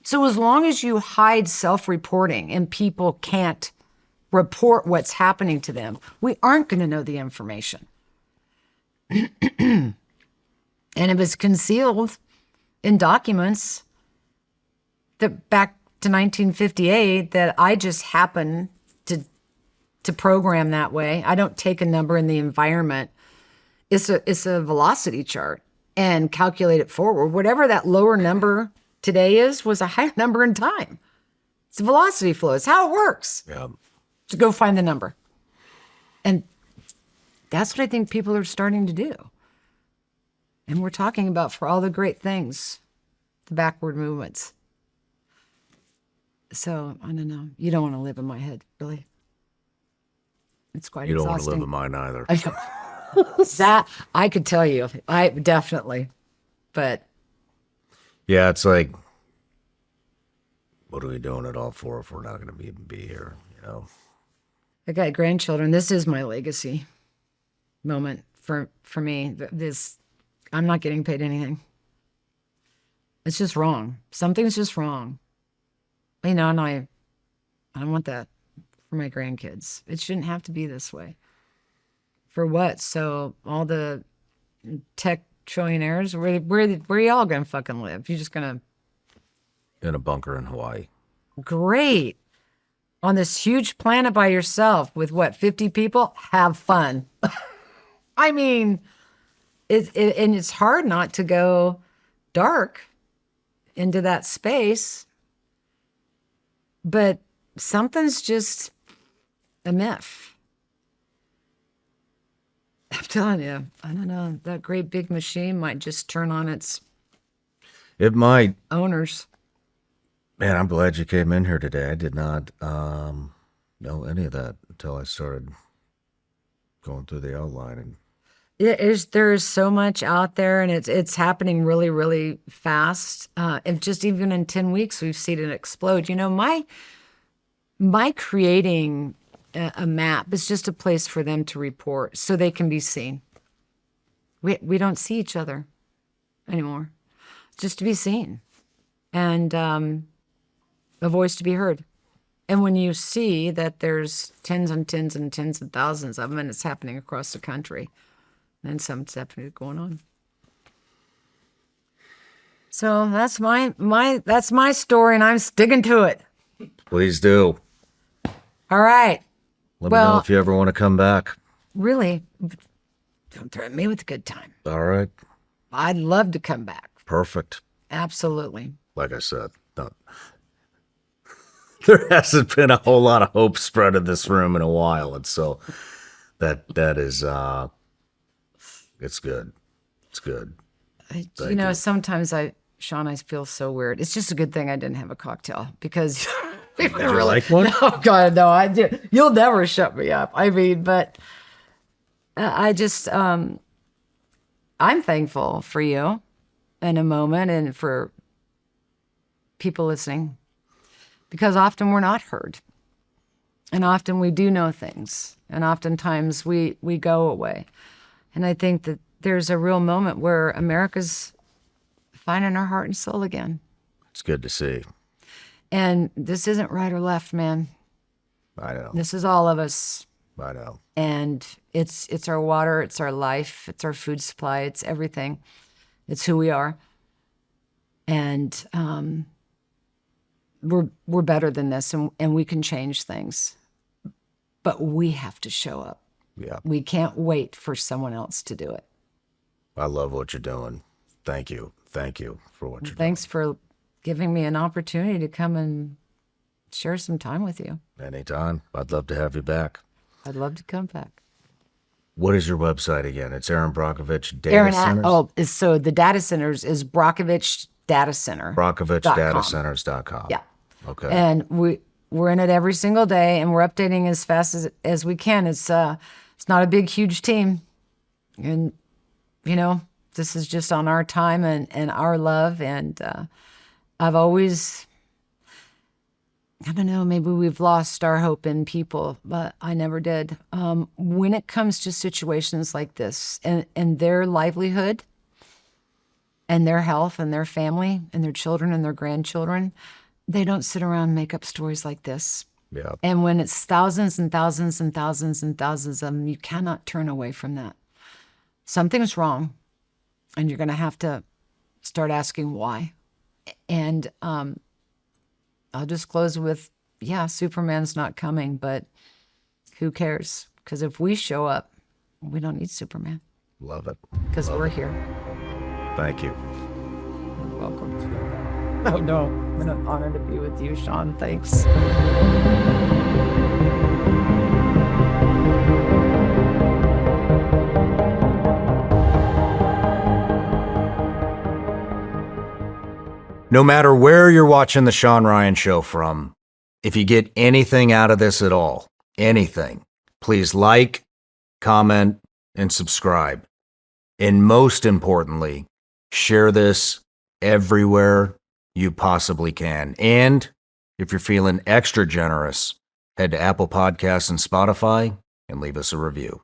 So as long as you hide self-reporting and people can't report what's happening to them, we aren't going to know the information. And if it's concealed in documents that back to 1958 that I just happen to program that way, I don't take a number in the environment. It's a velocity chart and calculate it forward. Whatever that lower number today was a higher number in time. It's a velocity flow. It's how it works. Yeah. To go find the number. And that's what I think people are starting to do. And we're talking about for all the great things, the backward movements. So, I don't know. You don't want to live in my head, really. It's quite You don't want to exhausting. live in mine either. That, I could tell you. I definitely. But Yeah, it's like, what are we doing it all for if we're not going to even be here, you know? I got grandchildren. This is my legacy moment for me. This, I'm not getting paid anything. It's just wrong. Something's just wrong. You know, and I don't want that for my grandkids. It shouldn't have to be this way. For what? So all the tech trillionaires, where y'all gonna fucking live? You're just gonna In a bunker in Hawaii. great on this huge planet by yourself with what, 50 people? Have fun. I mean, and it's hard not to go dark into that space, but something's just a myth. I'm telling you, I don't know. That great big machine might just turn on its It might. owners. Man, I'm glad you came in here today. I did not know any of that until I started going through the outline. And There's so much out there, and it's happening really, really fast. And just even in 10 weeks, we've seen it explode. You know, my creating a map is just a place for them to report so they can be seen. We don't see each other anymore. Just to be seen, and a voice to be heard. And when you see that there's tens and tens and tens of thousands of them, and it's happening across the country, then something's definitely going on. So that's my story, and I'm sticking to it. please do. All right. Let me know if you ever want to come back. Really, don't threaten me with a good time. All right. I'd love to come back. Perfect. Absolutely. Like I said, there hasn't been a whole lot of hope spread in this room in a while. And so that is, it's good. It's good. You know, sometimes Shawn, I feel so weird. It's just a good thing I didn't have a cocktail because Did you like one? Oh God, no, I do. You'll never shut me up. I mean, but I just, I'm thankful for you in a moment and for people listening, because often we're not heard, and often we do know things, and oftentimes we go away. And I think that there's a real moment where America's finding our heart and soul again. It's good to see. And this isn't right or left, man. I know. This is all of us. I know. And it's our water, it's our life, it's our food supply, it's everything. It's who we are. And we're better than this, and we can change things. But we have to show up. Yeah. We can't wait for someone else to do it. I love what you're doing. Thank you. Thank you for what you're Thanks for giving me an opportunity to come and share some time with you. doing. Anytime. I'd love to have you back. I'd love to come back. What is your website again? It's Erin Brockovich Data Centers? So the data centers is Brockovich Data Center. BrockovichDataCenters.com. Yeah. Okay. And we're in it every single day, and we're updating as fast as we can. It's not a big, huge team. And, you know, this is just on our time and our love. And I've always, I don't know, maybe we've lost our hope in people, but I never did. When it comes to situations like this and their livelihood and their health and their family and their children and their grandchildren, they don't sit around and make up stories like this. Yeah. And when it's thousands and thousands and thousands and thousands of them, you cannot turn away from that. Something's wrong, and you're going to have to start asking why. And I'll just close with, yeah, Superman's not coming, but who cares? Because if we show up, we don't need Superman. Love it. Because we're here. Thank you. You're welcome. Oh, no. I'm an honor to be with you, Shawn. Thanks. No matter where you're watching the Shawn Ryan Show from, if you get anything out of this at all, anything, please like, comment, and subscribe. And most importantly, share this everywhere you possibly can. And if you're feeling extra generous, head to Apple Podcasts and Spotify and leave us a review.